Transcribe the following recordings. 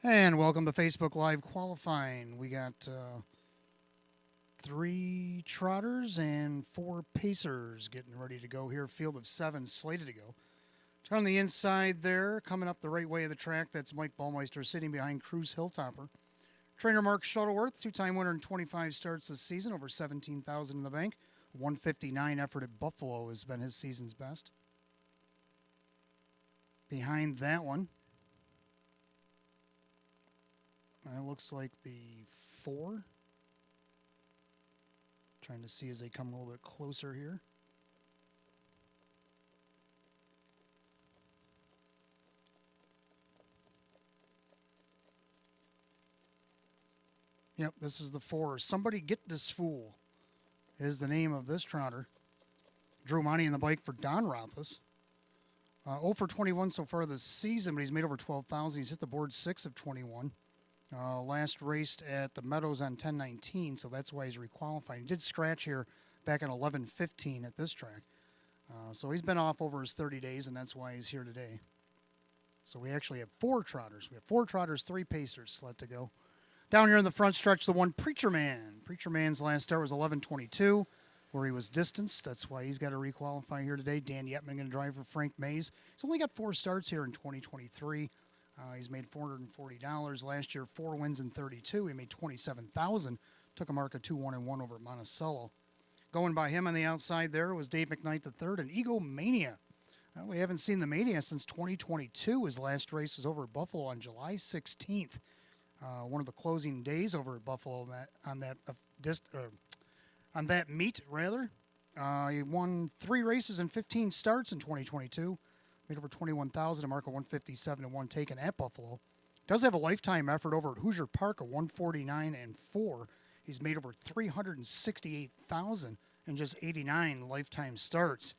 And welcome to Facebook Live qualifying. We got 3 trotters and 4 pacers getting ready to go here. Field of 7 slated to go. Turn on the inside there, coming up the right way of the track. That's Mike Ballmeister sitting behind Cruz Hilltopper. Trainer Mark Shuttleworth, 2-time winner in 25 starts this season, over 17,000 in the bank. 159 effort at Buffalo has been his season's best. Behind that one, it looks like the 4. Trying to see as they come a little bit closer here. Yep, this is the 4. Somebody Get This Fool is the name of this trotter. Drew money in the bike for Don Rothfuss. 0 for 21 so far this season, but he's made over 12,000. He's hit the board 6 of 21. Last raced at the Meadows on 10:19, so that's why he's requalifying. He did scratch here back on 11:15 at this track. So he's been off over his 30 days, and that's why he's here today. So we actually have 4 trotters. We have 4 trotters, 3 pacers sled to go. Down here in the front stretch, the one Preacher Man. Preacher Man's last start was 11:22, where he was distanced. That's why he's got to requalify here today. Dan Yetman going to drive for Frank Mays. He's only got 4 starts here in 2023. He's made $440 last year, 4 wins in 32. He made $27,000. Took a mark of 2-1-1 over at Monticello. Going by him on the outside there was Dave McKnight III and Ego Mania. We haven't seen the Mania since 2022. His last race was over at Buffalo on July 16th. One of the closing days over at Buffalo on that meet rather. He won 3 races and 15 starts in 2022. Made over 21,000, a mark of 157 and 1 taken at Buffalo. Does have a lifetime effort over at Hoosier Park of 149 and 4. He's made over 368,000 in just 89 lifetime starts.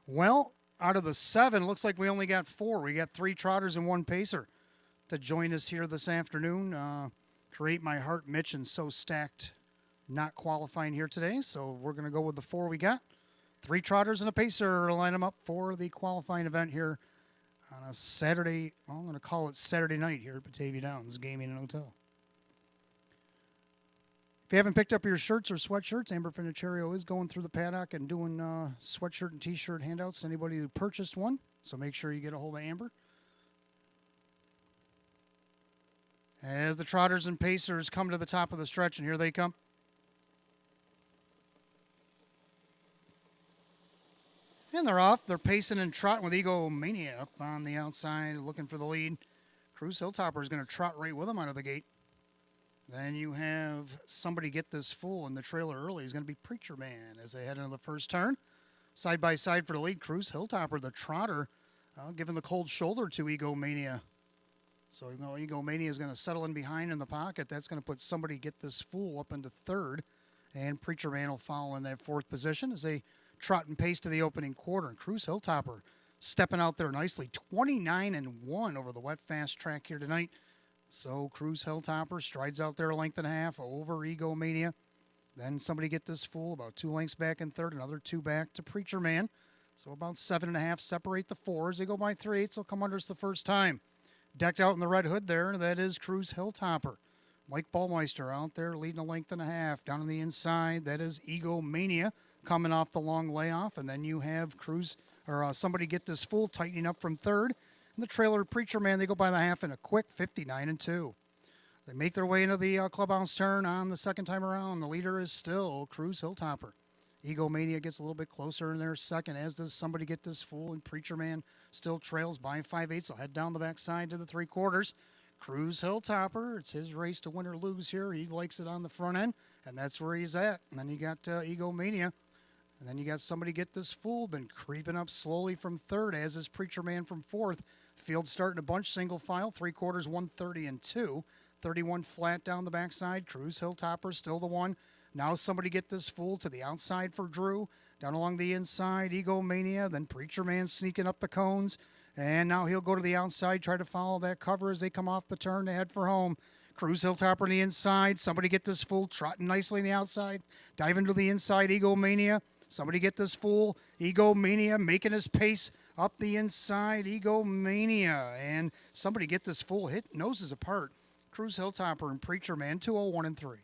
Well, out of the 7, looks like we only got 4. We got 3 trotters and 1 pacer to join us here this afternoon. Create My Heart Mitch and So Stacked not qualifying here today, so we're going to go with the 4 we got. 3 trotters and a pacer line them up for the qualifying event here on a Saturday. Well, I'm going to call it Saturday night here at Batavia Downs Gaming and Hotel. If you haven't picked up your shirts or sweatshirts, Amber Finicherio is going through the paddock and doing sweatshirt and T-shirt handouts to anybody who purchased one. So make sure you get a hold of Amber. As the trotters and pacers come to the top of the stretch, and here they come. And they're off. They're pacing and trotting with Ego Mania up on the outside, looking for the lead. Cruz Hilltopper is going to trot right with him out of the gate. Then you have Somebody Get This Fool in the trailer early. He's going to be Preacher Man as they head into the first turn. Side by side for the lead, Cruz Hilltopper, the trotter, giving the cold shoulder to Ego Mania. So Ego Mania is going to settle in behind in the pocket. That's going to put Somebody Get This Fool up into 3rd. And Preacher Man will follow in that 4th position as they trot and pace to the opening quarter. And Cruz Hilltopper stepping out there nicely. 29 and 1 over the wet fast track here tonight. So Cruz Hilltopper strides out there a length and a half over Ego Mania. Then Somebody Get This Fool about 2 lengths back in 3rd. Another 2 back to Preacher Man. So about 7.5 separate the 4s. They go by 3/8. They'll come under us the first time. Decked out in the red hood there, that is Cruz Hilltopper. Mike Ballmeister out there leading a length and a half. Down on the inside, that is Ego Mania coming off the long layoff. And then you have Somebody Get This Fool tightening up from 3rd. And the trailer Preacher Man, they go by the half in a quick 59 and 2. They make their way into the clubhouse turn on the second time around. The leader is still Cruz Hilltopper. Ego Mania gets a little bit closer in their second, as does Somebody Get This Fool, and Preacher Man still trails by 5/8. He'll head down the backside to the 3/4. Cruz Hilltopper, it's his race to win or lose here. He likes it on the front end, and that's where he's at. And then you got Ego Mania, and then you got Somebody Get This Fool, been creeping up slowly from 3rd, as is Preacher Man from 4th. Field starting a bunch, single file, 3/4, 130 and 2. 31 flat down the backside. Cruz Hilltopper still the one. Now Somebody Get This Fool to the outside for Drew. Down along the inside, Ego Mania. Then Preacher Man sneaking up the cones. And now he'll go to the outside, try to follow that cover as they come off the turn to head for home. Cruz Hilltopper on the inside. Somebody Get This Fool trotting nicely on the outside. Dive into the inside, Ego Mania. Somebody Get This Fool. Ego Mania making his pace Up the inside, Egomania. And somebody get this full hit. Noses apart. Cruz Hilltopper and Preacher Man, 201 and 3.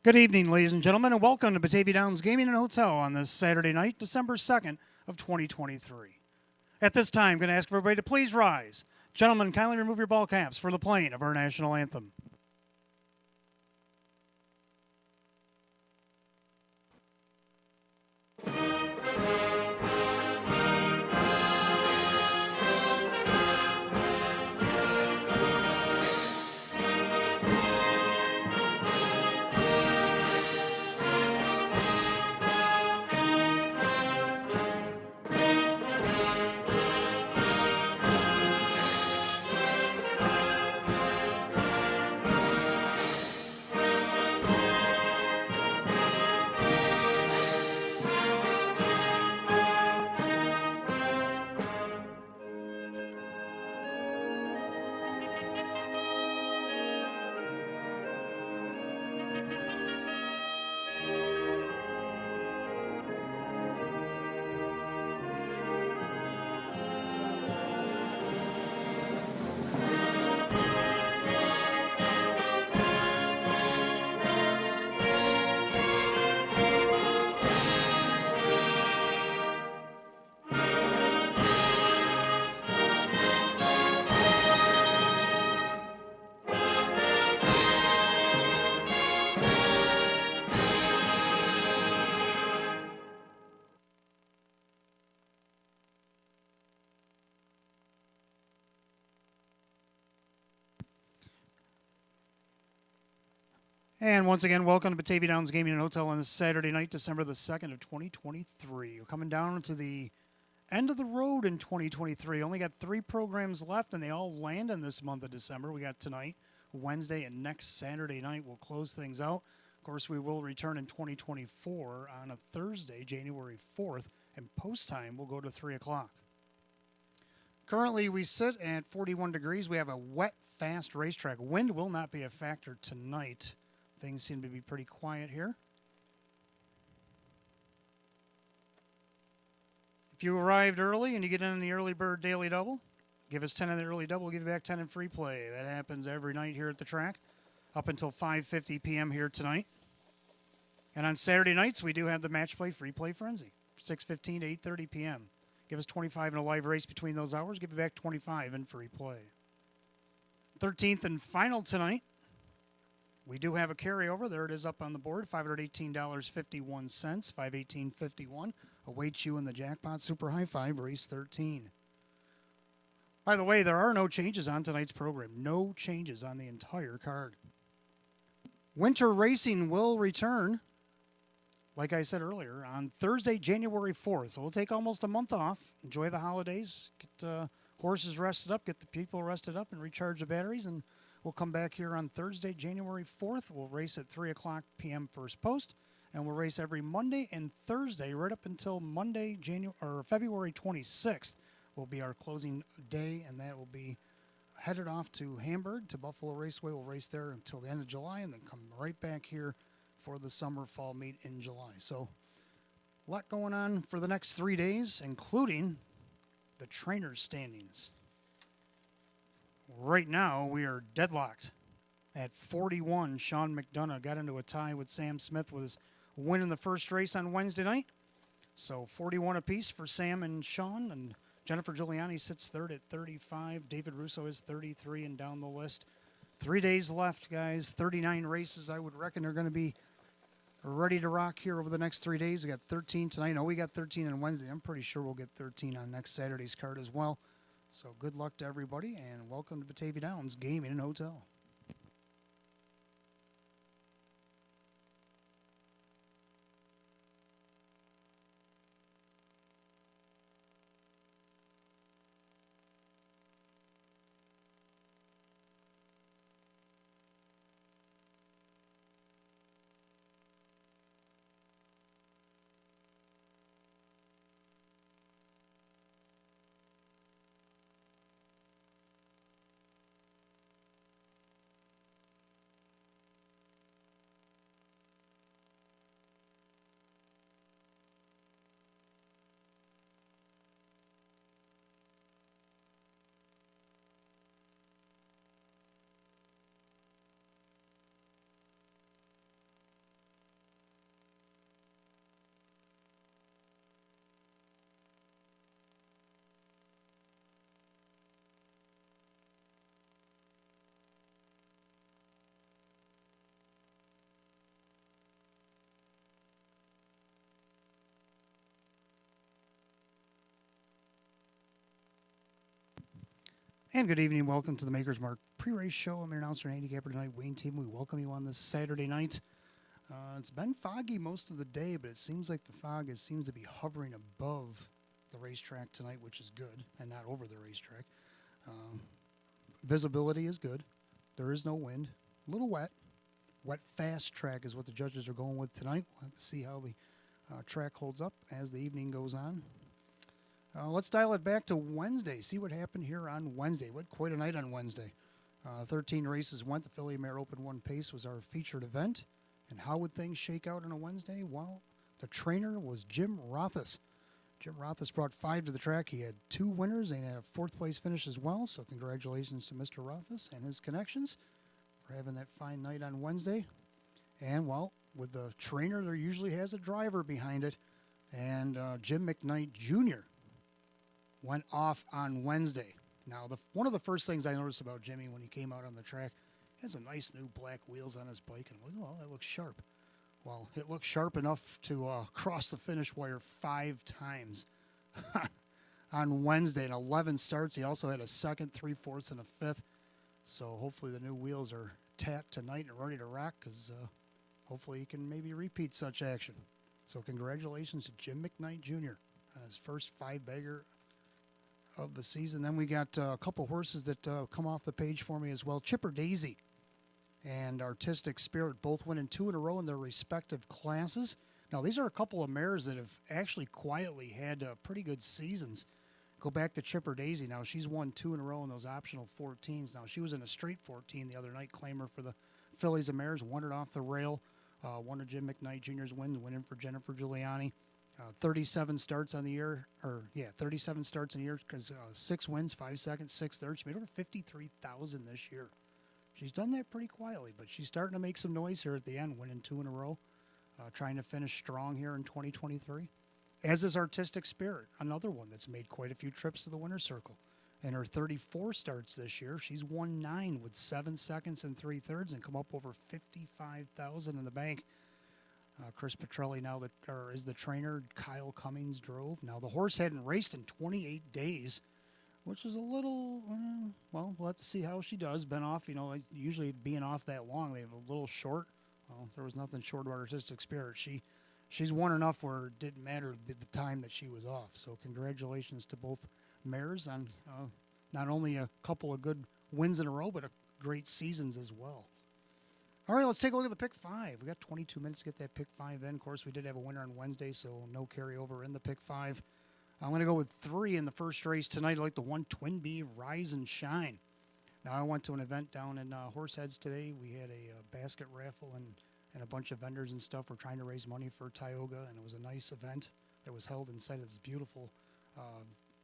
Good evening, ladies and gentlemen, and welcome to Batavia Downs Gaming and Hotel on this Saturday night, December 2nd of 2023. At this time, I'm going to ask everybody to please rise. Gentlemen, kindly remove your ball caps for the playing of our national anthem. And once again, welcome to Batavia Downs Gaming and Hotel on this Saturday night, December the 2nd of 2023. We're coming down to the end of the road in 2023. Only got 3 programs left, and they all land in this month of December. We got tonight, Wednesday, and next Saturday night. We'll close things out. Of course, we will return in 2024 on a Thursday, January 4th, and post time will go to 3 o'clock. Currently, we sit at 41 degrees. We have a wet, fast racetrack. Wind will not be a factor tonight. Things seem to be pretty quiet here. If you arrived early and you get in the early bird daily double, give us 10 in the early double, we'll give you back 10 in free play. That happens every night here at the track up until 5:50 p.m. here tonight. And on Saturday nights, we do have the match play free play frenzy, 6:15 to 8:30 p.m. Give us 25 in a live race between those hours, give you back 25 in free play. 13th and final tonight. We do have a carryover. There it is up on the board, $518.51, $518.51. Awaits you in the Jackpot Super High Five, Race 13. By the way, there are no changes on tonight's program. No changes on the entire card. Winter racing will return, like I said earlier, on Thursday, January 4th. So we'll take almost a month off. Enjoy the holidays. Get horses rested up, get the people rested up, and recharge the batteries, and we'll come back here on Thursday, January 4th. We'll race at 3 o'clock p.m. first post, and we'll race every Monday and Thursday right up until Monday, February 26th will be our closing day, and that will be headed off to Hamburg, to Buffalo Raceway. We'll race there until the end of July and then come right back here for the summer fall meet in July. So a lot going on for the next 3 days, including the trainers' standings. Right now, we are deadlocked at 41. Sean McDonough got into a tie with Sam Smith with his win in the first race on Wednesday night. So 41 apiece for Sam and Sean, and Jennifer Giuliani sits third at 35. David Russo is 33 and down the list. 3 days left, guys. 39 races, I would reckon, are going to be ready to rock here over the next 3 days. We got 13 tonight. No, we got 13 on Wednesday. I'm pretty sure we'll get 13 on next Saturday's card as well. So good luck to everybody, and welcome to Batavia Downs Gaming and Hotel. And good evening. Welcome to the Maker's Mark pre-race show. I'm your announcer and handicapper tonight, Wayne Team. We welcome you on this Saturday night. It's been foggy most of the day, but it seems like the fog seems to be hovering above the racetrack tonight, which is good, and not over the racetrack. Visibility is good. There is no wind. A little wet. Wet fast track is what the judges are going with tonight. We'll have to see how the track holds up as the evening goes on. Let's dial it back to Wednesday. See what happened here on Wednesday. What quite a night on Wednesday. 13 races went. The Philly Mare Open 1 Pace was our featured event. And how would things shake out on a Wednesday? Well, the trainer was Jim Rothus. Jim Rothus brought 5 to the track. He had 2 winners and a 4th place finish as well. So congratulations to Mr. Rothus and his connections for having that fine night on Wednesday. And, well, with the trainer, there usually has a driver behind it. And Jim McKnight Jr. went off on Wednesday. Now, one of the first things I noticed about Jimmy when he came out on the track, he has a nice new black wheels on his bike. And I'm like, oh, that looks sharp. Well, it looked sharp enough to cross the finish wire 5 times on Wednesday in 11 starts. He also had a 2nd, 3/4, and a 5th. So hopefully the new wheels are tapped tonight and ready to rock because hopefully he can maybe repeat such action. So congratulations to Jim McKnight Jr. on his first 5-bagger of the season. Then we got a couple horses that come off the page for me as well. Chipper Daisy and Artistic Spirit both winning 2 in a row in their respective classes. Now, these are a couple of mares that have actually quietly had pretty good seasons. Go back to Chipper Daisy. Now, she's won 2 in a row in those optional 14s. Now, she was in a straight 14 the other night, claimer for the Fillies and Mares, won it off the rail. One of Jim McKnight Jr.'s wins, winning for Jennifer Giuliani. 37 starts on the year, 37 starts in a year because 6 wins, 5 seconds, 6 thirds. She made over $53,000 this year. She's done that pretty quietly, but she's starting to make some noise here at the end, winning 2 in a row, trying to finish strong here in 2023. As is Artistic Spirit, another one that's made quite a few trips to the winner's circle. In her 34 starts this year, she's won 9 with 7 seconds and 3 thirds and come up over $55,000 in the bank. Chris Petrelli now is the trainer. Kyle Cummings drove. Now, the horse hadn't raced in 28 days, which is a little, well, we'll have to see how she does. Been off, usually being off that long, they have a little short. Well, there was nothing short about Artistic Spirit. She's won enough where it didn't matter the time that she was off. So congratulations to both mares on not only a couple of good wins in a row, but great seasons as well. All right, let's take a look at the pick 5. We got 22 minutes to get that pick 5 in. Of course, we did have a winner on Wednesday, so no carryover in the pick 5. I'm going to go with 3 in the first race tonight. I like the 1 Twin Bee Rise and Shine. Now, I went to an event down in Horseheads today. We had a basket raffle and a bunch of vendors and stuff. We're trying to raise money for Tioga, and it was a nice event that was held inside of this beautiful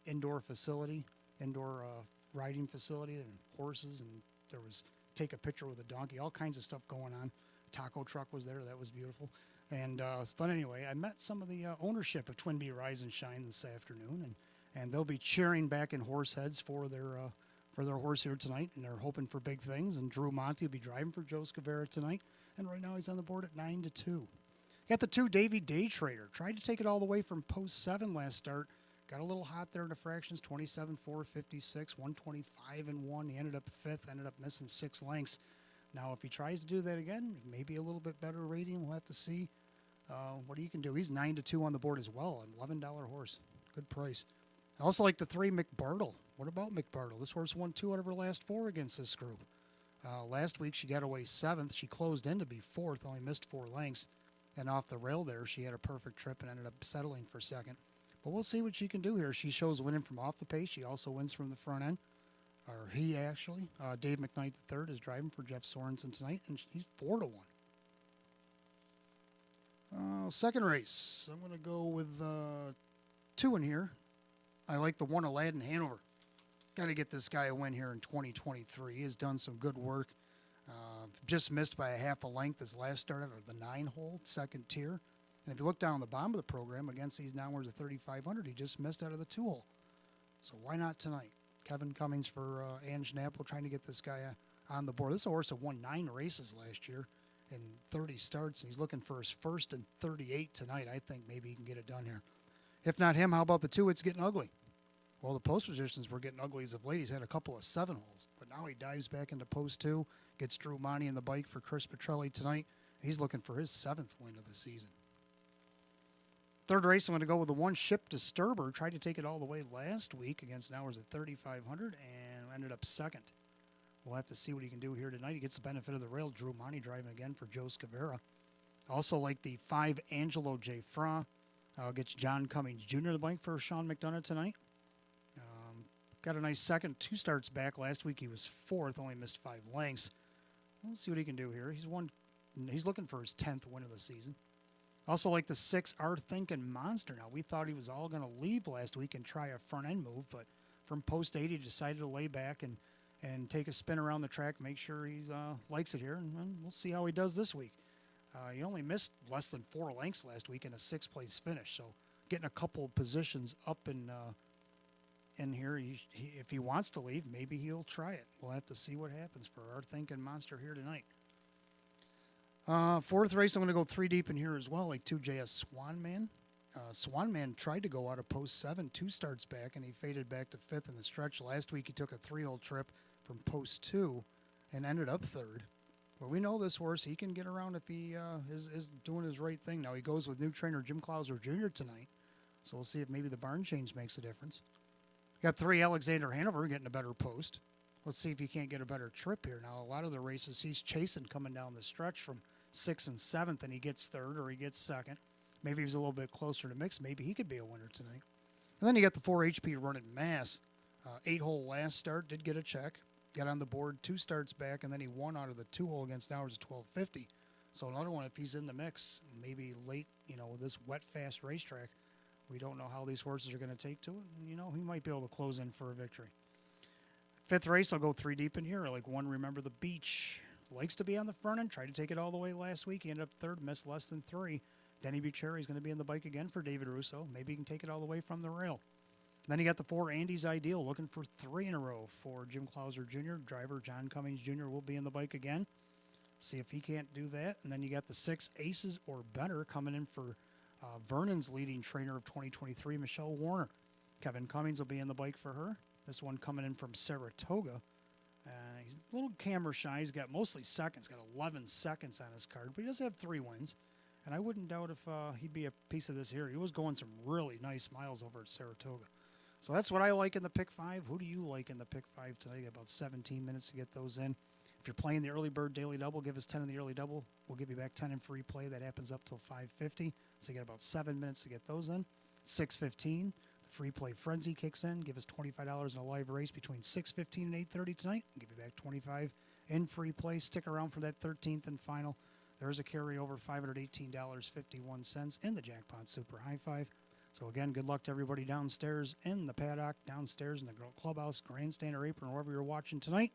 indoor facility, indoor riding facility, and horses, and there was take a picture with a donkey, all kinds of stuff going on. Taco truck was there. That was beautiful. And but anyway, I met some of the ownership of Twin Bee Rise and Shine this afternoon, and they'll be cheering back in Horseheads for their horse here tonight, and they're hoping for big things. And Drew Monty will be driving for Joe Scavera tonight, and right now he's on the board at 9-2. Got the 2 Davy Day Trader. Tried to take it all the way from post 7 last start. Got a little hot there in the fractions, 27-4, 56, 125-1. He ended up 5th, ended up missing 6 lengths. Now, if he tries to do that again, maybe a little bit better rating. We'll have to see what he can do. He's 9-2 on the board as well, an $11 horse. Good price. I also like the 3 McBartle. What about McBartle? This horse won 2 out of her last 4 against this group. Last week, she got away 7th. She closed in to be 4th, only missed 4 lengths. And off the rail there, she had a perfect trip and ended up settling for 2nd. But we'll see what she can do here. She shows winning from off the pace. She also wins from the front end. Or he actually. Dave McKnight III is driving for Jeff Sorensen tonight, and he's 4-1. Second race. I'm going to go with 2 in here. I like the 1 Aladdin Hanover. Got to get this guy a win here in 2023. He has done some good work. Just missed by a half a length his last start at the 9-hole, 2nd tier. And if you look down the bottom of the program, against these downwards of 3,500, he just missed out of the 2-hole. So why not tonight? Kevin Cummings for Ange Napple trying to get this guy on the board. This horse had won 9 races last year in 30 starts. He's looking for his first in 38 tonight. I think maybe he can get it done here. If not him, how about the 2? It's Getting Ugly. Well, the post positions were getting ugly as of late. He's had a couple of 7-holes, but now he dives back into post 2, gets Drew Monty in the bike for Chris Petrelli tonight. He's looking for his 7th win of the season. Third race, I'm going to go with the one Ship Disturber. Tried to take it all the way last week against Nowers at 3,500 and ended up second. We'll have to see what he can do here tonight. He gets the benefit of the rail. Drew Monty driving again for Joe Scavera. Also like the 5 Angelo J. Fra. Gets John Cummings Jr. the bike for Sean McDonough tonight. Got a nice second, 2 starts back. Last week he was 4th, only missed 5 lengths. We'll see what he can do here. He's looking for his 10th win of the season. Also like the 6 Our Thinking Monster. Now, we thought he was all going to leave last week and try a front-end move, but from post 8, he decided to lay back and take a spin around the track, make sure he likes it here, and we'll see how he does this week. He only missed less than 4 lengths last week in a 6th place finish, so getting a couple of positions up in here. If he wants to leave, maybe he'll try it. We'll have to see what happens for Our Thinking Monster here tonight. Fourth race, I'm going to go 3 deep in here as well, like 2JS Swanman. Swanman tried to go out of post 7, 2 starts back, and he faded back to 5th in the stretch. Last week he took a 3-hole trip from post 2 and ended up 3rd. But we know this horse, he can get around if he is doing his right thing. Now he goes with new trainer Jim Clouser Jr. tonight, so we'll see if maybe the barn change makes a difference. Got 3 Alexander Hanover getting a better post. Let's see if he can't get a better trip here. Now, a lot of the races he's chasing coming down the stretch from 6th and 7th, and he gets 3rd or he gets 2nd. Maybe he's a little bit closer to mix. Maybe he could be a winner tonight. And then you got the 4 HP Run at Mass. 8-hole last start, did get a check. Got on the board 2 starts back, and then he won out of the 2-hole against Nowers at 1250. So another one, if he's in the mix, maybe late, with this wet, fast racetrack, we don't know how these horses are going to take to it. And, he might be able to close in for a victory. 5th race, I'll go 3 deep in here. I like 1 Remember the Beach. Likes to be on the front end. Tried to take it all the way last week. He ended up 3rd, missed less than 3. Denny Bucherri is going to be in the bike again for David Russo. Maybe he can take it all the way from the rail. Then you got the 4 Andy's Ideal, looking for 3 in a row for Jim Clouser Jr. Driver John Cummings Jr. will be in the bike again. See if he can't do that. And then you got the 6 Aces or Better coming in for Vernon's leading trainer of 2023, Michelle Warner. Kevin Cummings will be in the bike for her. This one coming in from Saratoga. He's a little camera shy. He's got mostly seconds. Got 11 seconds on his card, but he does have 3 wins. And I wouldn't doubt if he'd be a piece of this here. He was going some really nice miles over at Saratoga. So that's what I like in the pick 5. Who do you like in the pick 5 tonight? About 17 minutes to get those in. If you're playing the early bird daily double, give us 10 in the early double. We'll give you back 10 in free play. That happens up till 5:50. So you got about 7 minutes to get those in. 6:15, the free play frenzy kicks in. Give us $25 in a live race between 6:15 and 8:30 tonight. We'll give you back 25 in free play. Stick around for that 13th and final. There's a carryover, $518.51 in the Jackpot Super High Five. So again, good luck to everybody downstairs in the paddock, downstairs in the clubhouse, grandstand, or apron, wherever you're watching tonight.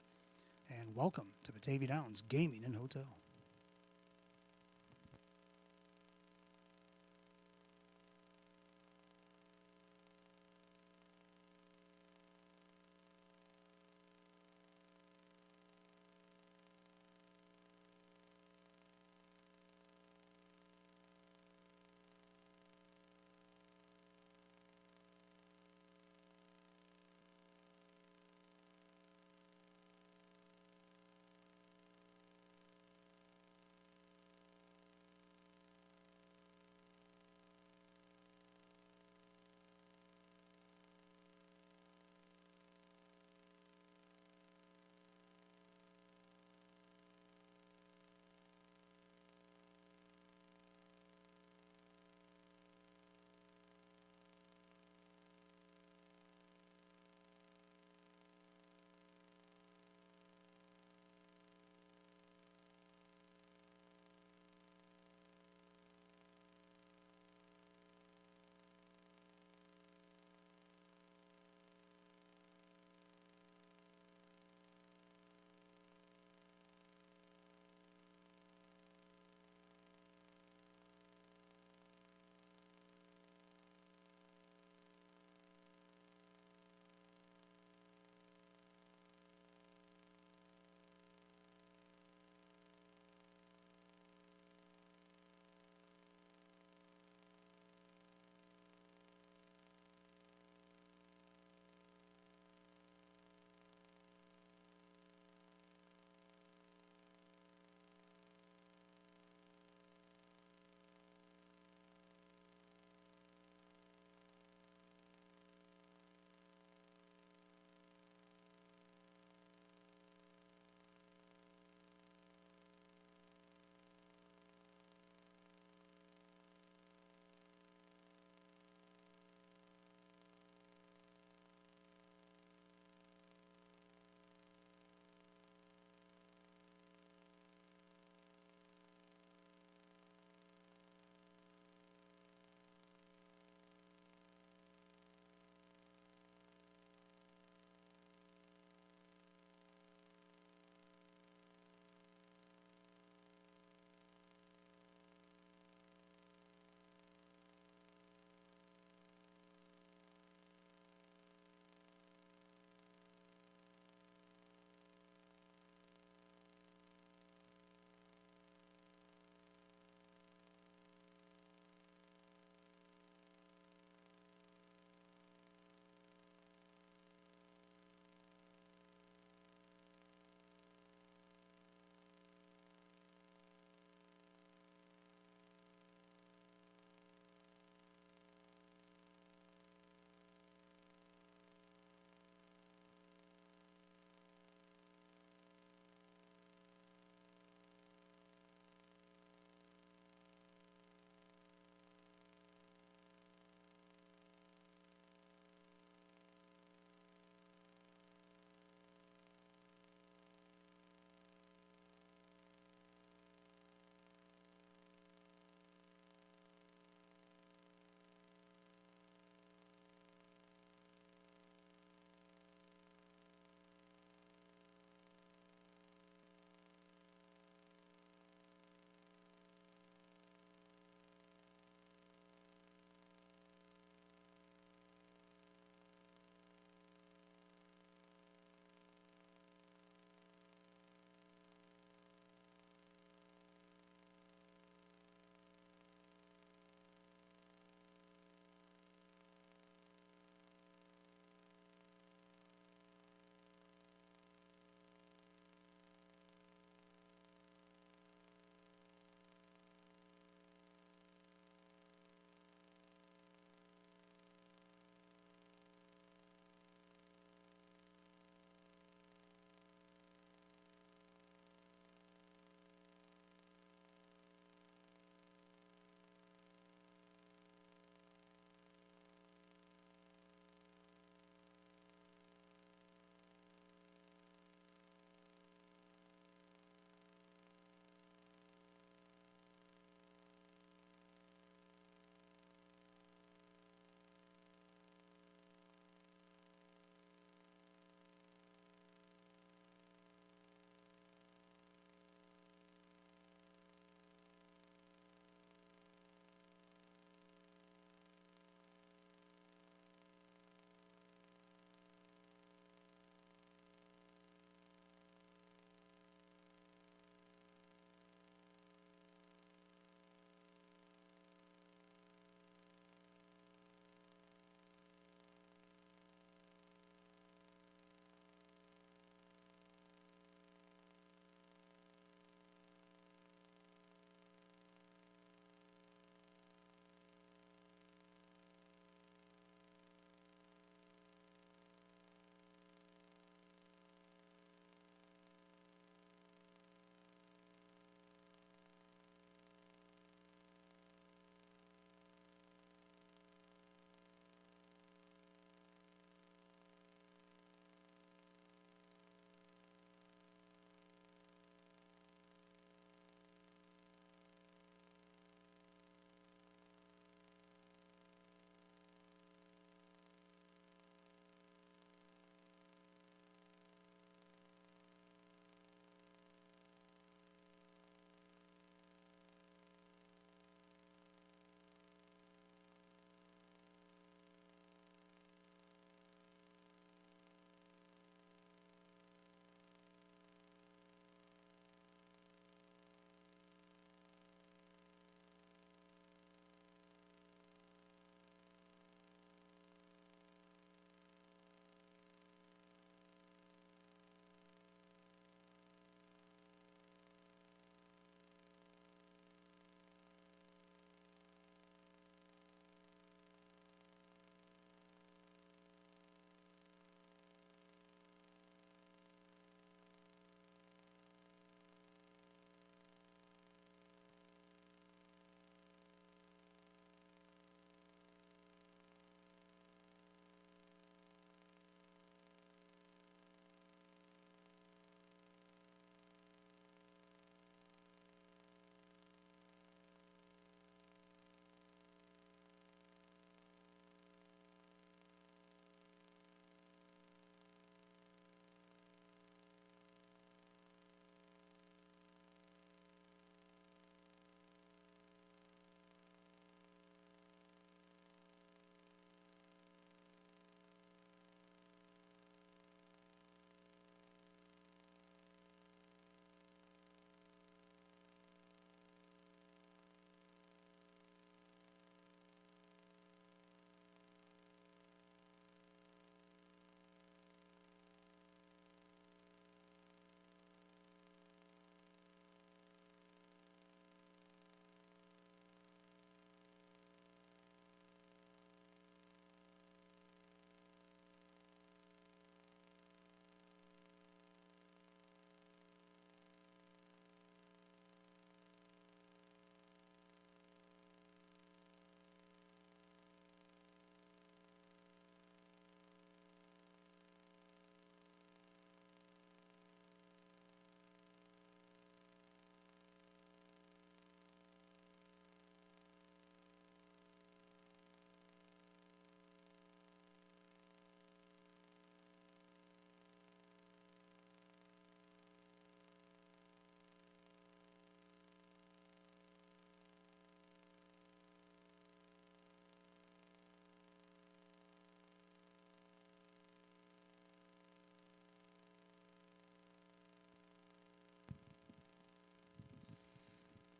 And welcome to Batavia Downs Gaming and Hotel.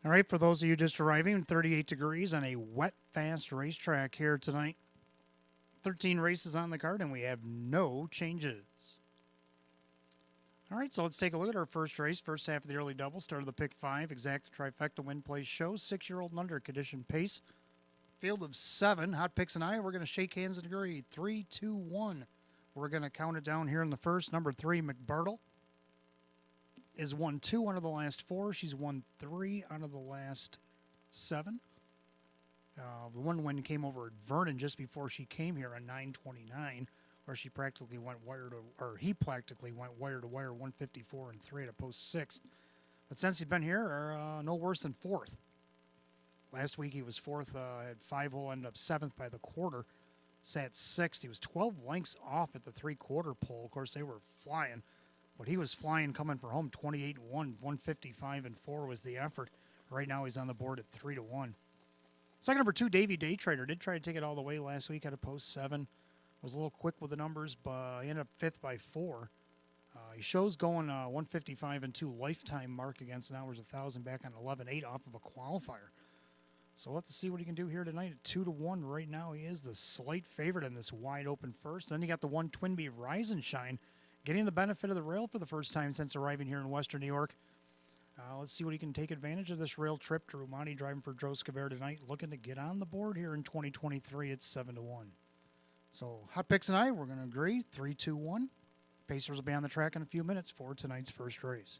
All right, for those of you just arriving, 38 degrees on a wet, fast racetrack here tonight. 13 races on the card, and we have no changes. All right, so let's take a look at our first race. First half of the early double, start of the pick 5, exact trifecta win place show, 6-year-old and under condition pace. Field of 7, hot picks and I. We're going to shake hands and agree. 3, 2, 1. We're going to count it down here in the first. Number 3, McBartle, is won 2 out of the last 4. She's won 3 out of the last 7. The one win came over at Vernon just before she came here on 9:29, where she practically went he practically went wire to wire, 154 and 3 at a post 6. But since he's been here, no worse than 4th. Last week he was 4th, had 5-hole, ended up 7th by the quarter. Sat 6th. He was 12 lengths off at the 3-quarter pole. Of course, they were flying, but he was flying coming for home. 28-1, 155 and 4 was the effort. Right now he's on the board at 3-1. Second, number 2, Davy Daytrader, did try to take it all the way last week at a post 7. Was a little quick with the numbers, but he ended up 5th by 4. He shows going 155 and 2 lifetime mark against an hours 1,000 back on 11.8 off of a qualifier. So we'll have to see what he can do here tonight at 2-1. Right now, he is the slight favorite in this wide open first. Then you got the 1 Twinbee Rise and Shine, getting the benefit of the rail for the first time since arriving here in Western New York. Let's see what he can take advantage of this rail trip. Drew Monty driving for Joe Scavere tonight, looking to get on the board here in 2023 at 7-1. So hot picks and I, we're going to agree 3-2-1. Pacers will be on the track in a few minutes for tonight's first race.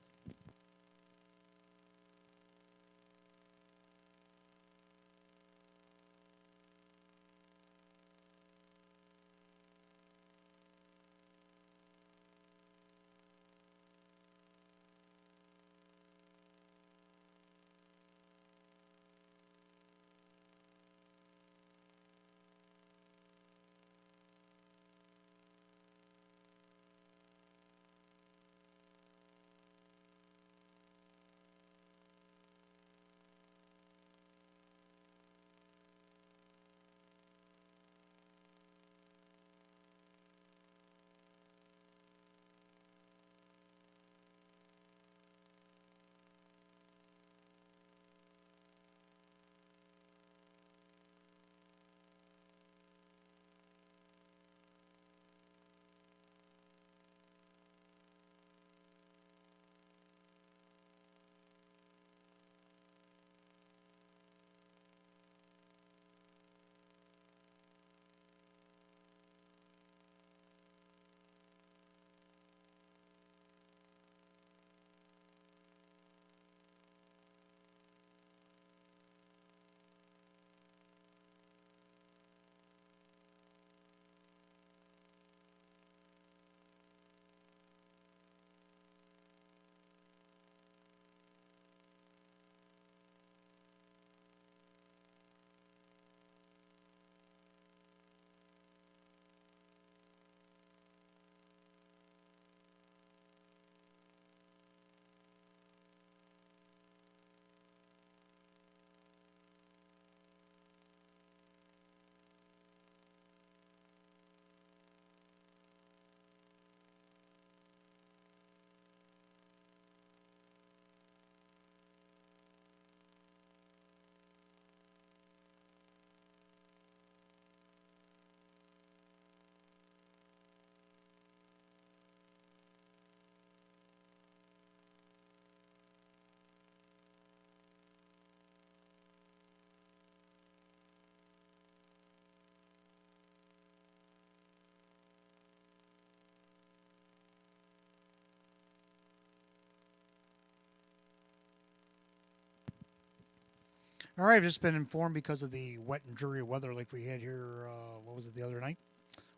All right, I've just been informed because of the wet and dreary weather like we had here, what was it, the other night?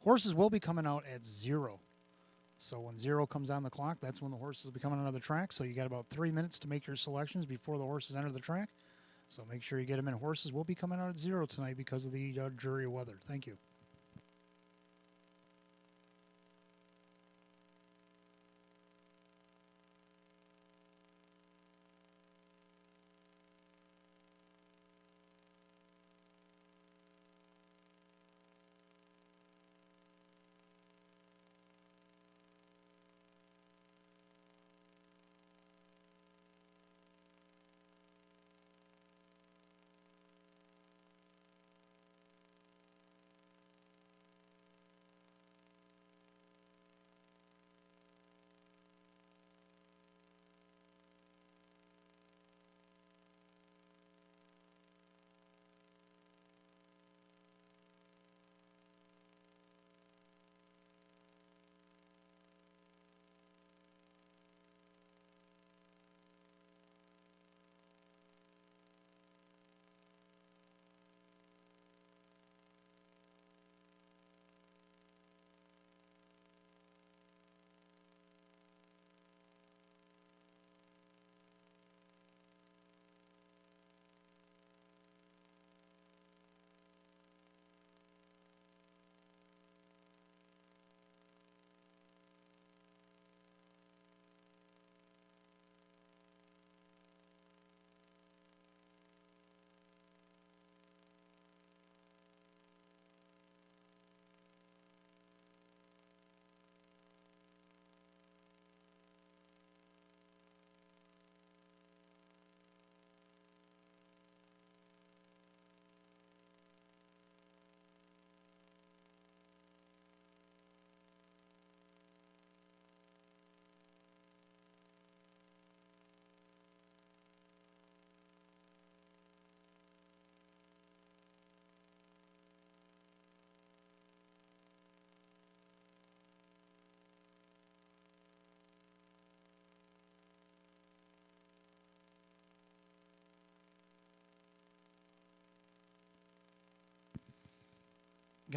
Horses will be coming out at 0. So when 0 comes on the clock, that's when the horses will be coming out of the track. So you got about 3 minutes to make your selections before the horses enter the track. So make sure you get them in. Horses will be coming out at 0 tonight because of the dreary weather. Thank you.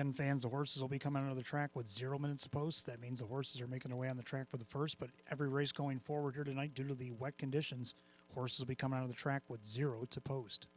Again, fans, the horses will be coming out of the track with 0 minutes to post. That means the horses are making their way on the track for the first, but every race going forward here tonight, due to the wet conditions, horses will be coming out of the track with 0 to post.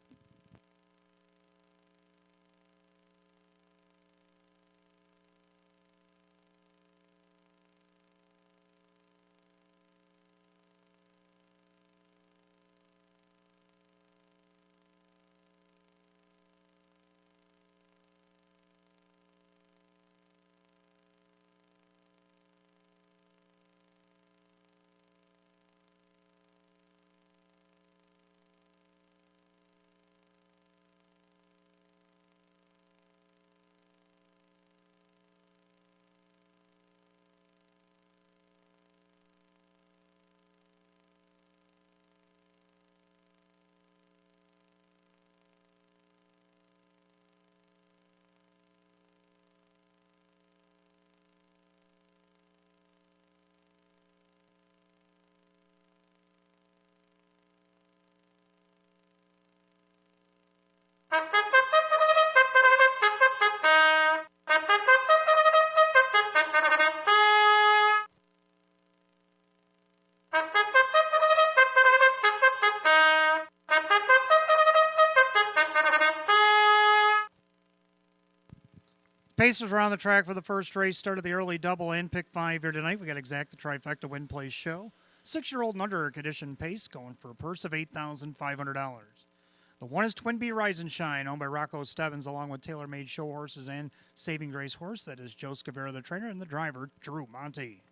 Pacers are on the track for the first race. Started the early double and pick 5 here tonight. We got Exact the Trifecta Win Place Show. 6-year-old and under condition pace going for a purse of $8,500. The one is Twin Bee Rise and Shine, owned by Rocco Stebbins, along with Tailor Made Show Horses and Saving Grace Horse. That is Joe Scavera, the trainer, and the driver, Drew Monty.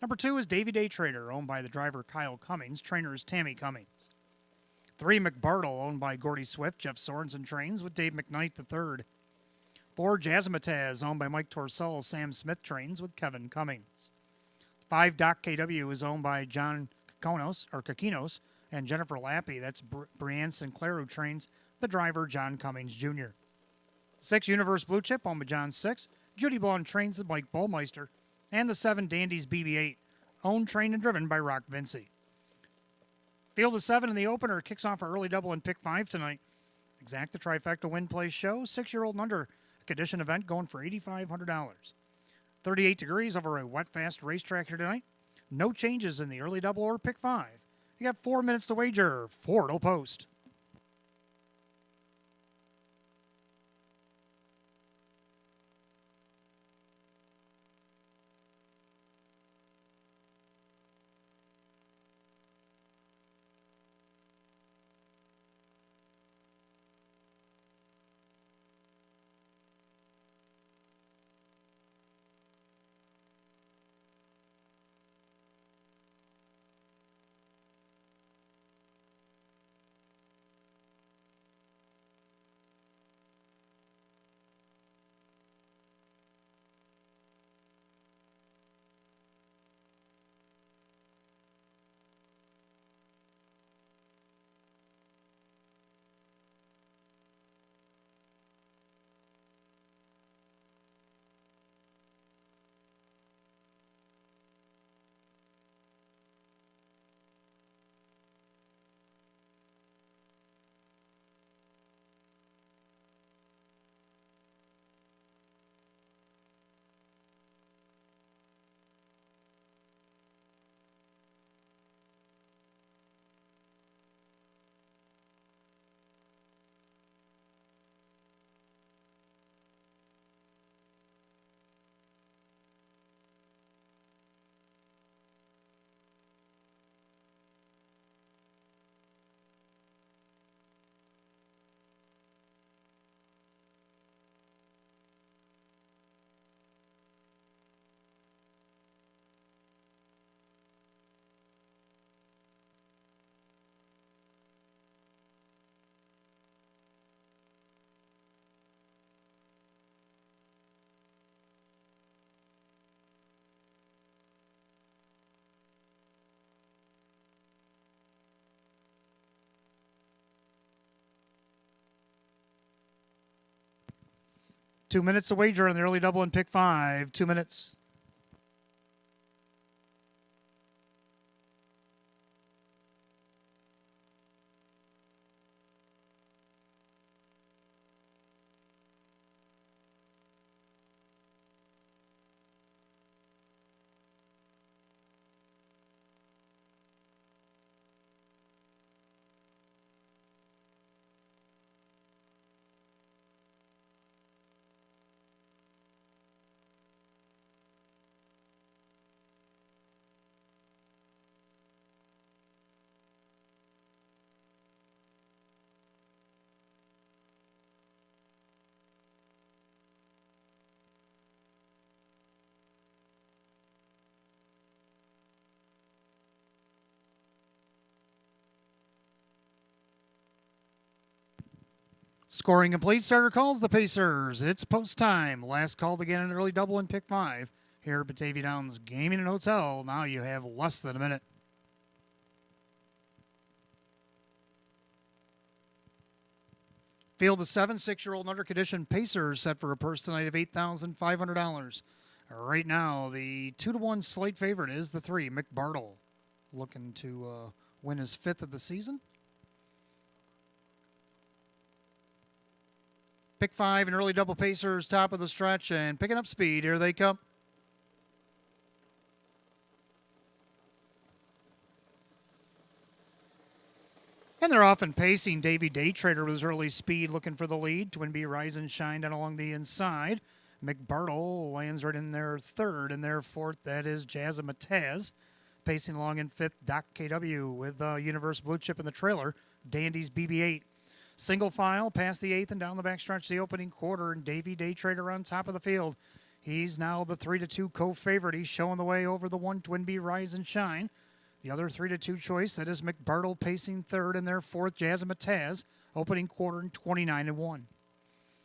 Number 2 is Davy Day Trader, owned by the driver Kyle Cummings. Trainer is Tammy Cummings. 3 McBartle, owned by Gordy Swift. Jeff Sorensen trains with Dave McKnight III. 4 Jazzmataz, owned by Mike Torcell. Sam Smith trains with Kevin Cummings. 5 Doc KW is owned by John Kakinos and Jennifer Lappy. That's Brianne Sinclair, who trains the driver John Cummings Jr. 6 Universe Blue Chip, owned by John 6. Judy Blonde trains the Mike Bullmeister. And the 7 Dandies BB8, owned, trained, and driven by Rock Vinci. Field of 7 in the opener kicks off our early double and pick 5 tonight. Exact the Trifecta Win Place Show, 6-year-old and under condition event going for $8,500. 38 degrees over a wet, fast racetrack here tonight. No changes in the early double or pick 5. You got 4 minutes to wager. 4 to post. Two minutes to wager on the early double and pick 5. 2 minutes. Scoring complete. Starter calls the Pacers. It's post time. Last called again an early double in pick 5 here at Batavia Downs Gaming and Hotel. Now you have less than a minute. Field of 7, 6-year-old and under condition Pacers set for a purse tonight of $8,500. Right now, the 2-1 slate favorite is the 3, McBartle, looking to win his 5th of the season. Pick 5, an early double Pacers, top of the stretch, and picking up speed. Here they come. And they're off and pacing. Davey Daytrader with his early speed looking for the lead. Twin B Rise and Shine down along the inside. McBartle lands right in their 3rd, and their 4th, that is Jazamataz. Pacing along in 5th, Doc KW with Universe Blue Chip in the trailer. Dandy's BB-8. Single file past the 8th and down the backstretch the opening quarter, and Davey Daytrader on top of the field. He's now the 3-2 co-favorite. He's showing the way over the 1 Twin B Rise and Shine. The other 3-2 choice, that is McBartle pacing 3rd and their 4th, Jazamataz, opening quarter in 29-1.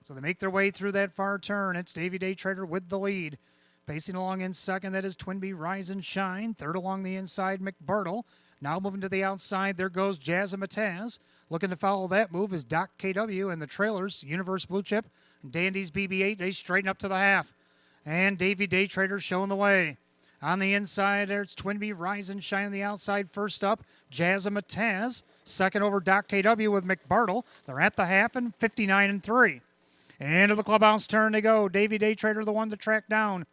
So they make their way through that far turn. It's Davey Daytrader with the lead. Pacing along in 2nd, that is Twin B Rise and Shine. 3rd along the inside, McBartle. Now moving to the outside, there goes Jazamataz. Looking to follow that move is Doc KW and the trailers, Universe Blue Chip, and Dandy's BB-8. They straighten up to the half. And Davey Daytrader showing the way. On the inside, there's Twin B Rise and Shine on the outside. First up, Jazamataz. 2nd over Doc KW with McBartle. They're at the half and 59-3. Into the clubhouse turn they go. Davey Daytrader, the one to track down.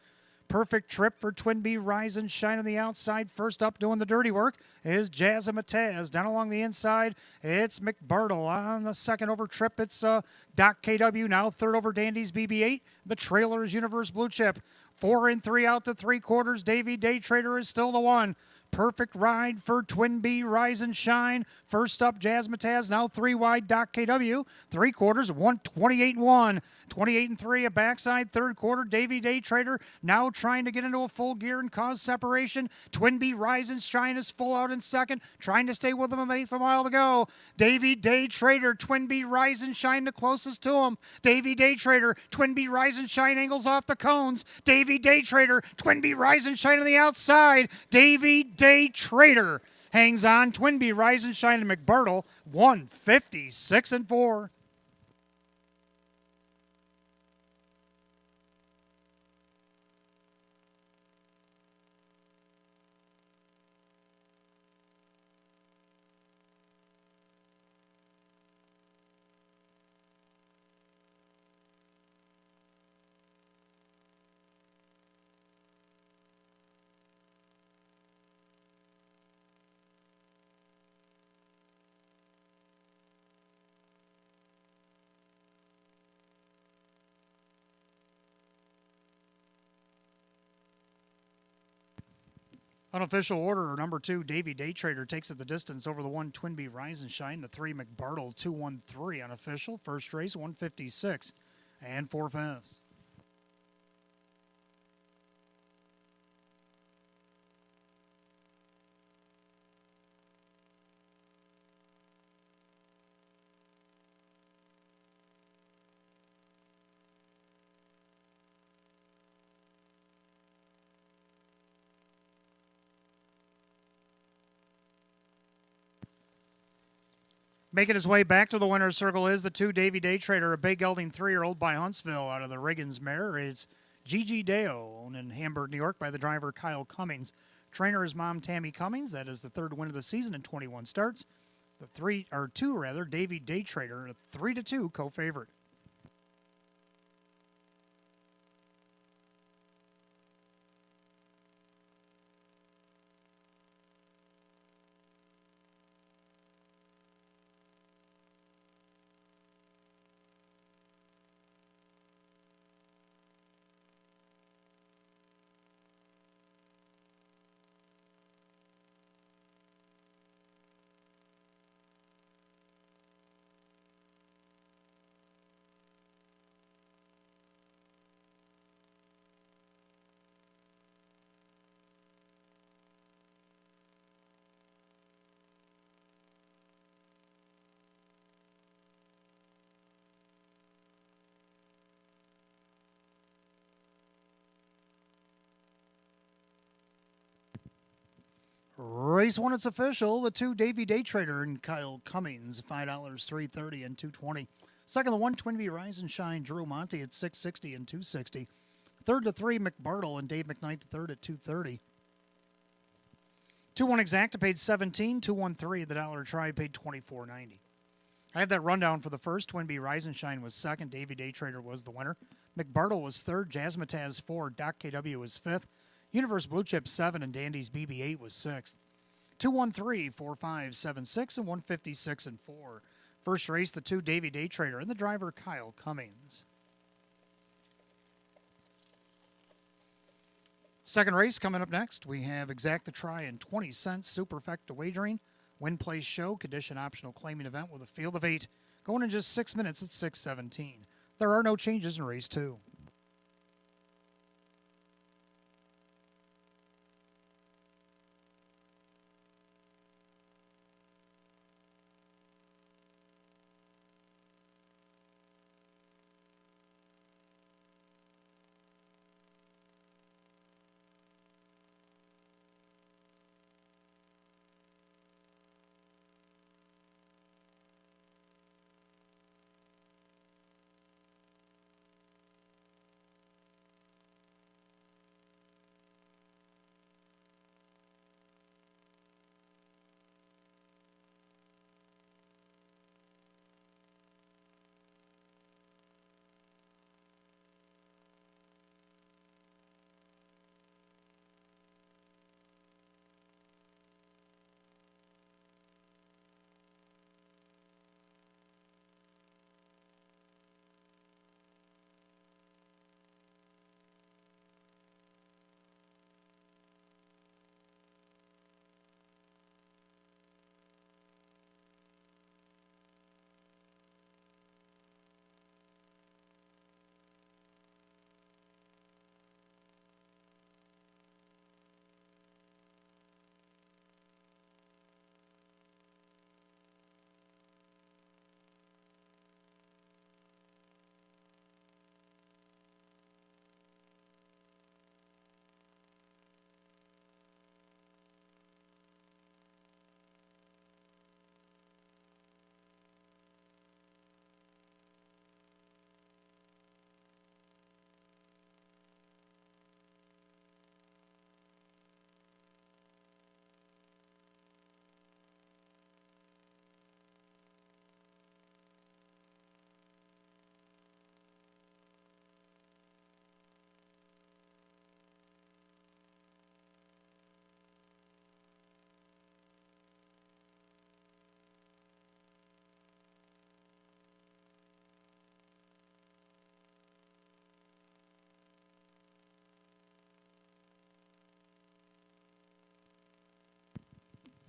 Perfect trip for Twin B Rise and Shine on the outside. First up doing the dirty work is Jazamataz. Down along the inside, it's McBartle. On the 2nd over trip, it's Doc KW. Now 3rd over Dandy's BB-8. The trailer's Universe Blue Chip. 4 and 3 out to 3/4. Davey Daytrader is still the one. Perfect ride for Twin B Rise and Shine. First up, Jazamataz. Now 3 wide, Doc KW. 3/4, 128-1. 28-3, a backside 3rd quarter. Davey Daytrader now trying to get into a full gear and cause separation. Twin B Rise and Shine is full out in 2nd, trying to stay with them with 1/8 of a mile to go. Davey Daytrader, Twin B Rise and Shine the closest to him. Davey Daytrader, Twin B Rise and Shine angles off the cones. Davey Daytrader, Twin B Rise and Shine on the outside. Davey Daytrader hangs on. Twin B Rise and Shine and McBartle, 156-4. Unofficial order, number 2, Davey Daytrader takes it the distance over the 1 Twin B Rise and Shine. The 3 McBartle, 2-1-3 unofficial. First race, 156 and 4 fifths. Making his way back to the winner's circle is the 2 Davey Daytrader, a big gelding 3-year-old by Huntsville out of the Riggins mare. It's Gigi Deo, owned in Hamburg, New York by the driver Kyle Cummings. Trainer is mom Tammy Cummings. That is the 3rd win of the season in 21 starts. The 2 Davey Daytrader, a 3-2 co-favorite. Race 1, it's official. The 2, Davy Day Trader and Kyle Cummings, $5, $3.30 and $2.20. Second, the 1, Twin Bee Rise and Shine, Drew Monty at $6.60 and $2.60. Third, the 3, McBartle and Dave McKnight to third at $2.30. 2-1 Exacta paid $17. 2-1-3, the Dollar Try paid $24.90. I have that rundown for the first. Twin Bee Rise and Shine was second. Davy Day Trader was the winner. McBartle was third. Jazzmatazz 4. Doc KW was fifth. Universe Blue Chip 7 and Dandy's BB8 was sixth. 2-1-3, 4-5, 7-6, and 156 and 4. First race, the 2, Davy Day Trader and the driver Kyle Cummings. Second race coming up next. We have Exacta Try and 20 cents Superfecta Wagering. Win Place Show, condition optional claiming event with a field of 8. Going in just 6 minutes at 6:17. There are no changes in race 2.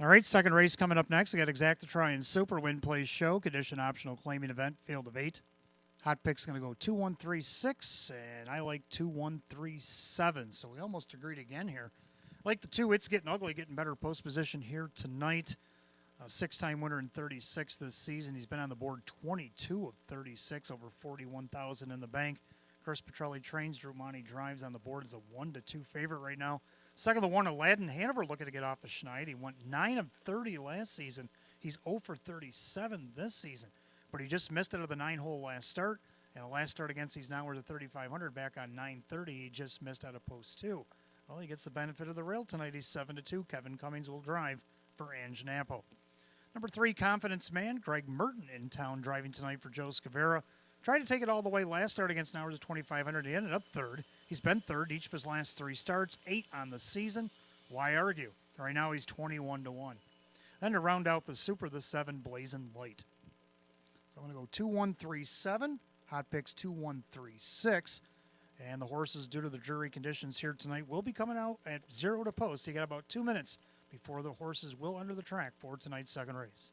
All right, second race coming up next. We got Exacta Try and Super Win Place Show, condition optional claiming event, field of 8. Hot pick's going to go 2-1-3-6, and I like 2-1-3-7. So we almost agreed again here. I like the 2, It's Getting Ugly, getting better post position here tonight. A 6-time winner in 36 this season. He's been on the board 22 of 36, over 41,000 in the bank. Chris Petrelli trains. Drew Monty drives on the board as a 1-2 favorite right now. Second, the 1, Aladdin Hanover looking to get off the schneid. He went 9 of 30 last season. He's 0 for 37 this season. But he just missed it at the 9-hole last start. And the last start against he's now worth the 3,500 back on 9:30. He just missed out of post 2. Well, he gets the benefit of the rail tonight. He's 7-2. Kevin Cummings will drive for Ange Napo. Number 3, Confidence Man. Greg Merton in town driving tonight for Joe Scavera. Tried to take it all the way last start against Nowers at 2,500. He ended up third. He's been third each of his last 3 starts, 8 on the season. Why argue? Right now he's 21-1. Then to round out the Super, the 7, Blazing Light. So I'm going to go 2-1-3-7. Hot picks 2-1-3-6. And the horses, due to the jury conditions here tonight, will be coming out at 0 to post. You got about 2 minutes before the horses will enter the track for tonight's second race.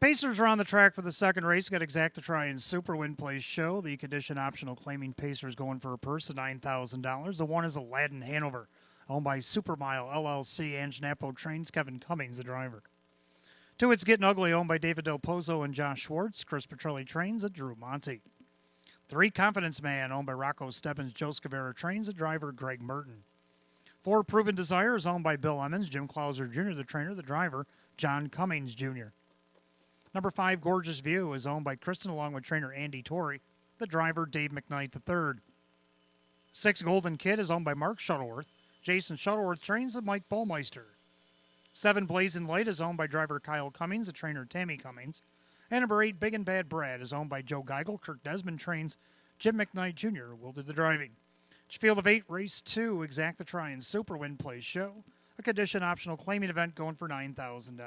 Pacers are on the track for the second race. Got Exacta Try and Super Win Place Show. The condition optional claiming Pacers going for a purse of $9,000. The one is Aladdin Hanover, owned by Supermile LLC. Ange Napo Trains. Kevin Cummings, the driver. 2, It's Getting Ugly, owned by David Del Pozo and Josh Schwartz. Chris Petrelli Trains at Drew Monte. 3, Confidence Man, owned by Rocco Stebbins, Joe Scavera Trains, the driver Greg Merton. 4, Proven Desire is owned by Bill Emmons, Jim Clauser Jr., the trainer, the driver John Cummings Jr. Number 5, Gorgeous View, is owned by Kristen along with trainer Andy Torrey, the driver Dave McKnight III. 6, Golden Kid is owned by Mark Shuttleworth. Jason Shuttleworth trains the Mike Bullmeister. 7, Blazing Light is owned by driver Kyle Cummings, the trainer Tammy Cummings. And number 8, Big and Bad Brad is owned by Joe Geigel. Kirk Desmond trains. Jim McKnight Jr. will do the driving. Field of 8, Race 2, Exacta Try and Super Win Place Show. A condition optional claiming event going for $9,000.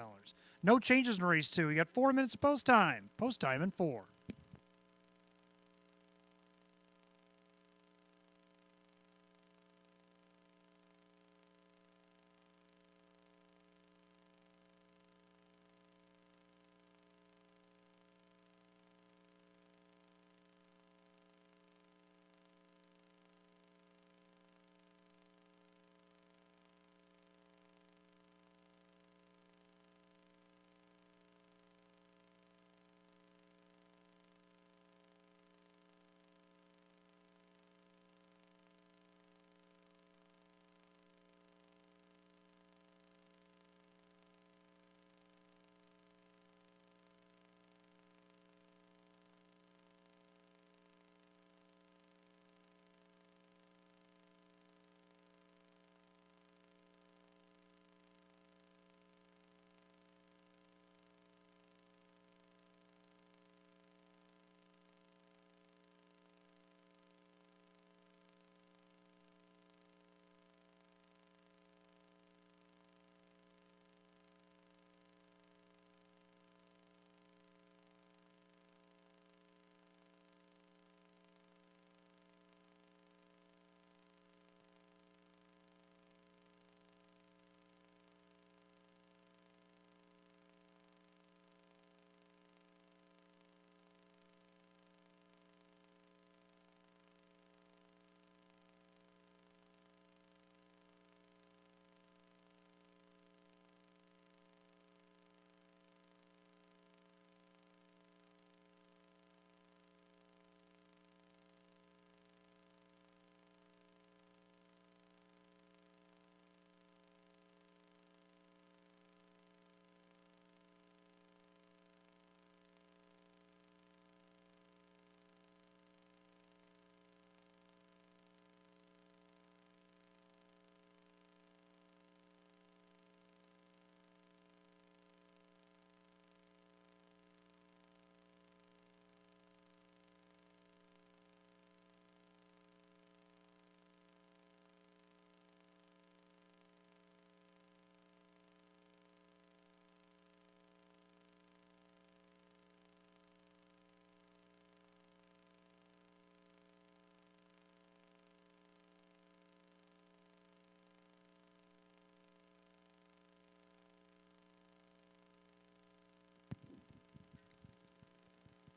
No changes in Race 2. You got 4 minutes of post time. Post time in 4.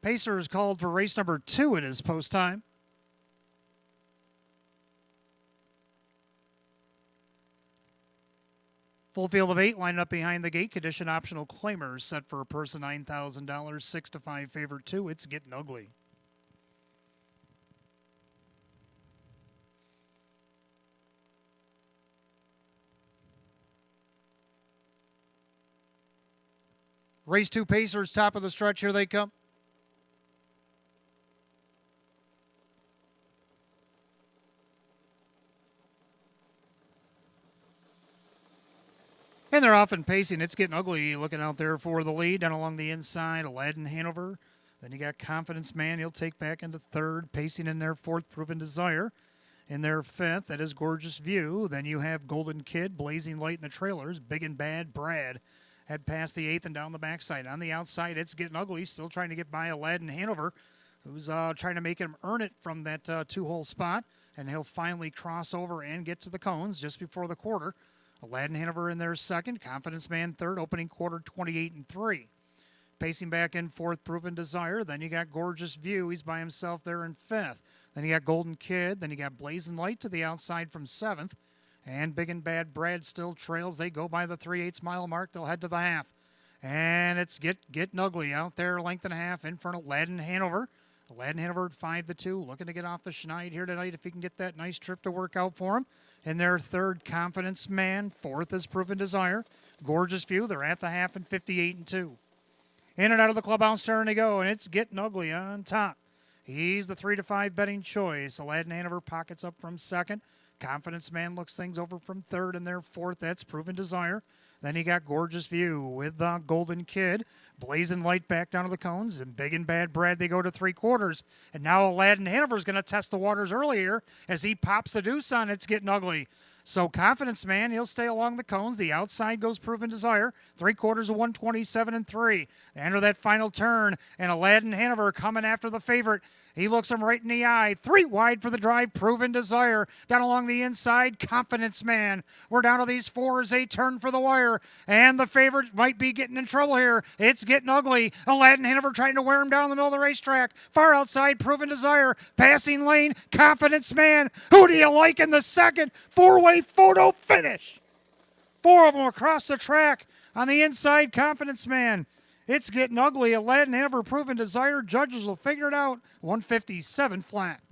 Pacers called for race number 2 at his post time. Full field of 8 lined up behind the gate. Condition optional claimers set for a purse of $9,000. 6-5 favorite 2. It's Getting Ugly. Race 2 Pacers, top of the stretch. Here they come. And they're off and pacing. It's Getting Ugly looking out there for the lead. Down along the inside, Aladdin Hanover. Then you got Confidence Man. He'll take back into third. Pacing in their fourth, Proven Desire. In their fifth, that is Gorgeous View. Then you have Golden Kid, Blazing Light in the trailers. Big and Bad Brad head past the eighth and down the backside. On the outside, It's Getting Ugly. Still trying to get by Aladdin Hanover, who's trying to make him earn it from that two-hole spot. And he'll finally cross over and get to the cones just before the quarter. Aladdin Hanover in there second. Confidence Man third. Opening quarter 28-3. Pacing back in fourth, Proven Desire. Then you got Gorgeous View. He's by himself there in fifth. Then you got Golden Kid. Then you got Blazing Light to the outside from seventh. And Big and Bad Brad still trails. They go by the 3/8 mile mark. They'll head to the half. And it's getting ugly out there, length and a half in front of Aladdin Hanover. Aladdin Hanover at 5-2, looking to get off the schneid here tonight if he can get that nice trip to work out for him. In their third, Confidence Man. Fourth is Proven Desire. Gorgeous View. They're at the half and 58-2. In and out of the clubhouse turn they go, and it's getting ugly on top. He's the 3-5 betting choice. Aladdin Hanover pockets up from second. Confidence Man looks things over from third, and their fourth, that's Proven Desire. Then you got Gorgeous View with Golden Kid. Blazing Light back down to the cones. And Big and Bad Brad, they go to 3/4. And now Aladdin Hanover's going to test the waters earlier as he pops the deuce on It's Getting Ugly. So Confidence Man, he'll stay along the cones. The outside goes Proven Desire. 3/4 of 127-3. They enter that final turn, and Aladdin Hanover coming after the favorite. He looks him right in the eye. 3 wide for the drive, Proven Desire. Down along the inside, Confidence Man. We're down to these 4 as they turn for the wire. And the favorite might be getting in trouble here. It's Getting Ugly. Aladdin Hanover trying to wear him down in the middle of the racetrack. Far outside, Proven Desire. Passing lane, Confidence Man. Who do you like in the second? 4-way photo finish. 4 of them across the track. On the inside, Confidence Man. It's Getting Ugly. Aladdin Hanover, Proven Desire. Judges will figure it out. 157 flat.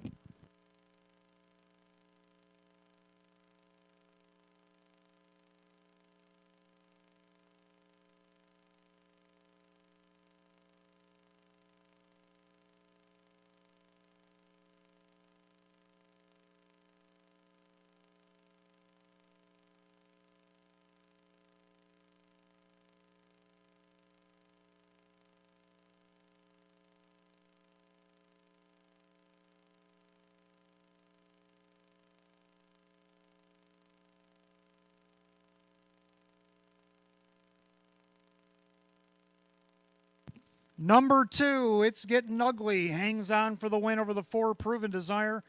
Number 2, It's Getting Ugly. Hangs on for the win over the 4, Proven Desire.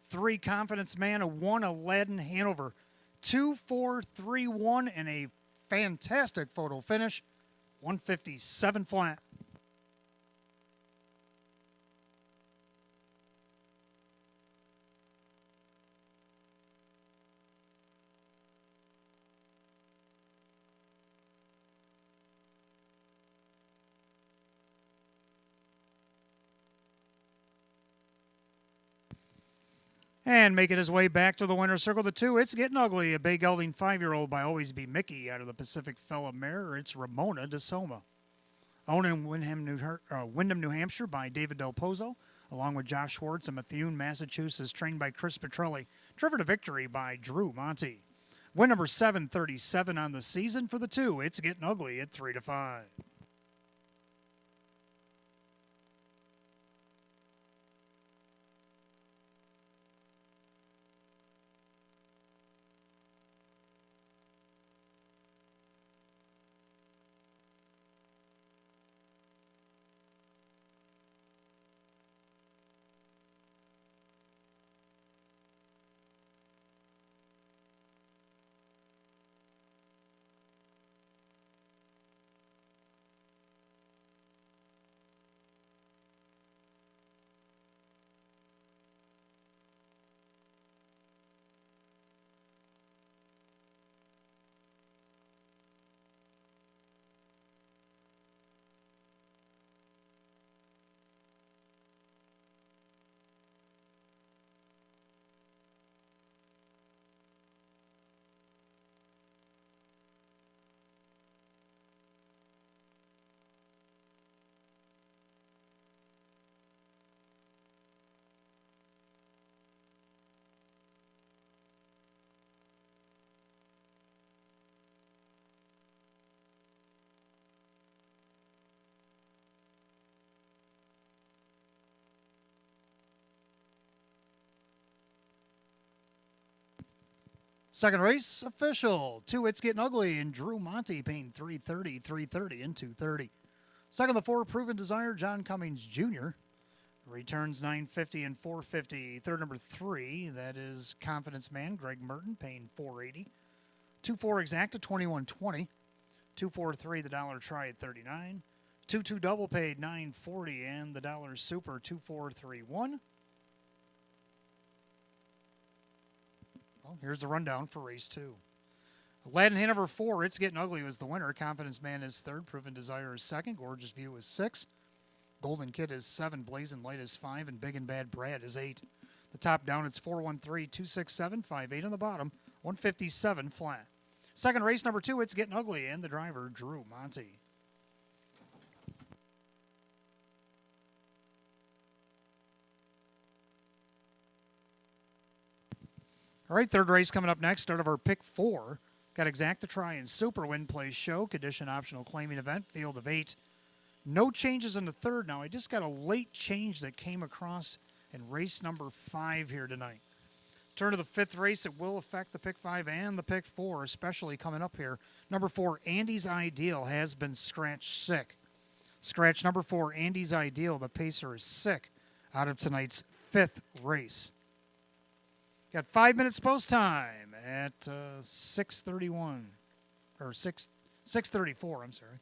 3, Confidence Man. A 1, Aladdin Hanover. 2, 4, 3, 1, and a fantastic photo finish. 157 flat. And making his way back to the winner's circle, the 2, It's Getting Ugly. A Bay Gelding 5-year-old by Always Be Mickey out of the Pacific Fella Mare. It's Ramona DeSoma. Owned in Windham, New Hampshire by David Del Pozo, along with Josh Schwartz and Methuen, Massachusetts, trained by Chris Petrelli. Driven to victory by Drew Monty. Win number 737 on the season for the 2, It's Getting Ugly at 3-5. Second race official. 2, It's Getting Ugly, and Drew Monty paying $330, $330, and $230. Second, the 4, Proven Desire, John Cummings Jr. Returns $950 and $450. Third, number 3, that is Confidence Man, Greg Merton, paying $480. 2-4 Exacta, $21.20. 2-4-3, the dollar try at $39. 2-2 double paid $9.40, and the dollar super 2431. Well, here's the rundown for race 2. Aladdin Hanover 4, It's Getting Ugly was the winner. Confidence Man is 3rd. Proven Desire is 2nd. Gorgeous View is 6. Golden Kid is 7. Blazing Light is 5. And Big and Bad Brad is 8. The top down, it's 413, 267, 58 on the bottom, 157 flat. Second race, number 2, It's Getting Ugly, and the driver, Drew Monty. All right, third race coming up next. Start of our pick 4. Got Exacta Try and Super Win Play Show. Condition optional claiming event. Field of 8. No changes in the third now. I just got a late change that came across in race number 5 here tonight. Turn to the 5th race. It will affect the pick 5 and the pick 4, especially coming up here. Number 4, Andy's Ideal has been scratched sick. Scratch number 4, Andy's Ideal. The pacer is sick out of tonight's 5th race. Got 5 minutes post time at 6:31 or 6:34. I'm sorry.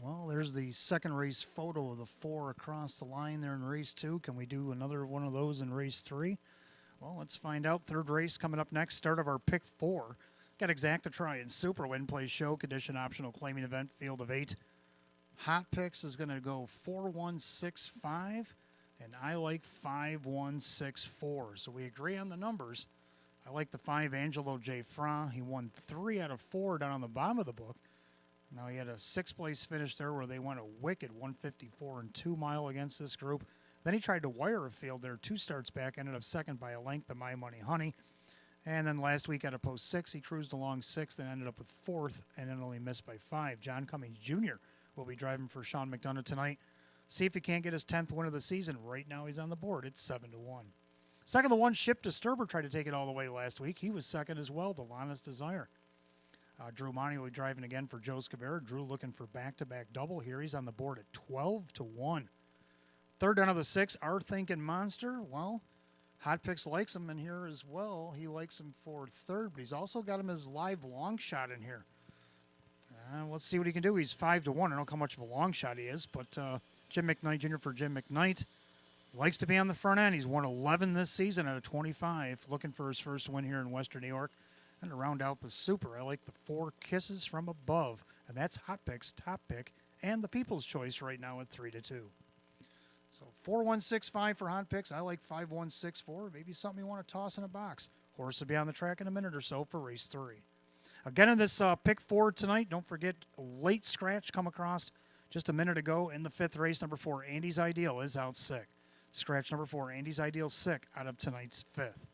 Well, there's the second race photo of the 4 across the line there in race 2. Can we do another one of those in race 3? Well, let's find out. Third race coming up next. Start of our pick 4. Got Exacta Try and Super Win Play Show. Condition optional claiming event. Field of 8. Hot Picks is going to go 4165, and I like 5164. So we agree on the numbers. I like the 5, Angelo J. Fra. He won 3 out of 4 down on the bottom of the book. Now he had a 6th place finish there where they went a wicked 154 and 2 mile against this group. Then he tried to wire a field there 2 starts back, ended up 2nd by a length to My Money Honey. And then last week at a post 6, he cruised along 6th and ended up with 4th and then only missed by 5. John Cummings Jr. will be driving for Sean McDonough tonight. See if he can't get his 10th win of the season. Right now he's on the board. It's 7-1. Second to 1, Ship Disturber tried to take it all the way last week. He was second as well, Delana's Desire. Drew Monty will be driving again for Joe Scavera. Drew looking for back-to-back double here. He's on the board at 12-1. Third down of the 6, Our Thinking Monster. Well, Hot Picks likes him in here as well. He likes him for 3rd, but he's also got him as live long shot in here. Let's see what he can do. He's 5-1. I don't know how much of a long shot he is, but Jim McKnight Jr. for Jim McKnight. Likes to be on the front end. He's won 11 this season out of 25. Looking for his first win here in Western New York. And to round out the super, I like the 4 Kisses from Above. And that's Hot Picks, top pick, and the People's Choice right now at 3-2. So 4165 for Hot Picks. I like 5164. Maybe something you want to toss in a box. Horse will be on the track in a minute or so for race 3. Again, in this pick 4 tonight, don't forget a late scratch come across just a minute ago in the 5th race. Number 4, Andy's Ideal, is out sick. Scratch number 4, Andy's Ideal, sick out of tonight's 5th.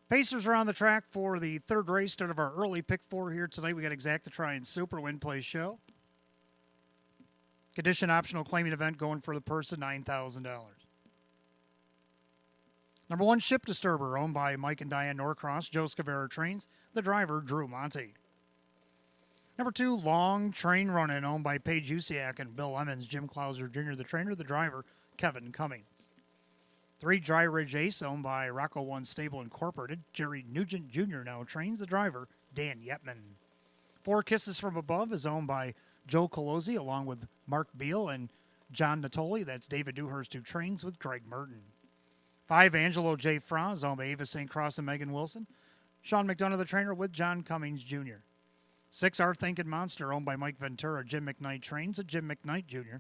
Pacers are on the track for the 3rd race, start of our early pick 4 here tonight. We got Exacta-Try and Super Win Play Show. Condition optional claiming event going for the purse of $9,000. Number 1, Ship Disturber, owned by Mike and Diane Norcross. Joe Scavera trains. The driver, Drew Monte. Number 2, Long Train Runnin', owned by Paige Usiak and Bill Lemons. Jim Clauser Jr., the trainer. The driver, Kevin Cummings. 3, Dry Ridge Ace, owned by Rocco One Stable Incorporated. Jerry Nugent Jr. now trains. The driver, Dan Yetman. 4, Kisses from Above, is owned by Joe Colozzi, along with Mark Beal and John Natoli. That's David Dewhurst, who trains with Greg Merton. 5, Angelo J. Fra, is owned by Ava St. Cross and Megan Wilson. Sean McDonough, the trainer, with John Cummings Jr. 6, Our Thinking Monster, owned by Mike Ventura. Jim McKnight trains at Jim McKnight Jr.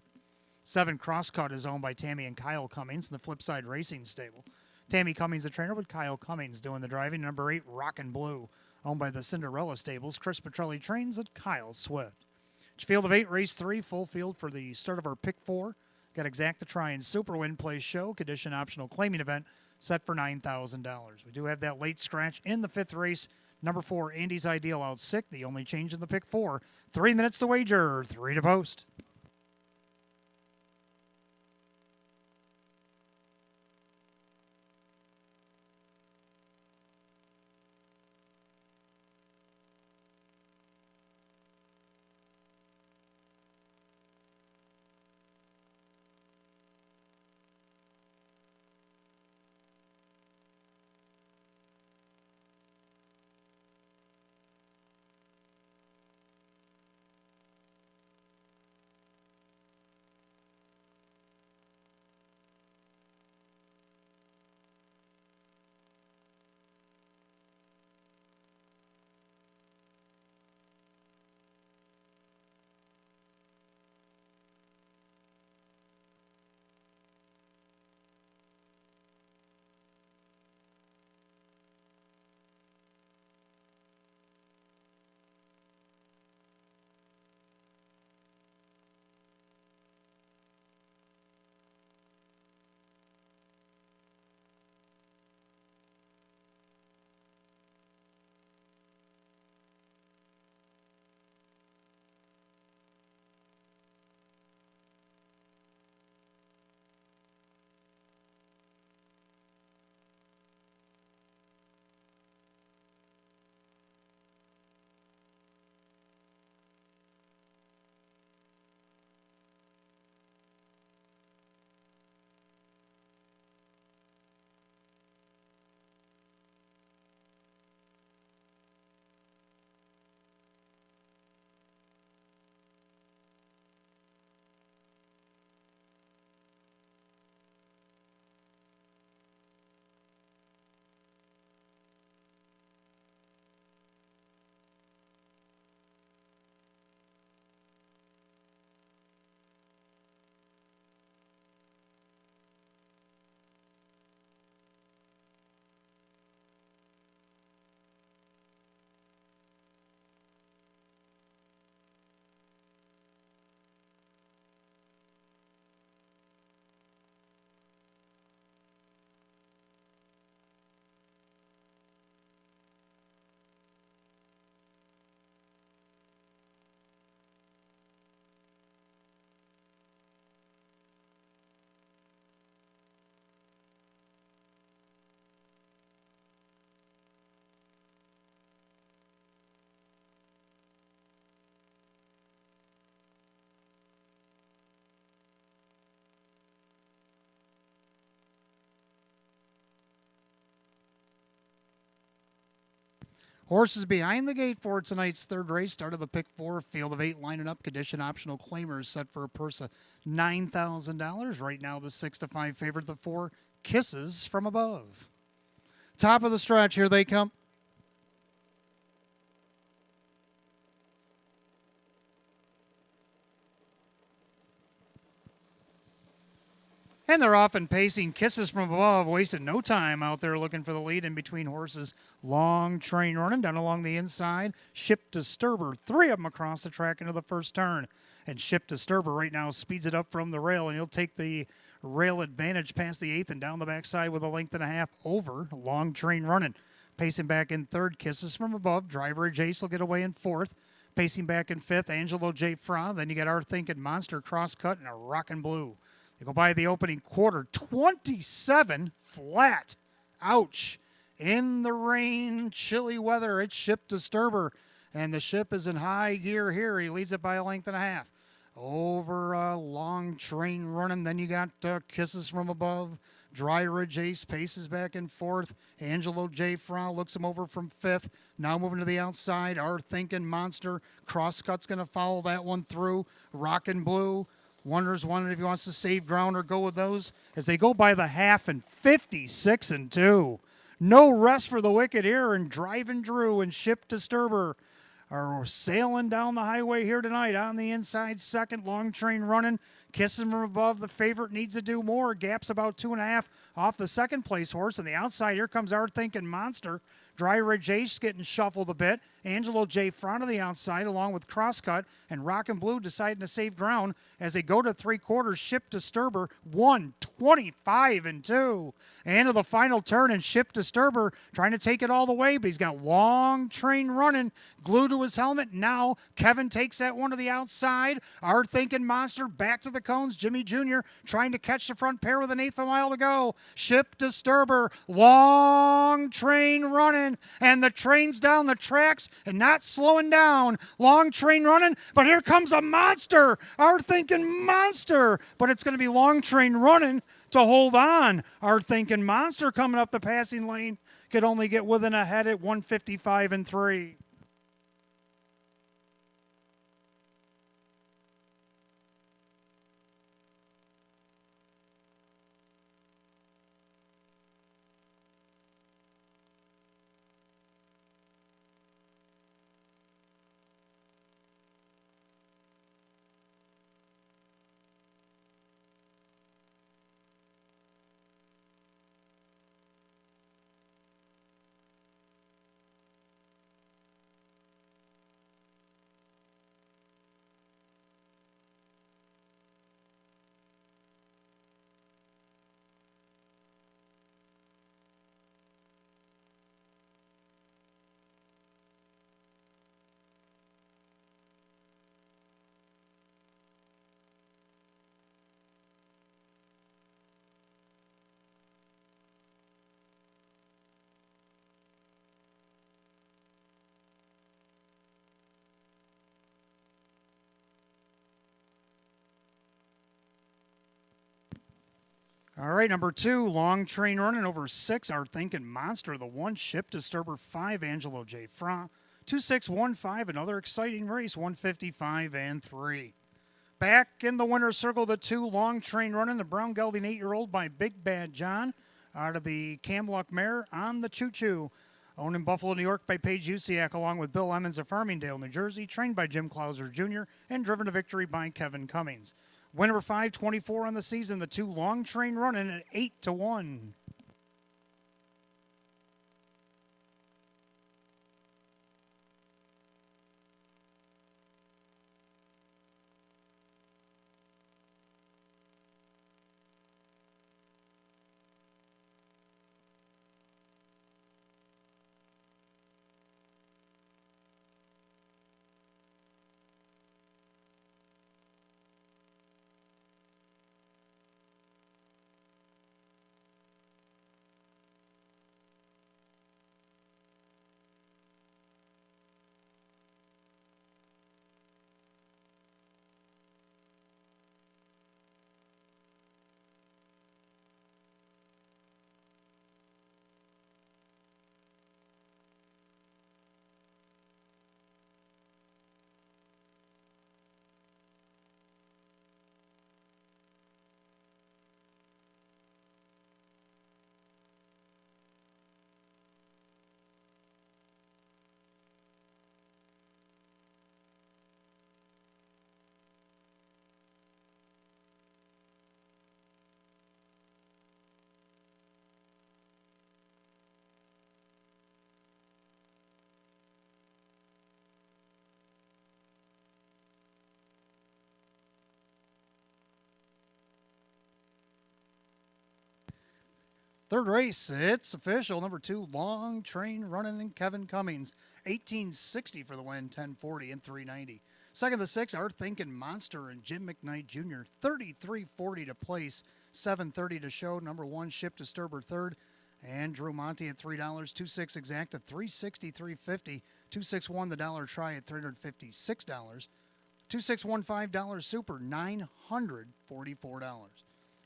7, Crosscut, is owned by Tammy and Kyle Cummings in the Flipside Racing Stable. Tammy Cummings, the trainer, with Kyle Cummings doing the driving. Number 8, Rockin' Blue, owned by the Cinderella Stables. Chris Petrelli trains at Kyle Swift. Field of 8, race 3, full field for the start of our pick 4. Got Exacta-Try and Super Win Play Show, condition optional claiming event set for $9,000. We do have that late scratch in the 5th race. Number 4, Andy's Ideal, out sick. The only change in the pick 4. 3 minutes to wager, 3 to post. Horses behind the gate for tonight's third race. Start of the pick four, field of 8 lining up. Condition optional claimers set for a purse of $9,000. Right now, the 6 to 5 favorite, the 4 Kisses from Above. Top of the stretch, here they come. And they're off and pacing. Kisses from Above wasted no time out there looking for the lead in between horses. Long Train Running down along the inside. Ship Disturber, 3 of them across the track into the first turn. And Ship Disturber right now speeds it up from the rail, and he'll take the rail advantage past the 8th and down the backside with a length and a half over Long Train Running. Pacing back in third, Kisses from Above. Driver Jace will get away in fourth. Pacing back in fifth, Angelo J. Fra. Then you got Our Thinking Monster, Crosscut, and a Rockin' Blue. They go by the opening quarter, 27 flat. Ouch. In the rain, chilly weather, it's Ship Disturber. And the ship is in high gear here. He leads it by a length and a half. Over a Long Train Running. Then you got Kisses from Above. Dry Ridge Ace paces back in fourth. Angelo J. Fra looks him over from fifth. Now moving to the outside. Our Thinking Monster. Crosscut's going to follow that one through. Rockin' Blue. Wonders wondered if he wants to save ground or go with those as they go by the half and 56-2. No rest for the wicked here, and Driving Drew and Ship Disturber are sailing down the highway here tonight. On the inside, second, Long Train Running. Kissing from Above, the favorite needs to do more. Gap's about 2.5 off the second place horse. On the outside, here comes Our Thinking Monster. Dry Ridge Ace getting shuffled a bit. Angelo J. Front of the outside, along with Crosscut, and Rockin' Blue deciding to save ground as they go to three quarters. Ship Disturber, 125-2. And to the final turn, and Ship Disturber trying to take it all the way, but he's got Long Train Running glued to his helmet. Now Kevin takes that one to the outside. Our Thinking Monster back to the cones. Jimmy Jr. trying to catch the front pair with an eighth of a mile to go. Ship Disturber, Long Train Running, and the train's down the tracks and not slowing down. Long Train Running, but here comes a monster. Our Thinking Monster, but it's going to be Long Train Running to hold on. Our Thinking Monster coming up the passing lane could only get within a head at 155-3. All right, number 2, Long Train Running over 6. Our Thinking Monster, the 1, Ship Disturber, 5, Angelo J. Fra. 2-6-1-5, another exciting race, 155-3. Back in the winner's circle, the 2, Long Train Running, the brown gelding 8-year-old by Big Bad John out of the Camluck mare on the Choo Choo. Owned in Buffalo, New York by Paige Usiak, along with Bill Emmons of Farmingdale, New Jersey, trained by Jim Clauser Jr., and driven to victory by Kevin Cummings. Win number 524 on the season, the 2, Long Train Running at 8-1. Third race, it's official. Number 2, Long Train Running and Kevin Cummings. 1860 for the win, 1040 and 390. Second to 6, Our Thinking Monster and Jim McKnight Jr. 33.40 to place, 7:30 to show. Number 1, Ship Disturber third, and Drew Monty at $3. 2.6 exact at $363.50. 2.61 the dollar try at $356. 2.615 $1 super, $944.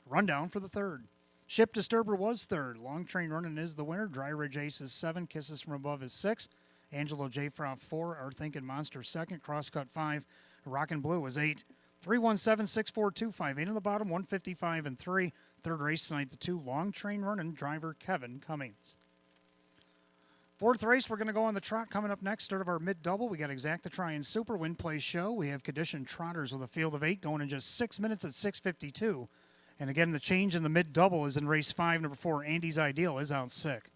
Rundown for the third. Ship Disturber was third. Long Train Running is the winner. Dry Ridge Ace is 7. Kisses from Above is 6. Angelo J. Froff 4. Our Thinking Monster second. Crosscut 5. Rockin' Blue is 8. 317-6425. 8 on the bottom, 155 and 3. Third race tonight, the 2, Long Train Running, driver Kevin Cummings. Fourth race, we're going to go on the trot coming up next. Start of our mid-double. We got Exacta Try and Super Win Play Show. We have conditioned trotters with a field of 8 going in just 6 minutes at 6:52. And again, the change in the mid-double is in race 5, number 4, Andy's Ideal is out sick.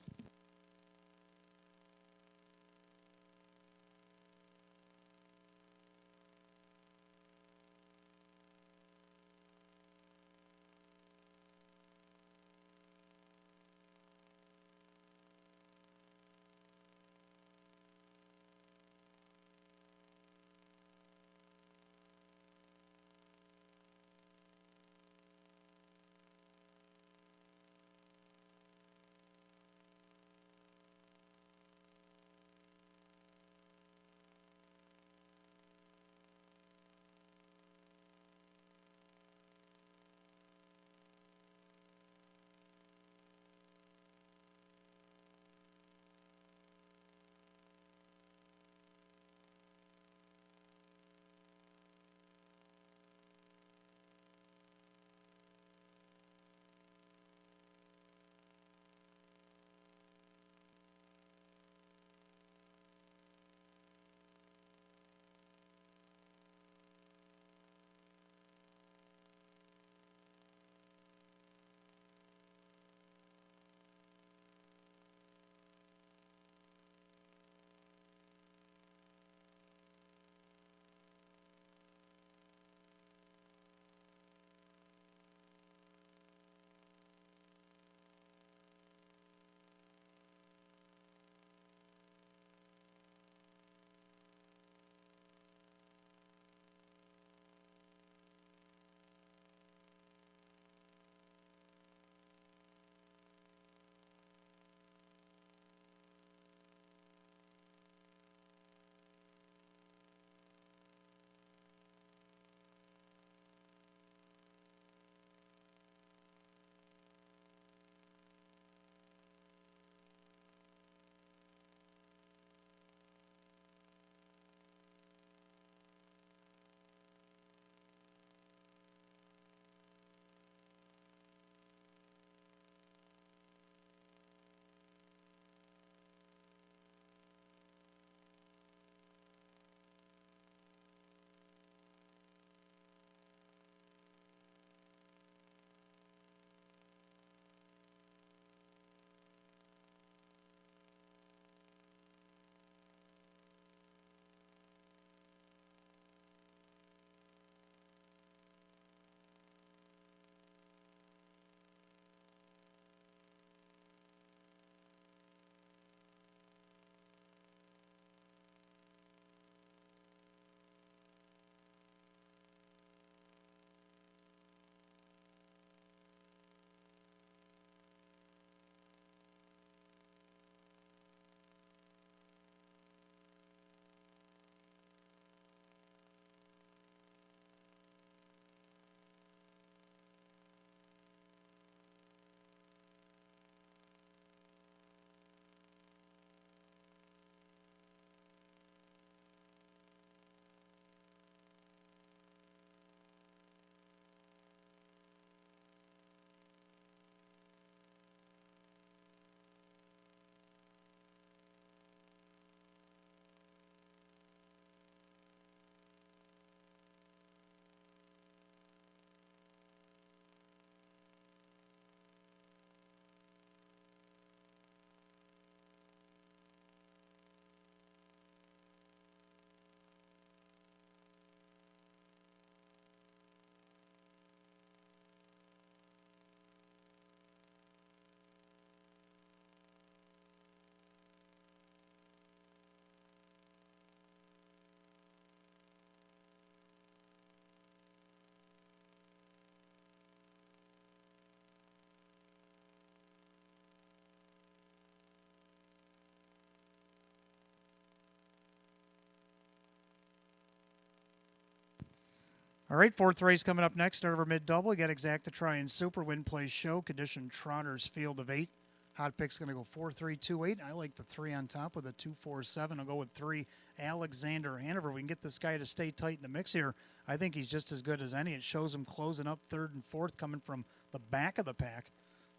All right, fourth race coming up next. Start over mid-double. We got Exacta Try and Super Win Play Show. Condition Trotters Field of 8. Hot pick's going to go 4-3-2-8. I like the 3 on top with a 2-4-7. I'll go with 3, Alexander Hanover. We can get this guy to stay tight in the mix here. I think he's just as good as any. It shows him closing up third and fourth, coming from the back of the pack.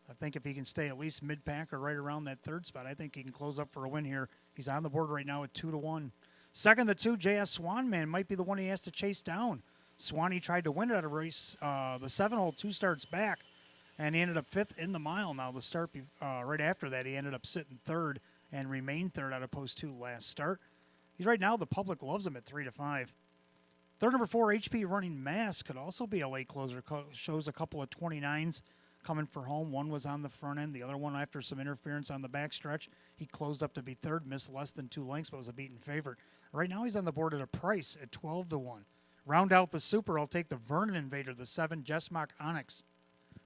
I think if he can stay at least mid-pack or right around that third spot, I think he can close up for a win here. He's on the board right now at 2-1. Second, the 2, JS Swanman, might be the one he has to chase down. Swanee tried to win it at a race, the 7-hole, 2 starts back, and he ended up 5th in the mile. Now the start right after that, he ended up sitting 3rd and remained 3rd out of post 2 last start. He's right now, the public loves him at 3-5. Third, number 4, HP Running Mass, could also be a late closer. Shows a couple of 29s coming for home. One was on the front end. The other one, after some interference on the back stretch, he closed up to be 3rd, missed less than 2 lengths, but was a beaten favorite. Right now he's on the board at a price at 12-1. Round out the Super, I'll take the Vernon Invader, the 7, Jessmock Onyx.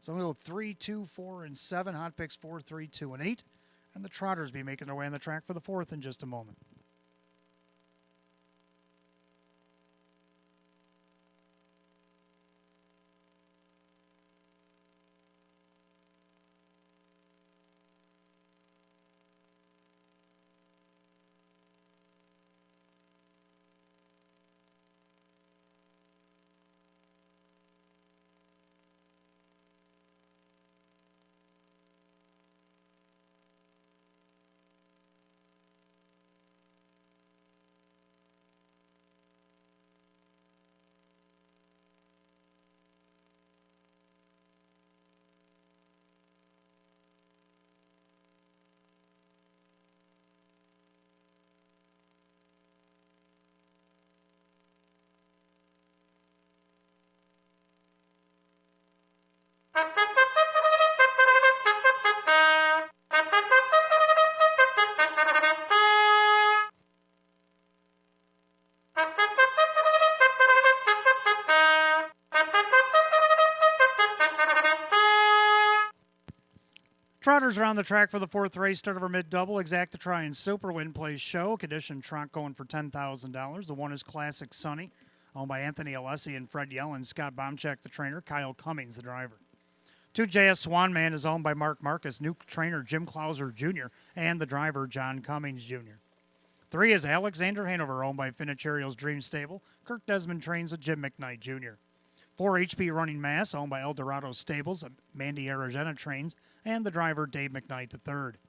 So I'm going to go 3, 2, 4, and 7. Hot picks 4, 3, 2, and 8. And the Trotters be making their way on the track for the 4th in just a moment. Trotters are on the track for the 4th race. Start over mid-double. Exacta Try and Super Win Plays Show. Condition Trot going for $10,000. The 1 is Classic Sunny, owned by Anthony Alessi and Fred Yellen. Scott Bomchek, the trainer. Kyle Cummings, the driver. 2, JS Swanman is owned by Mark Marcus, new trainer Jim Clauser Jr., and the driver John Cummings Jr. 3 is Alexander Hanover, owned by Finicherio's Dream Stable. Kirk Desmond trains with Jim McKnight Jr. 4, HP Running Mass, owned by El Dorado Stables. Mandy Aragena trains, and the driver Dave McKnight III.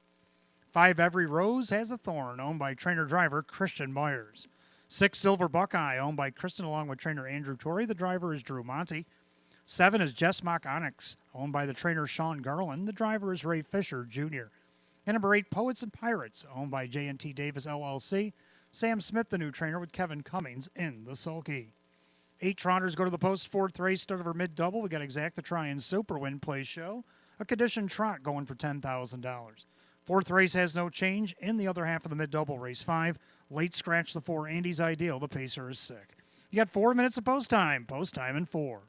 5, Every Rose Has a Thorn, owned by trainer-driver Christian Myers. 6, Silver Buckeye, owned by Kristen along with trainer Andrew Torrey. The driver is Drew Monty. 7 is Jessmock Onyx, owned by the trainer Sean Garland. The driver is Ray Fisher Jr. And number 8, Poets and Pirates, owned by J&T Davis LLC. Sam Smith, the new trainer, with Kevin Cummings in the sulky. 8 Trotters go to the post. 4th race, start over mid-double. We got Exacta Try and Super Win Play Show. A condition trot going for $10,000. 4th race has no change. In the other half of the mid-double, race 5. Late scratch the 4, Andy's Ideal. The pacer is sick. You got 4 minutes of post time. Post time in 4.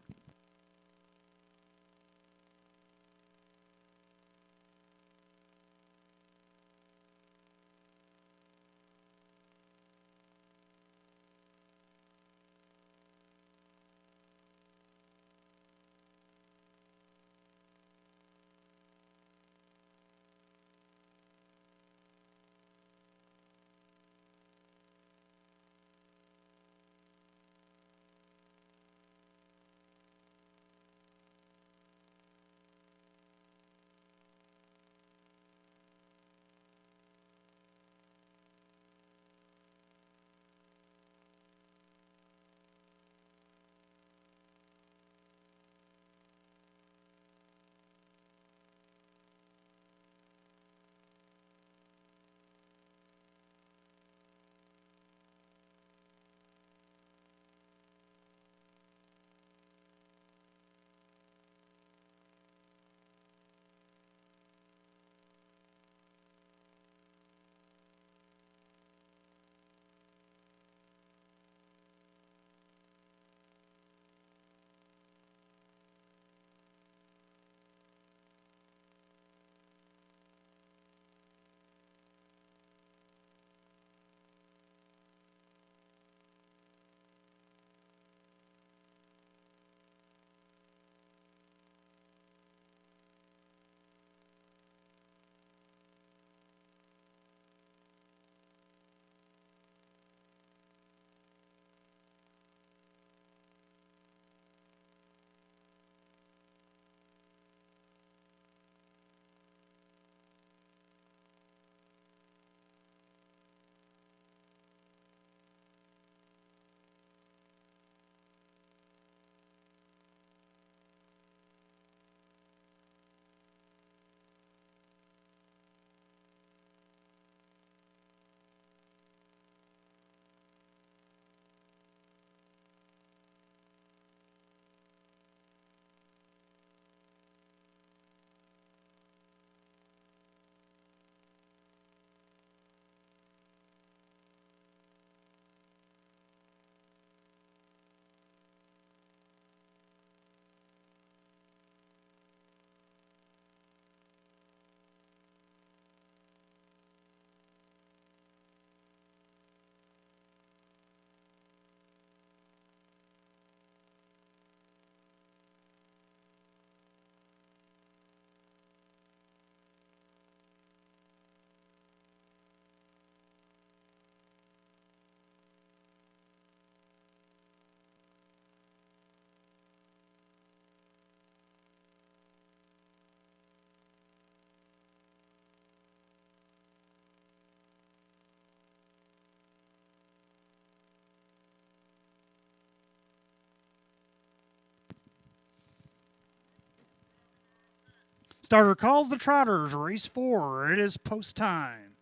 Starter calls the Trotters. Race 4. It is post time.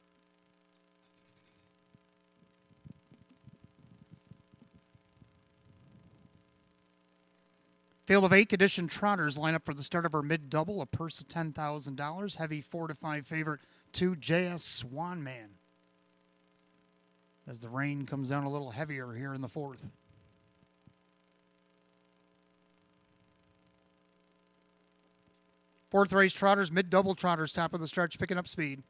Field of 8 condition Trotters line up for the start of our mid-double, a purse of $10,000. Heavy 4 to 5 favorite 2 JS Swan Man. As the rain comes down a little heavier here in the 4th. Fourth race Trotters, mid-double Trotters, top of the stretch, picking up speed.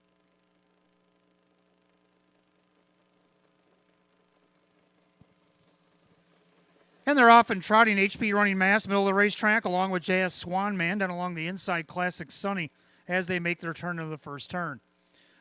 And they're off and trotting. HP Running Mass, middle of the racetrack, along with JS Swan Man, down along the inside, Classic Sunny, as they make their turn to the first turn.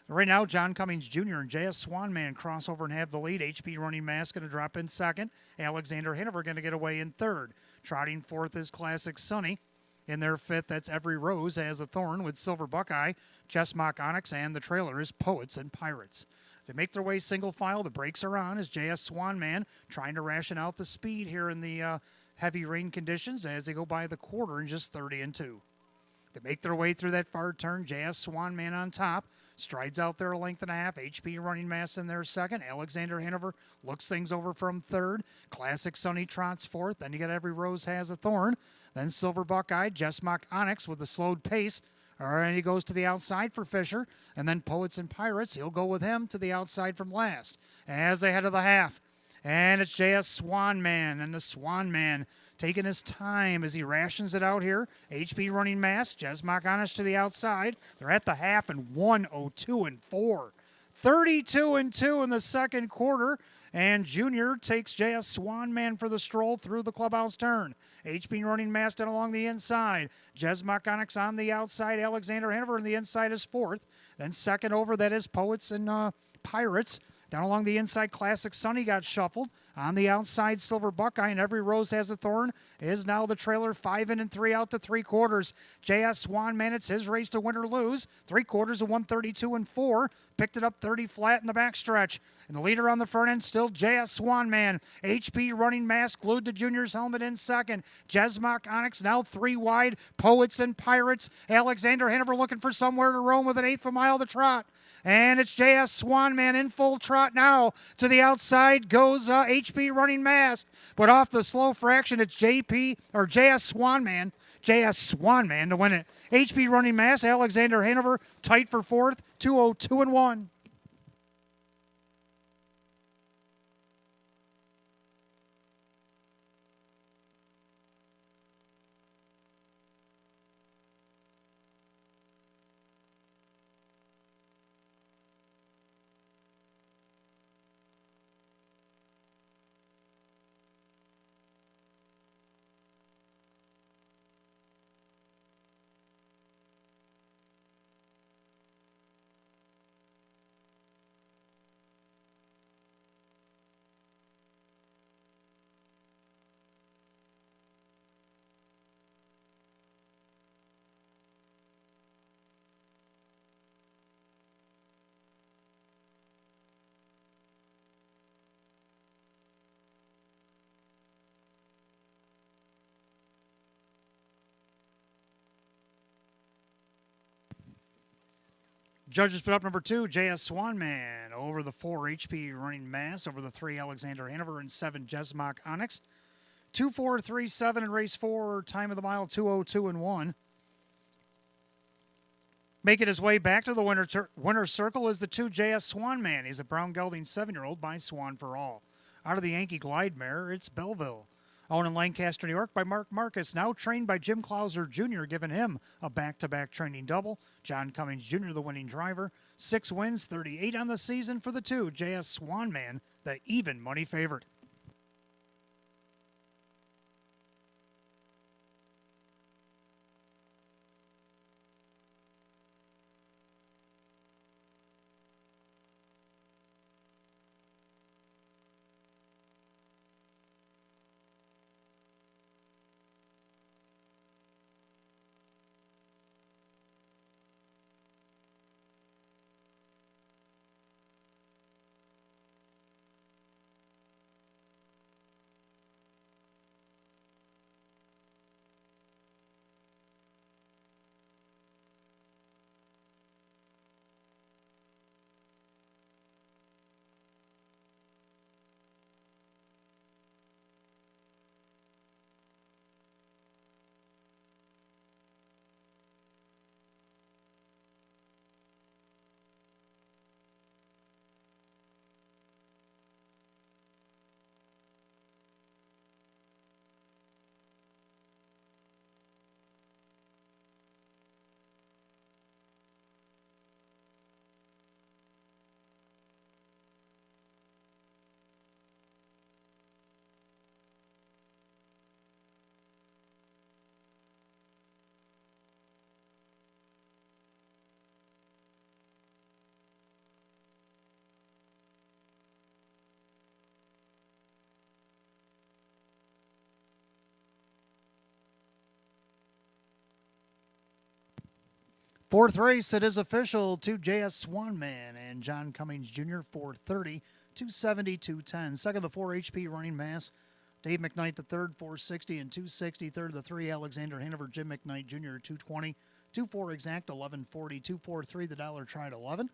Right now, John Cummings Jr. and JS Swan Man cross over and have the lead. HP Running Mass going to drop in second. Alexander Hanover going to get away in third. Trotting fourth is Classic Sunny. In their fifth, that's Every Rose has a Thorn with Silver Buckeye, Chessmock Onyx, and the trailer is Poets and Pirates. As they make their way single file, the brakes are on as JS Swan Man trying to ration out the speed here in the heavy rain conditions as they go by the quarter in just 30 and 2. They make their way through that far turn. JS Swan Man on top. Strides out there a length and a half. HP Running Mass in there second. Alexander Hanover looks things over from third. Classic Sunny trots fourth. Then you got Every Rose has a Thorn. Then Silver Buckeye, Chessmock Onyx with a slowed pace. And he goes to the outside for Fisher. And then Poets and Pirates, he'll go with him to the outside from last. As they head to the half. And it's JS Swan Man. And the Swan Man taking his time as he rations it out here. HP Running Mass, Chessmock Onyx to the outside. They're at the half and 1:02 and 4. 32 and 2 in the second quarter. And Junior takes JS Swan Man for the stroll through the clubhouse turn. HP Running Mass down along the inside. Chessmock Onyx on the outside. Alexander Hanover on the inside is fourth. Then second over, that is Poets and Pirates. Down along the inside, Classic Sunny got shuffled. On the outside, Silver Buckeye and Every Rose has a Thorn is now the trailer 5 in and 3 out to 3/4. JS Swan Man, it's his race to win or lose. 3/4 of 132 and 4. Picked it up 30 flat in the backstretch. And the leader on the front end still JS Swan Man. HP Running Mass glued to Junior's helmet in second. Chessmock Onyx now 3 wide. Poets and Pirates. Alexander Hanover looking for somewhere to roam with an eighth of a mile to trot. And it's JS Swan Man in full trot now. To the outside goes HP Running Mass. But off the slow fraction, it's JS Swan Man. JS Swan Man to win it. HP Running Mass, Alexander Hanover tight for fourth. 2:02 and 1. Judges put up number 2, JS Swan Man, over the 4, HP Running Mass, over the 3, Alexander Hanover, and 7, Chessmock Onyx. 2:4.37 in race 4, time of the mile 2:02 and 1. Making his way back to the winner's circle is the 2, JS Swan Man. He's a brown gelding 7-year-old by Swan for All. Out of the Yankee Glide Mare, it's Belleville. Owned in Lancaster, New York by Mark Marcus, now trained by Jim Clauser Jr., giving him a back-to-back training double. John Cummings Jr., the winning driver. 6 wins, 38 on the season for the 2, JS Swan Man, the even money favorite. Fourth race, it is official. 2 JS Swanman and John Cummings Jr. 430, 270, 210. Second, the 4 HP running mass. Dave McKnight the third, 460 and 260. Third, the 3 Alexander Hanover Jim McKnight Jr. 220, 24 exact 1140, 243 the dollar tried 11,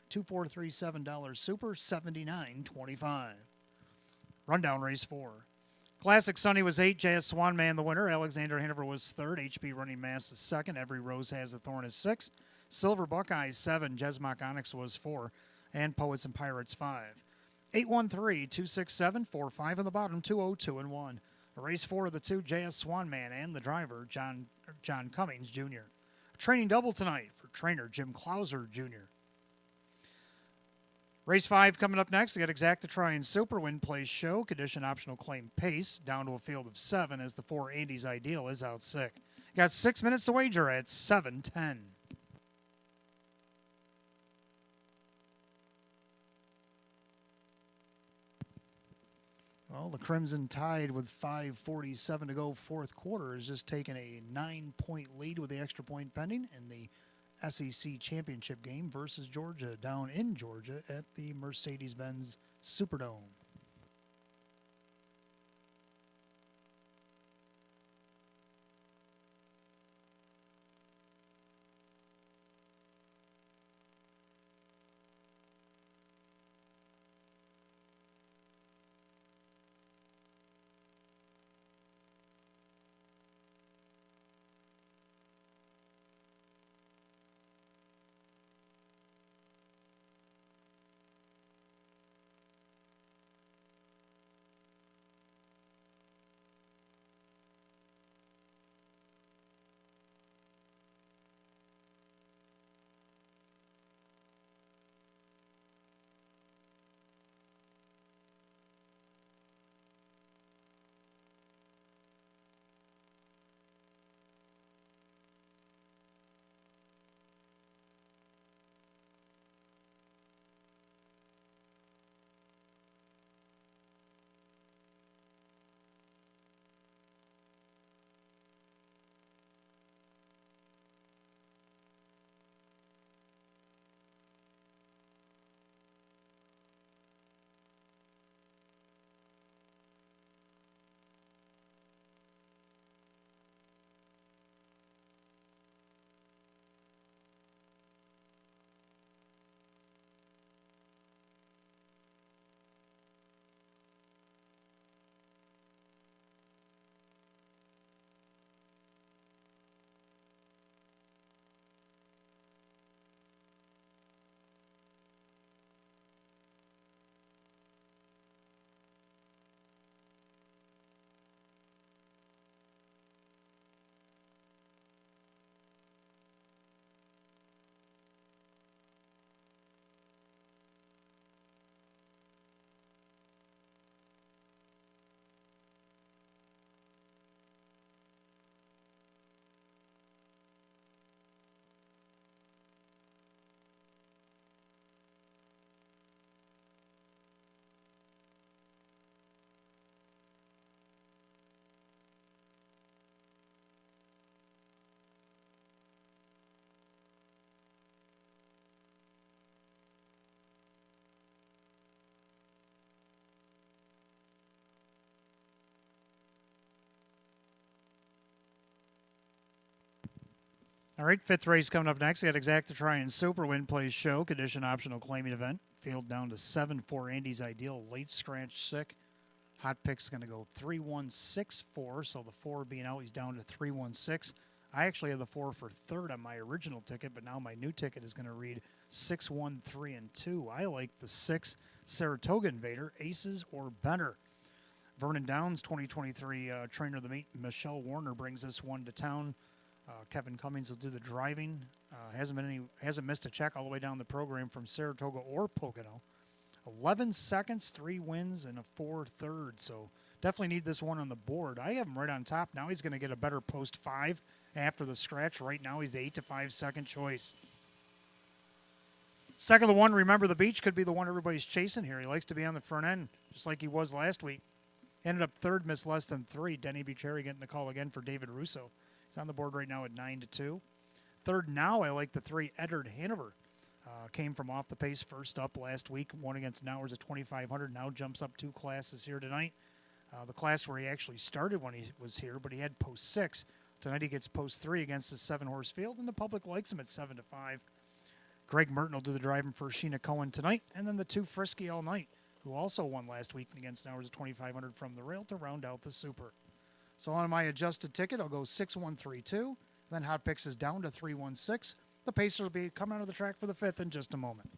2437 $7 super 79.25. Rundown race 4. Classic Sunny was 8. JS Swanman the winner. Alexander Hanover was third. HP Running Mass is second. Every Rose Has a Thorn is 6. Silver Buckeyes 7. Jesmock Onyx was 4. And Poets and Pirates 5. 813-267-45 on the bottom. 202 and 1. Race 4 of the 2. JS Swanman and the driver John Cummings Jr. Training double tonight for trainer Jim Clauser Jr. Race 5 coming up next. We got Exacta Try and Super Win Place Show. Condition optional claim pace down to a field of 7 as the 4 Andy's Ideal is out sick. Got 6 minutes to wager at 7:10. Well, the Crimson Tide with 5:47 to go fourth quarter is just taking a 9-point lead with the extra point pending in the SEC championship game versus Georgia down in Georgia at the Mercedes-Benz Superdome. All right, fifth race coming up next. We got Exacta Try and Super Win Place Show. Condition optional claiming event. Field down to 7 for Andy's Ideal. Late scratch sick. Hot pick's going to go 3-1-6-4. So the 4 being out, he's down to 3-1-6. I actually had the 4 for third on my original ticket, but now my new ticket is going to read 6-1-3-2. I like the 6 Saratoga Invader, Aces or better. Vernon Downs, 2023 trainer of the meet, Michelle Warner brings this one to town. Kevin Cummings will do the driving. Hasn't missed a check all the way down the program from Saratoga or Pocono. 11 seconds, 3 wins, and a 4 third. So definitely need this one on the board. I have him right on top. Now he's going to get a better post 5 after the scratch. Right now he's the 8 to 5 second choice. Second, the one, Remember the Beach, could be the one everybody's chasing here. He likes to be on the front end, just like he was last week. Ended up third, missed less than 3. Denny Bucherri getting the call again for David Russo. He's on the board right now at 9 to 2. Third now, I like the 3 Eddard Hanover. Came from off the pace first up last week, won against Nowers at 2,500, now jumps up 2 classes here tonight. The class where he actually started when he was here, but he had post 6. Tonight he gets post 3 against his 7-horse field, and the public likes him at 7-5. Greg Merton will do the driving for Sheena Cohen tonight, and then the 2 Frisky All Night, who also won last week against Nowers at 2,500 from the rail to round out the Super. So on my adjusted ticket, I'll go 6-1-3-2. Then Hot Picks is down to 3-1-6. The Pacers will be coming out of the track for the 5th in just a moment.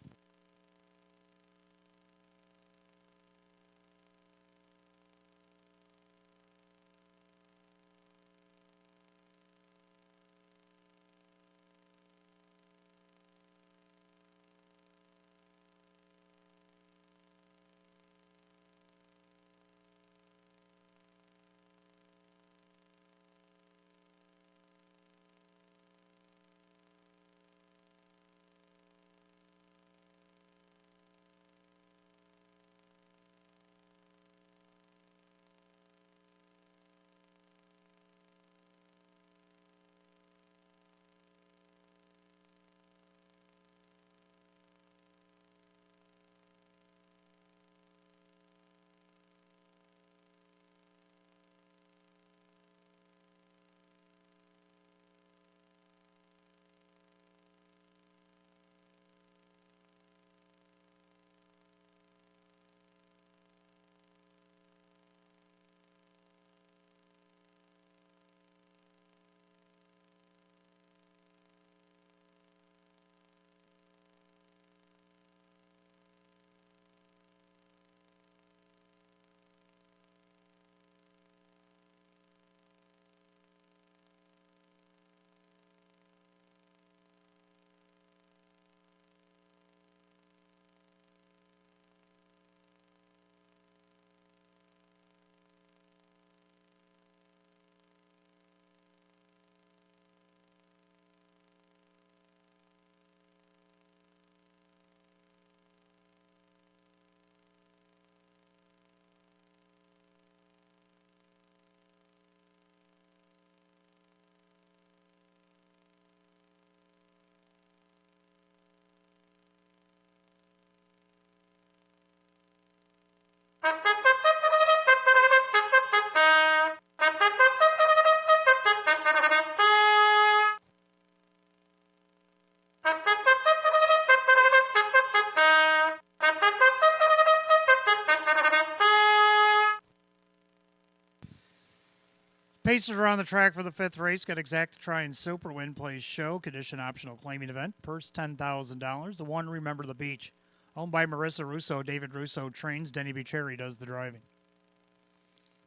Pacers are on the track for the 5th race. Got Exacta Try and Super Win Plays Show. Condition optional claiming event. Purse $10,000. The 1 Remember the Beach. Owned by Marissa Russo. David Russo trains. Denny Bucherri does the driving.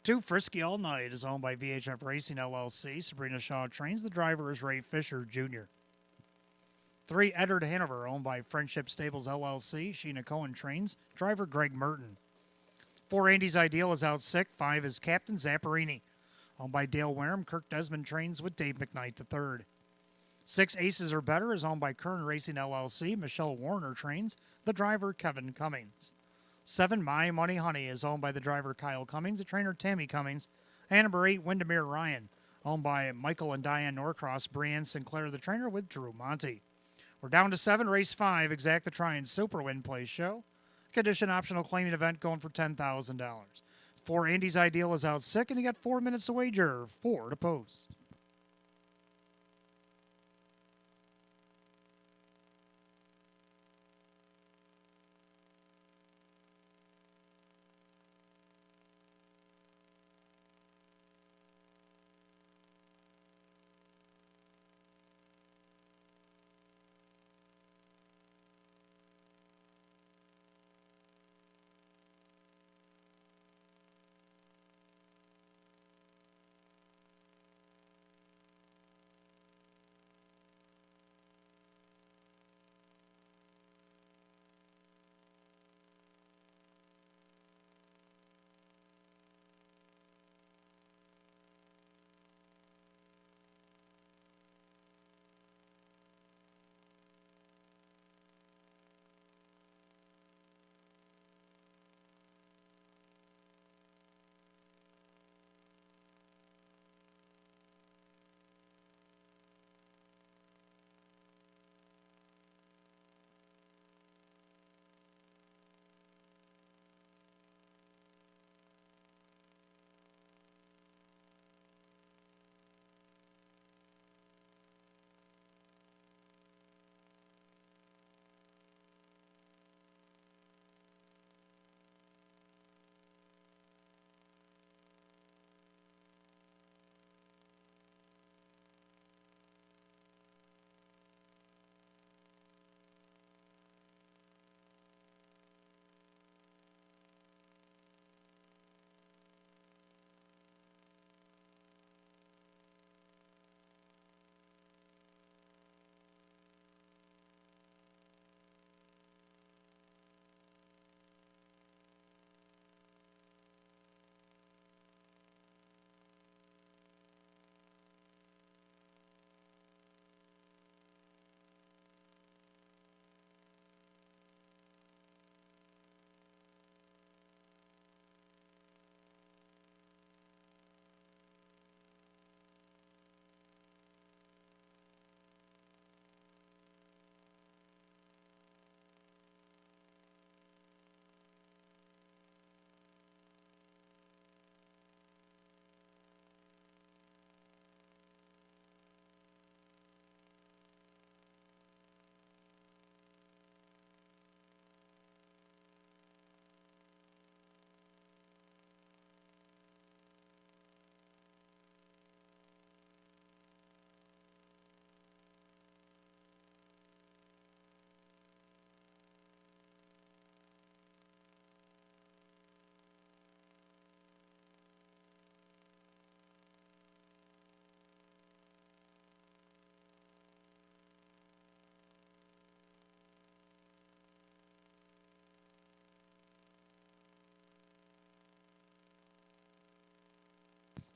2 Frisky All Night is owned by VHF Racing LLC. Sabrina Shaw trains. The driver is Ray Fisher Jr. 3 Eddard Hanover owned by Friendship Stables LLC. Sheena Cohen trains. Driver Greg Merton. 4 Andy's Ideal is out sick. 5 is Captain Zapparini. Owned by Dale Wareham, Kirk Desmond trains with Dave McKnight III. 6 Aces or Better is owned by Kern Racing LLC. Michelle Warner trains. The driver, Kevin Cummings. 7 My Money Honey is owned by the driver, Kyle Cummings, the trainer, Tammy Cummings. And number 8, Windermere Ryan, owned by Michael and Diane Norcross, Brianne Sinclair, the trainer, with Drew Monty. We're down to 7, race 5, Exacta Try and Super Win Play Show. Condition optional claiming event going for $10,000. 4 Andy's Ideal is out sick, and you got 4 minutes to wager, 4 to post.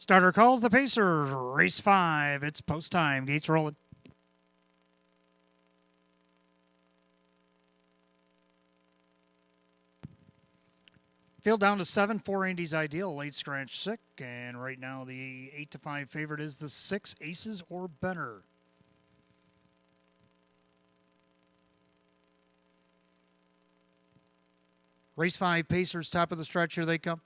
Starter calls the Pacers. Race 5. It's post time. Gates rolling. Field down to 7. 4 Andy's ideal. Late scratch sick. And right now the 8-5 favorite is the 6 Aces or better. Race 5 Pacers, top of the stretch. Here they come.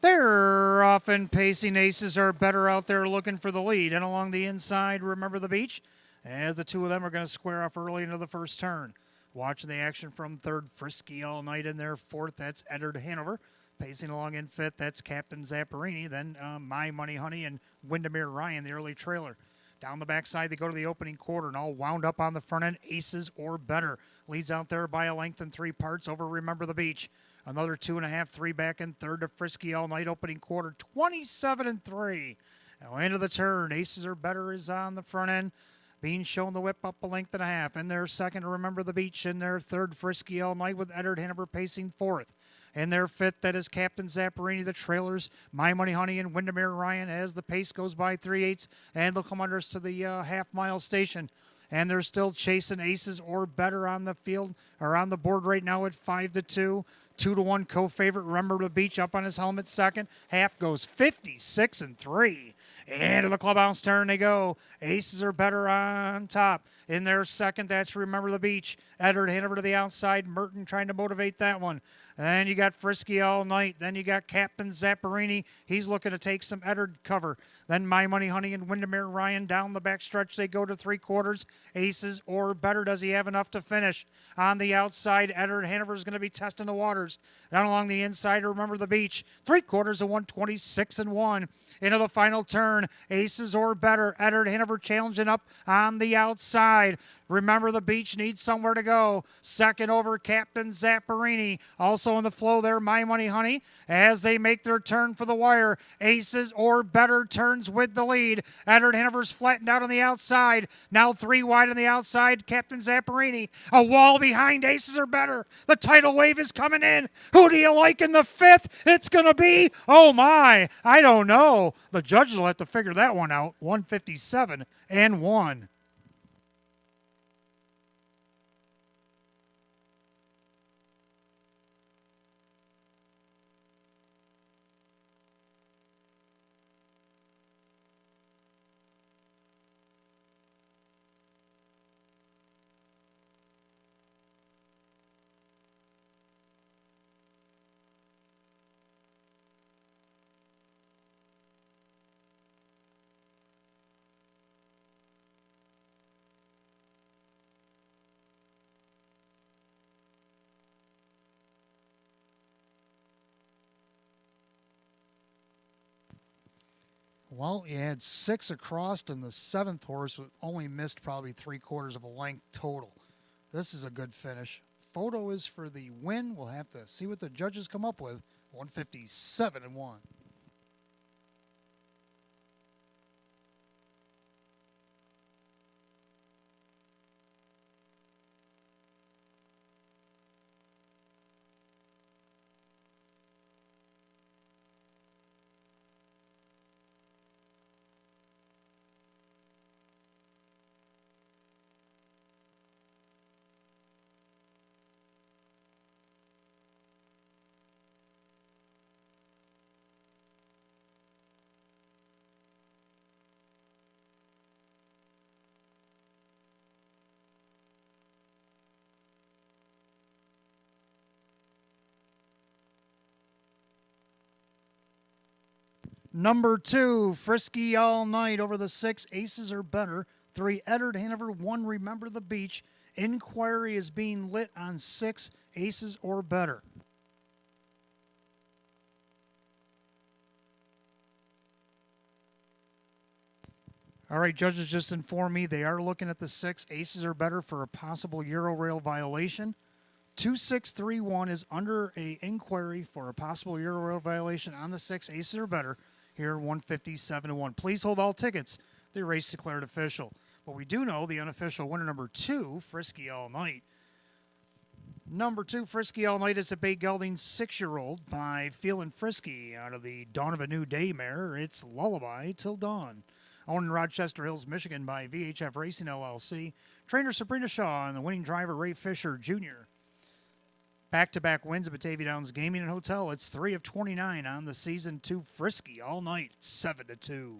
They're often pacing. Aces are better out there looking for the lead. And along the inside, remember the beach, as the two of them are going to square off early into the first turn. Watching the action from third, Frisky All Night in there. Fourth, that's Eddard Hanover. Pacing along in fifth, that's Captain Zapparini. Then My Money Honey and Windermere Ryan, the early trailer. Down the backside, they go to the opening quarter and all wound up on the front end. Aces or better. Leads out there by a length and 3 parts over Remember the Beach. Another 2.5, 3 back in third to Frisky All Night opening quarter. 27-3. Now into the turn. Aces or better is on the front end. Being shown the whip up a length and a half. In their second, Remember the Beach. In their third, Frisky All Night with Eddard Hanover pacing fourth. In their fifth, that is Captain Zapparini, the trailers, My Money Honey, and Windermere Ryan as the pace goes by 3/8, and they'll come under us to the half-mile station. And they're still chasing Aces or better on the field, or on the board right now at 5-2. 2-1 co-favorite, Remember the Beach, up on his helmet second. Half goes 56-3. Into the clubhouse turn they go. Aces are better on top. In their second, that's Remember the Beach. Eddard Hanover to the outside. Merton trying to motivate that one. Then you got Frisky All Night. Then you got Captain Zapparini. He's looking to take some Eddard cover. Then My Money Honey and Windermere Ryan down the back stretch. They go to 3/4. Aces or better. Does he have enough to finish? On the outside, Eddard Hanover is going to be testing the waters. Down along the inside, Remember the Beach. 3/4 of 126-1. Into the final turn. Aces or better. Eddard Hanover challenging up on the outside. Remember the Beach needs somewhere to go. Second over Captain Zapparini. Also in the flow there, My Money Honey. As they make their turn for the wire, Aces or better turns with the lead. Eddard Hanover's flattened out on the outside. Now 3 wide on the outside, Captain Zapparini. A wall behind Aces or better. The tidal wave is coming in. Who do you like in the fifth? It's going to be, oh my, I don't know. The judges will have to figure that one out. 157-1. Well, you had 6 across, and the 7th horse only missed probably 3/4 of a length total. This is a good finish. Photo is for the win. We'll have to see what the judges come up with. 157-1. Number 2, Frisky All Night over the 6, Aces or better. 3, Eddard Hanover. 1, Remember the Beach. Inquiry is being lit on 6, Aces or better. All right, judges just informed me they are looking at the 6, Aces or better, for a possible Eurorail violation. 2631 is under a inquiry for a possible Eurorail violation on the 6, Aces or better. Here, 157-1. Please hold all tickets. The race declared official. But we do know the unofficial winner, number 2, Frisky All Night. Number 2, Frisky All Night is a Bay Gelding 6-year-old by Feelin' Frisky out of the Dawn of a New Day mare. It's Lullaby Till Dawn. Owned in Rochester Hills, Michigan by VHF Racing LLC. Trainer Sabrina Shaw and the winning driver Ray Fisher Jr. Back-to-back wins at Batavia Downs Gaming and Hotel. It's 3 of 29 on the season. 2 Frisky All Night, 7-2.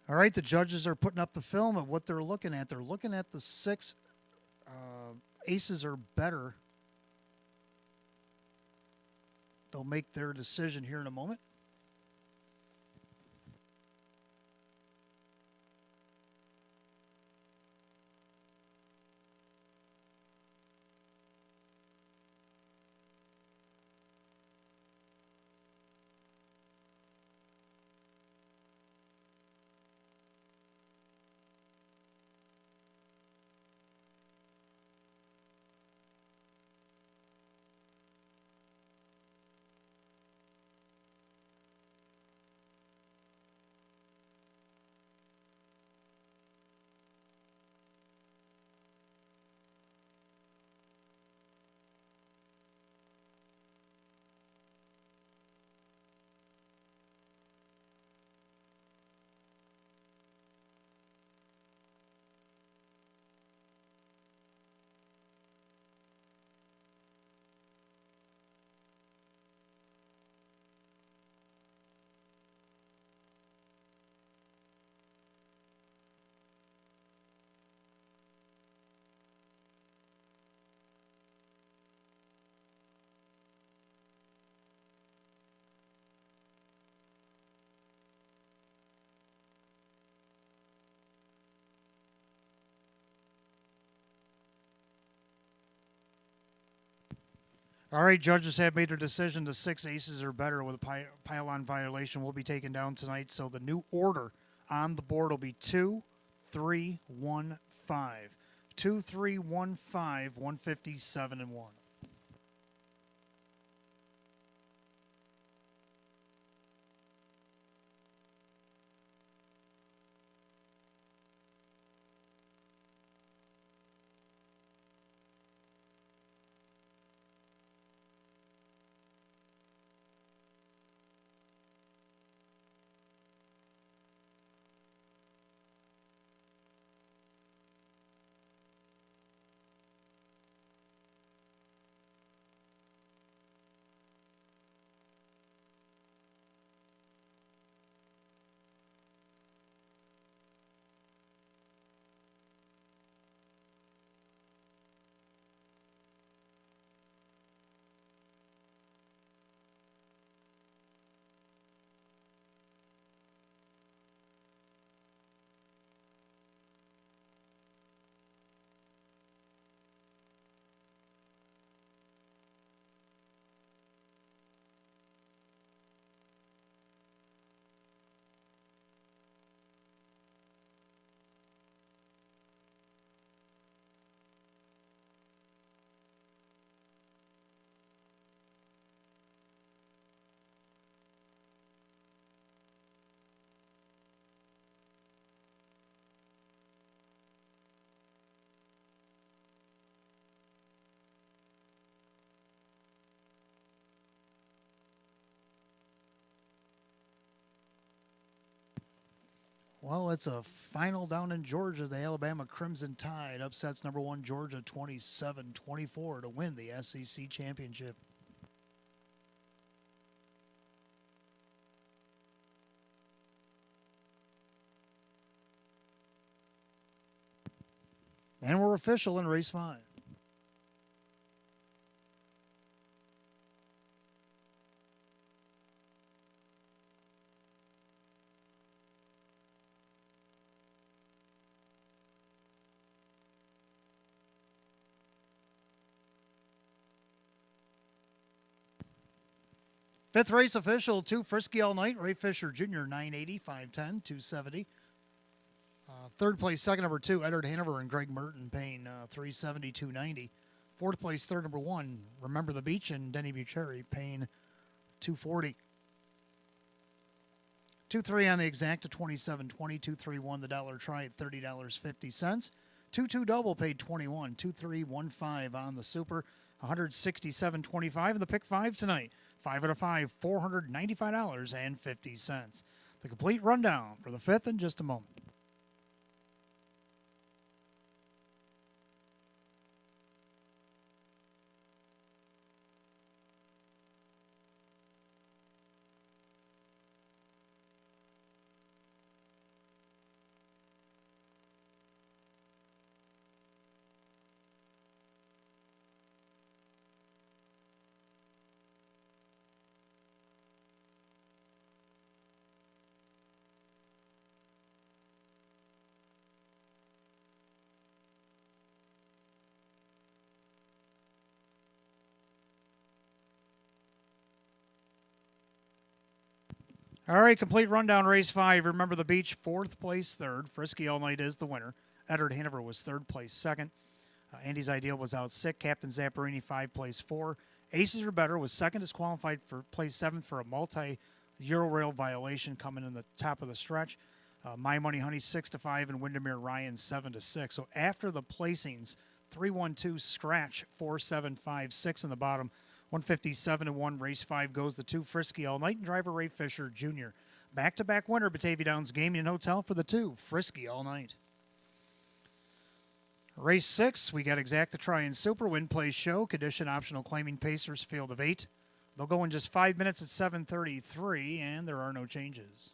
All right, the judges are putting up the film of what they're looking at. They're looking at the 6 aces or better. They'll make their decision here in a moment. All right, judges have made their decision. The 6 aces or better with a pylon violation will be taken down tonight. So the new order on the board will be 2, 3, 1, 5. 2, 3, 1, 5, 157 and 1. Well, it's a final down in Georgia. The Alabama Crimson Tide upsets number 1 Georgia 27-24 to win the SEC championship. And we're official in race 5. Fifth race official, 2 Frisky All Night. Ray Fisher Jr., 980, 510, 270. Third place, second, number 2, Edward Hanover and Greg Merton, paying 370, 290. Fourth place, third, number 1, Remember the Beach and Denny Bucheri, paying 240. 2-3 on the exact to 27.20. 2-3 won the dollar try at $30.50. 2-2 double paid 21. 2-3 1-5 on the super, 167.25. And the pick 5 tonight, 5 out of 5, $495.50. The complete rundown for the 5th in just a moment. All right, complete rundown, race 5. Remember the Beach, 4th place, 3rd. Frisky All Night is the winner. Edward Hanover was 3rd place, 2nd. Andy's Ideal was out sick. Captain Zapparini, 5 place, 4. Aces Are Better was 2nd, disqualified for place 7th for a multi-Euro-rail violation coming in the top of the stretch. My Money Honey, 6-5, and Windermere Ryan, 7-6. So after the placings, 3-1-2, scratch, 4-7-5-6 in the bottom. 157-1, race 5 goes the 2 Frisky All Night and driver Ray Fisher Jr. Back-to-back winner, Batavia Downs Gaming and Hotel for the 2 Frisky All Night. Race 6, we got Exacta Try and Super Win Play Show. Condition optional claiming Pacers field of 8. They'll go in just 5 minutes at 7:33, and there are no changes.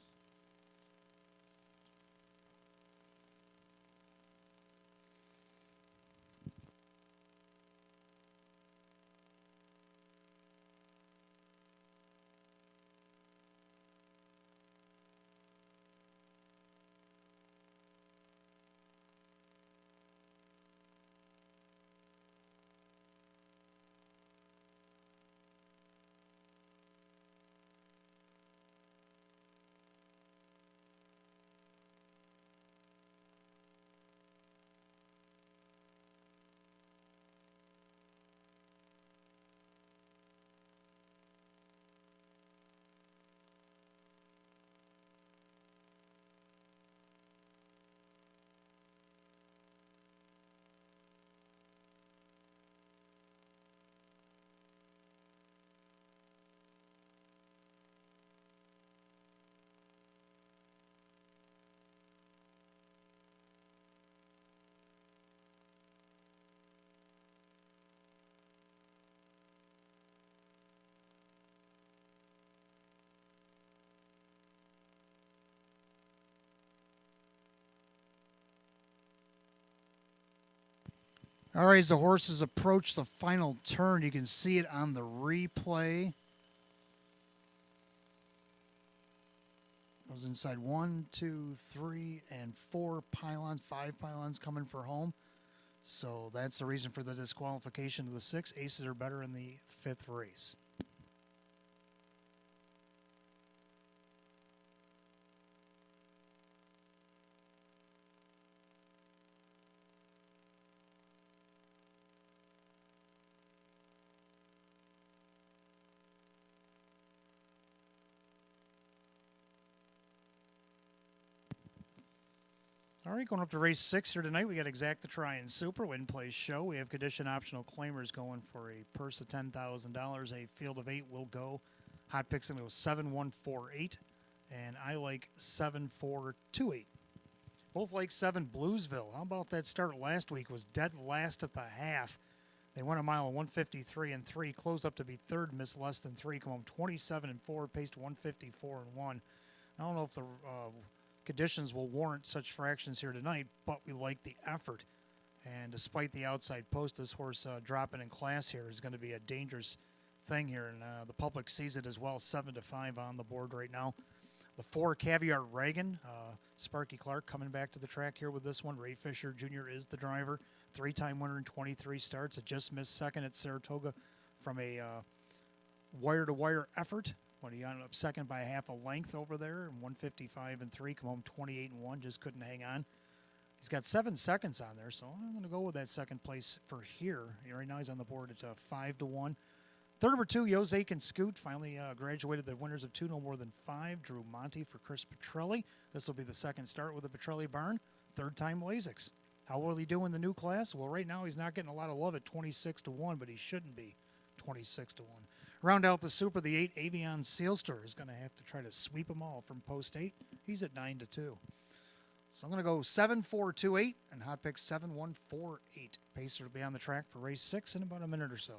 All right, as the horses approach the final turn, you can see it on the replay. Goes inside 1, 2, 3, and 4 pylons, 5 pylons coming for home. So that's the reason for the disqualification of the 6. Aces Are Better in the 5th race. All right, going up to race 6 here tonight. We got Exacta Try and Super Win Play Show. We have condition optional claimers going for a purse of $10,000. A field of 8 will go. Hot picks going to go 7-1-4-8, and I like 7-4-2-8. Both like 7 Bluesville. How about that start last week? Was dead last at the half. They won a mile of 153 and 3, closed up to be third, missed less than 3, come home 27 and 4, paced 154 and 1. I don't know if the conditions will warrant such fractions here tonight, but we like the effort. And despite the outside post, this horse dropping in class here is going to be a dangerous thing here, and the public sees it as well. 7-5 on the board right now. The 4 Caviar Reagan, Sparky Clark coming back to the track here with this one. Ray Fisher Jr. is the driver. 3-time winner in 23 starts. It just missed second at Saratoga from a wire-to-wire effort when he ended up second by a half a length over there. And 155 and 3, come home 28 and 1, just couldn't hang on. He's got 7 seconds on there, so I'm going to go with that second place for here. Right now he's on the board at 5-1. Third number 2, Jose Can Scoot, finally graduated the winners of 2 no more than 5. Drew Monty for Chris Petrelli. This will be the second start with the Petrelli barn. Third time Lasix. How will he do in the new class? Well, right now he's not getting a lot of love at 26-1, but he shouldn't be 26-1. Round out the Super, the 8 Avion Sealster is going to have to try to sweep them all from post 8. He's at 9-2. So I'm going to go 7-4-2-8 and hot pick 7-1-4-8. Pacer will be on the track for race 6 in about a minute or so.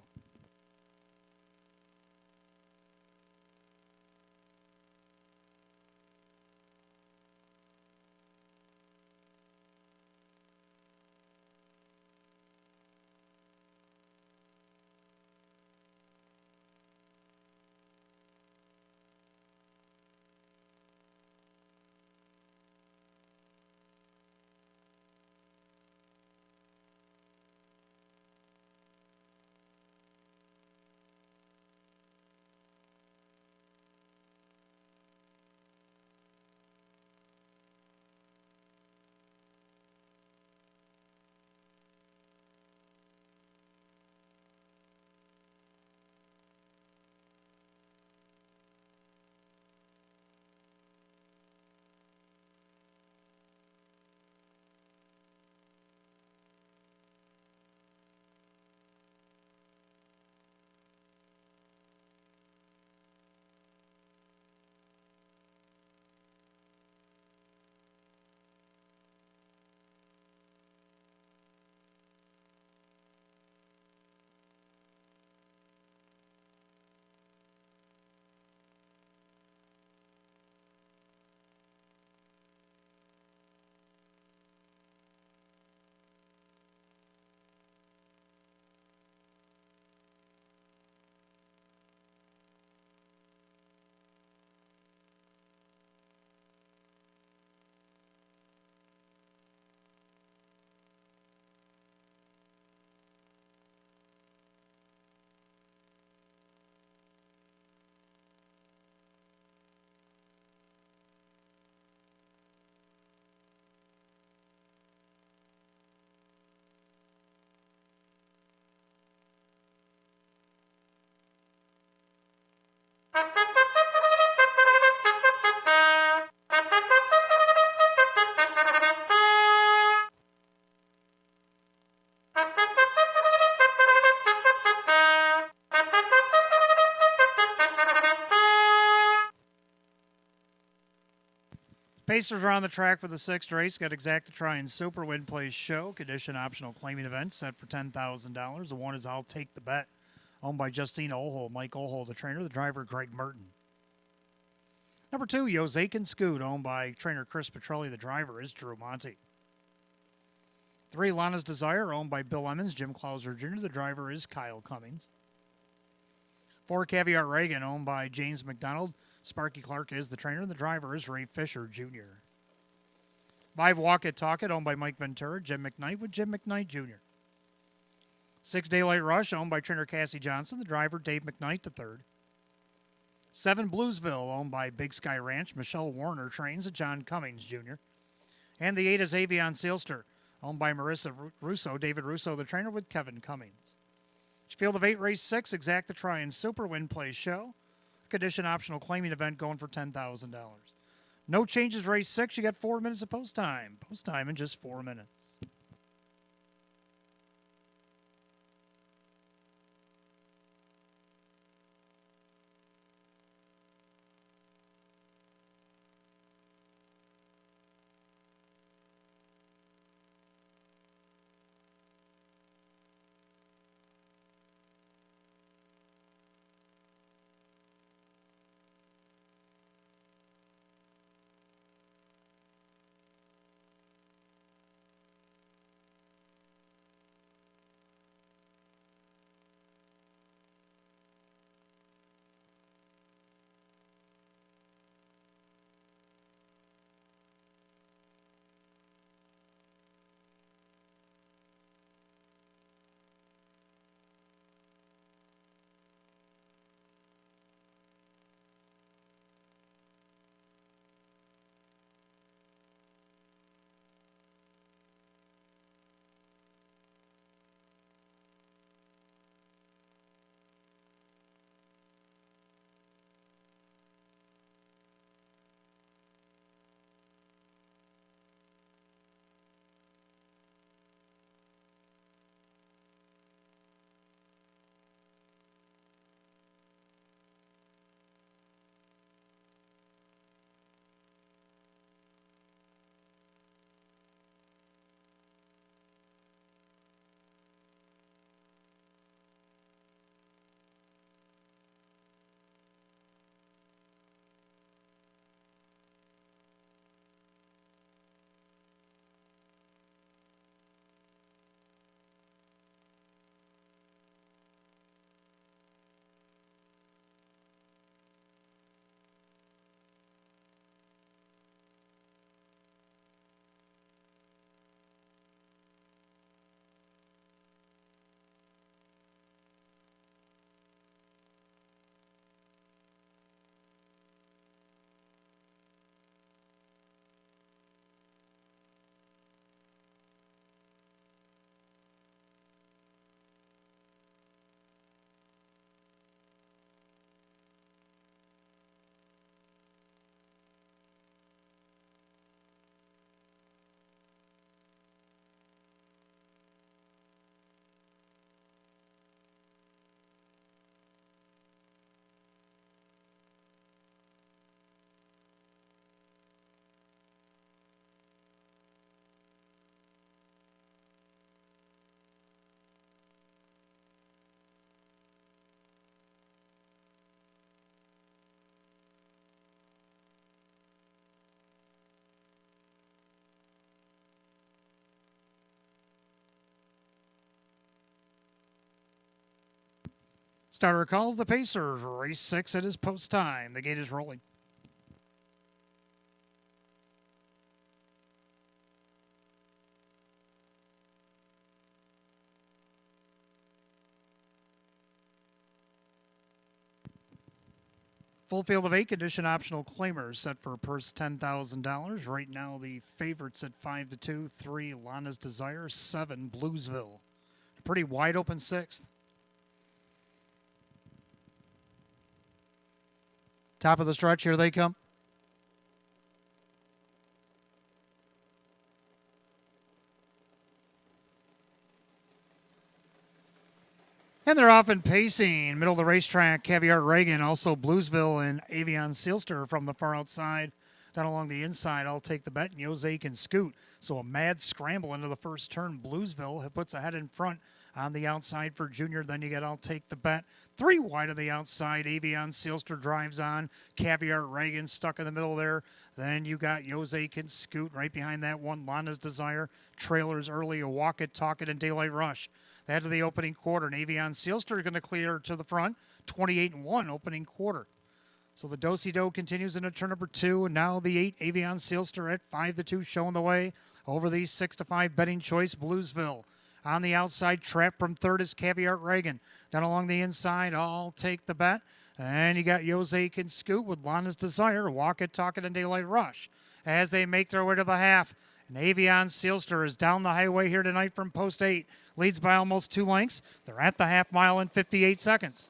Pacers are on the track for the 6th race. Got Exacta Try and Super Win Plays Show. Condition optional claiming event set for $10,000. The one is I'll Take the Bet. Owned by Justine Ohl. Mike Ohl, the trainer. The driver, Greg Merton. Number 2, Jose Can Scoot. Owned by trainer Chris Petrelli. The driver is Drew Monty. 3, Lana's Desire. Owned by Bill Emmons. Jim Clauser Jr. The driver is Kyle Cummings. 4, Caviar Reagan. Owned by James McDonald. Sparky Clark is the trainer. The driver is Ray Fisher Jr. 5, Walk It, Talk It, owned by Mike Ventura. Jim McKnight with Jim McKnight Jr. 6, Daylight Rush, owned by trainer Cassie Johnson. The driver, Dave McKnight III. 7, Bluesville, owned by Big Sky Ranch. Michelle Warner trains John Cummings Jr. And the 8 is Avion Sealster, owned by Marissa Russo. David Russo, the trainer, with Kevin Cummings. Field of 8, race 6, Exacta Try and Super Win Play Show. Condition optional claiming event going for $10,000. No changes, race 6. You got 4 minutes of post time. Post time in just 4 minutes. Starter calls the Pacers. Race 6 at his post time. The gate is rolling. Full field of 8 condition optional claimers set for a purse $10,000. Right now the favorites at 5-2, 3 Lana's Desire, 7 Bluesville. A pretty wide open 6th. Top of the stretch, here they come. And they're off and pacing. Middle of the racetrack, Caviar Reagan, also Bluesville and Avion Sealster from the far outside. Down along the inside, I'll take the bet, and Jose can scoot. So a mad scramble into the first turn. Bluesville puts ahead in front on the outside for Junior. Then you get I'll take the bet. 3 wide on the outside. Avion Sealster drives on. Caviar Reagan stuck in the middle there. Then you got Jose can scoot right behind that one. Lana's Desire. Trailers early. A Walk It, Talk It, and Daylight Rush. That to the opening quarter. And Avion Sealster going to clear to the front. 28-1 opening quarter. So the do-si-do continues into turn number 2. And now the 8 Avion Sealster at 5-2 showing the way over the 6-5 betting choice Bluesville. On the outside, trapped from third is Caviar Reagan. Down along the inside, I'll take the bet. And you got Jose can scoot with Lana's Desire, Walk It, Talk It, and Daylight Rush. As they make their way to the half, and Avion Sealster is down the highway here tonight from post 8. Leads by almost 2 lengths. They're at the half mile in 58 seconds.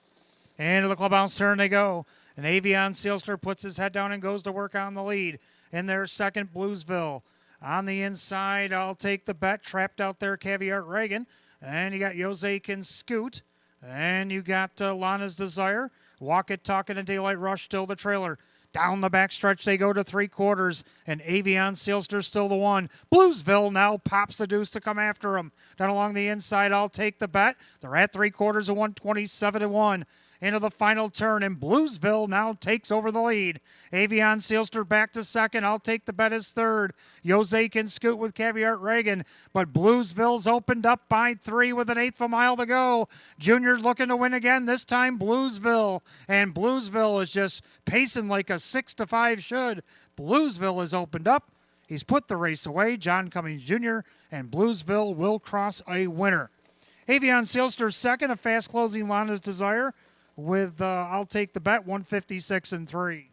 Into the clubhouse turn they go. And Avion Sealster puts his head down and goes to work on the lead. In their second, Bluesville. On the inside, I'll take the bet. Trapped out there, Caviar Reagan. And you got Jose can scoot. And you got Lana's Desire. Walk It, Talk It, and Daylight Rush still the trailer. Down the backstretch they go to 3/4, and Avion Sealster still the one. Bluesville now pops the deuce to come after him. Down along the inside, I'll take the bet. They're at 3/4 of 127-1. Into the final turn, and Bluesville now takes over the lead. Avion Sealster back to second. I'll take the bet as third. Jose can scoot with Caviar Reagan, but Bluesville's opened up by 3 with an 1/8 of a mile to go. Junior looking to win again, this time Bluesville. And Bluesville is just pacing like a 6-5 should. Bluesville has opened up. He's put the race away, John Cummings Jr., and Bluesville will cross a winner. Avion Sealster second, a fast closing Lana's Desire with I'll take the bet, 156-3.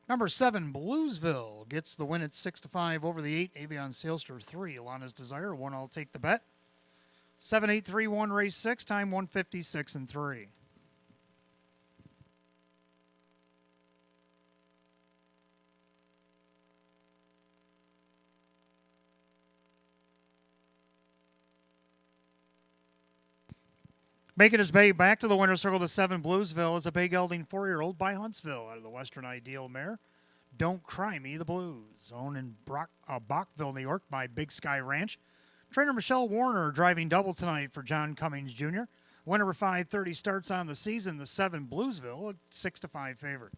Number 7, Bluesville gets the win at 6-5 over the 8. Avion Sealster 3. Lana's Desire 1. I'll take the bet. 7-8-3-1 race 6. Time 156-3. Making his way back to the winner's circle, the 7 Bluesville is a big gelding 4-year-old by Huntsville out of the Western Ideal mare. Don't Cry Me the Blues. Owned in Bachville, New York by Big Sky Ranch. Trainer Michelle Warner driving double tonight for John Cummings Jr. Winner of 5:30 starts on the season. The 7 Bluesville, a 6-5 favorite.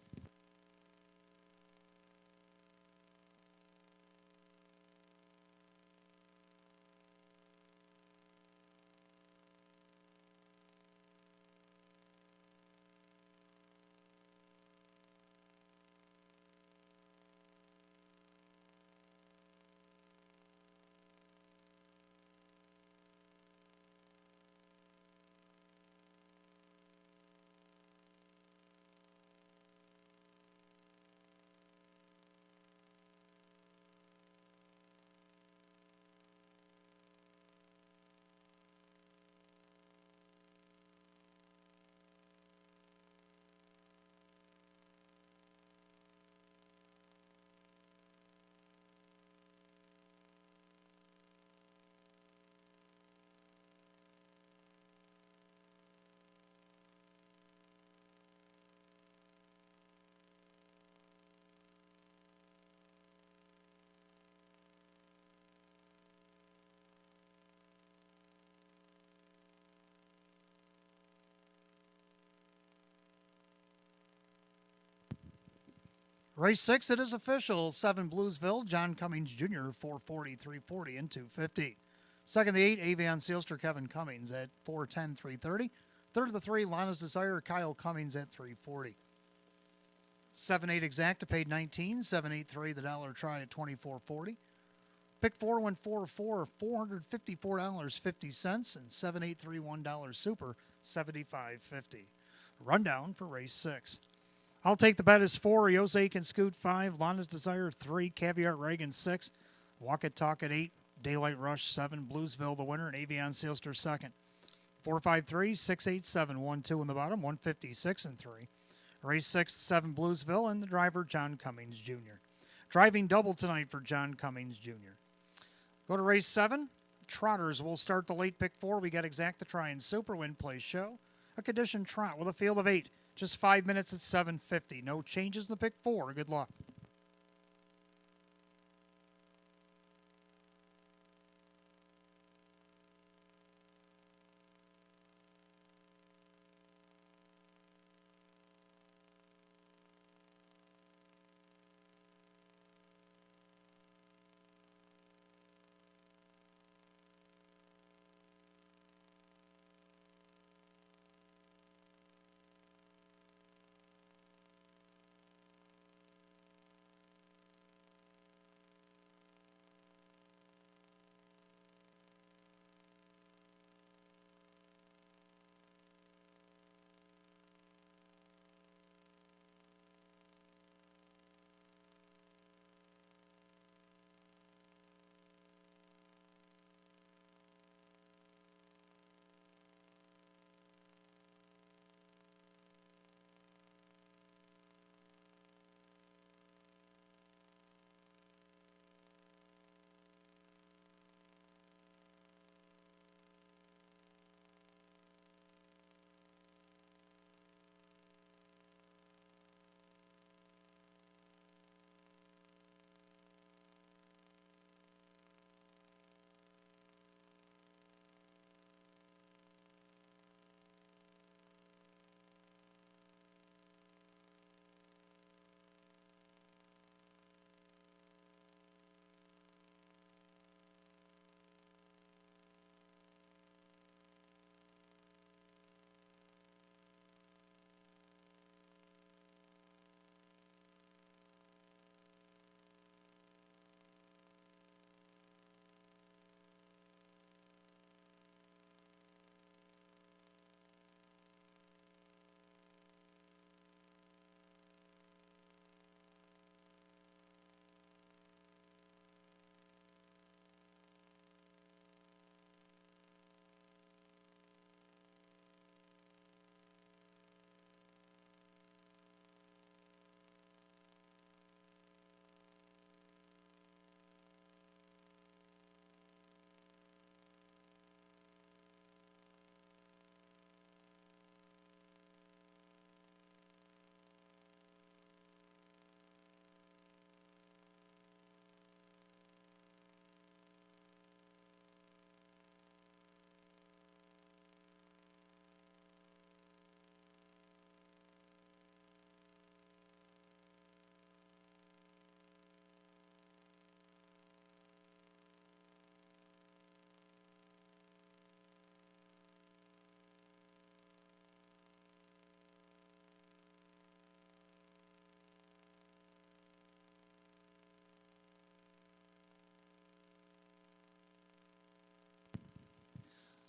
Race 6, it is official. 7 Bluesville, John Cummings Jr., 440, 340, and 250. Second, the 8, Avion Sealster, Kevin Cummings at 410, 330. Third of the 3, Lana's Desire, Kyle Cummings at 340. 7-8 Exacta paid 19. 7-8-3 the dollar try at 24.40. Pick 4 went 4-4, $454.50, and 7-8-3 $1 super, $75.50. Rundown for race 6. I'll take the bet is 4, Jose can scoot 5, Lana's Desire 3, Caviar Reagan 6, Walk It Talk at 8, Daylight Rush 7, Bluesville the winner, and Avion Sealster second. 4-5-3, 6-8-7, 1-2 in the bottom, 156 and 3. Race 6, 7 Bluesville, and the driver John Cummings Jr. Driving double tonight for John Cummings Jr. Go to race 7. Trotters will start the late pick 4. We got Exacta Try and Super Win Play Show. A condition trot with a field of 8. Just 5 minutes at 7:50. No changes in the pick 4. Good luck.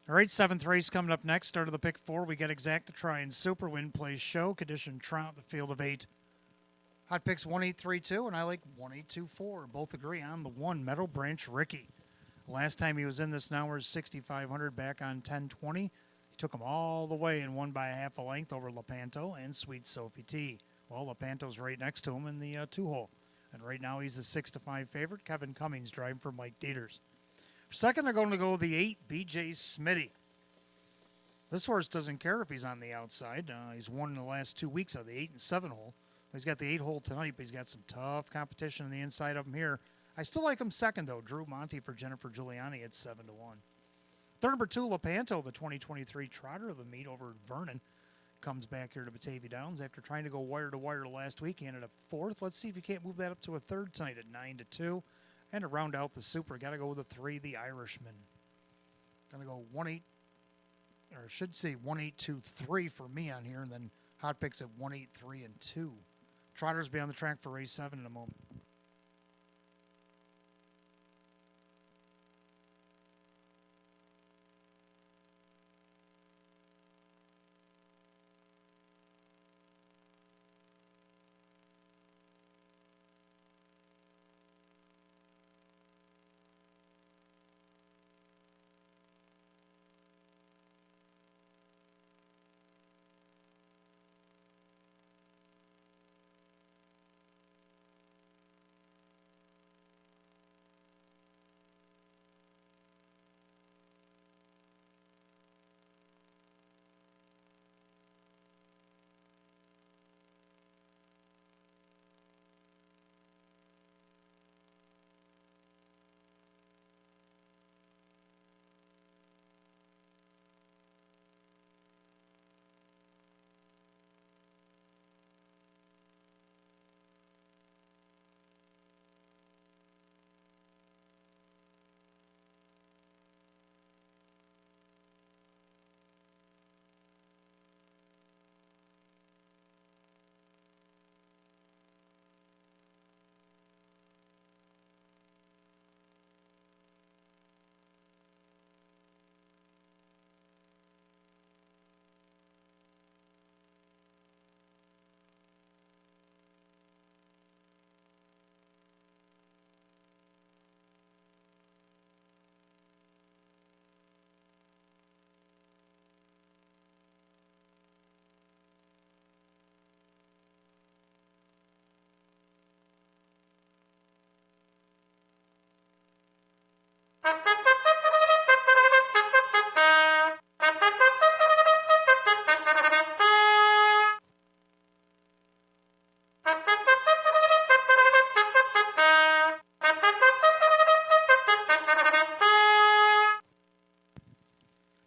All right, 7th race coming up next. Start of the pick 4. We get Exacta Try and Super Win Play Show. Condition Trout, the field of 8. Hot picks 1832, and I like 1824. Both agree on the 1, Meadow Branch Ricky. Last time he was in this now was 6,500 back on 1020. He took him all the way and won by a half a length over Lepanto and Sweet Sophie T. Well, Lepanto's right next to him in the 2-hole. And right now he's the 6-5 favorite. Kevin Cummings driving for Mike Dieters. Second, they're going to go the 8, BJ Smitty. This horse doesn't care if he's on the outside. He's won in the last 2 weeks of the 8 and 7 hole. He's got the 8 hole tonight, but he's got some tough competition on the inside of him here. I still like him second, though. Drew Monty for Jennifer Giuliani at 7-1. Third, number 2, Lepanto, the 2023 trotter of the meet over Vernon. comes back here to Batavia Downs after trying to go wire to wire last week. He ended up fourth. Let's see if he can't move that up to a third tonight at 9-2. And to round out the Super, got to go with a 3, the Irishman. Going to go 1-8, or should say 1-8-2-3 for me on here, and then Hot Picks at 1-8-3-2. Trotters be on the track for race 7 in a moment.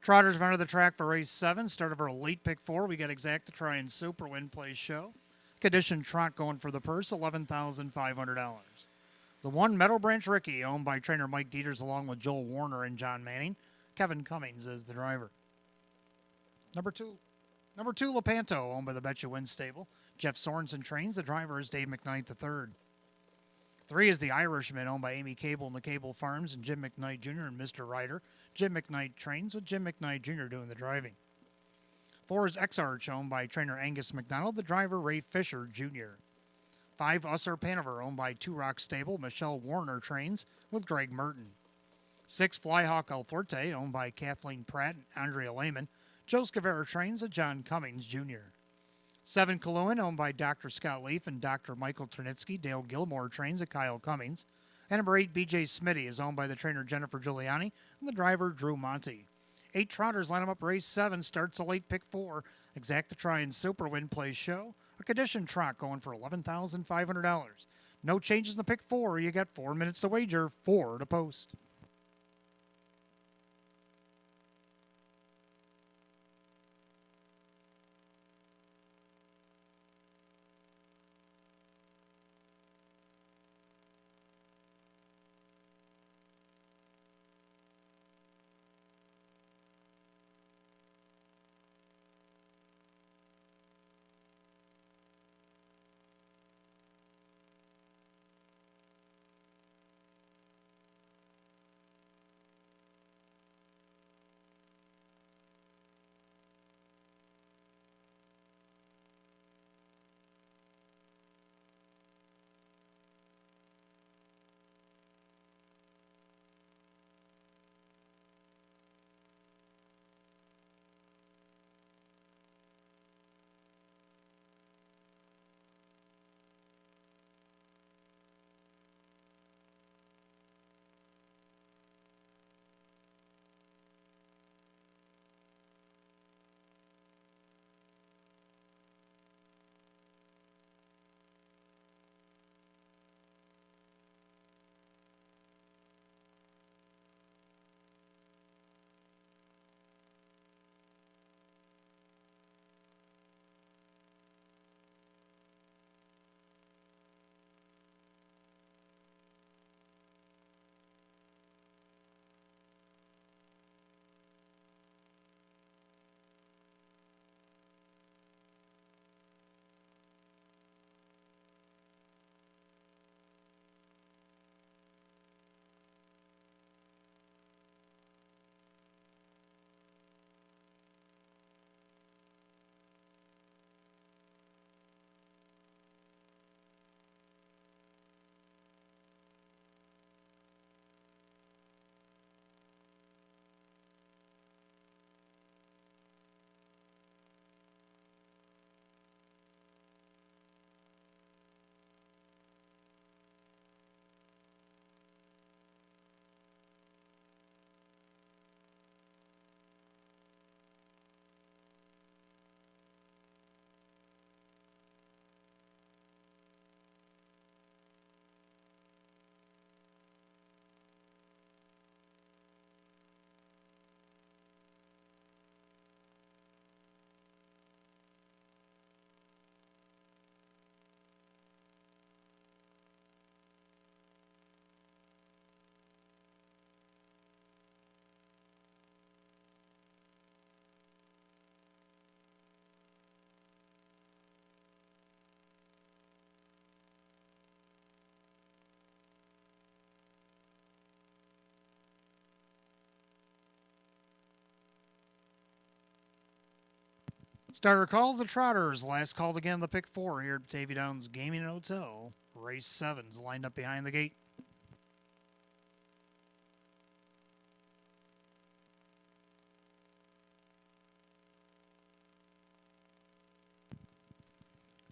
Trotters have entered the track for race 7. Start of our late pick 4. We got Exacta Try and Super Win Play Show. Condition trot going for the purse, $11,500. The 1, Meadow Branch Ricky, owned by trainer Mike Dieters along with Joel Warner and John Manning. Kevin Cummings is the driver. Number 2, Lepanto, owned by the Bet You Win stable. Jeff Sorensen trains. The driver is Dave McKnight III. 3 is the Irishman, owned by Amy Cable and the Cable Farms and Jim McKnight Jr. and Mr. Ryder. Jim McKnight trains with Jim McKnight Jr. doing the driving. 4 is X-Arch, owned by trainer Angus McDonald. The driver, Ray Fisher Jr. 5, Usser Panover, owned by Two Rock Stable. Michelle Warner trains with Greg Merton. 6, Flyhawk Alforte, owned by Kathleen Pratt and Andrea Lehman. Joe Scavera trains with John Cummings Jr. 7, Kaluan, owned by Dr. Scott Leaf and Dr. Michael Ternitsky. Dale Gilmore trains at Kyle Cummings. And number 8, BJ Smitty, is owned by the trainer Jennifer Giuliani and the driver Drew Monty. 8 Trotters line them up. Race 7 starts a late pick 4. Exacta Try and Super Win Play Show. A condition trot going for $11,500. No changes in the pick 4. You got 4 minutes to wager, 4 to post. Starter calls the Trotters. Last called again the pick 4 here at Batavia Downs Gaming and Hotel. Race 7's lined up behind the gate.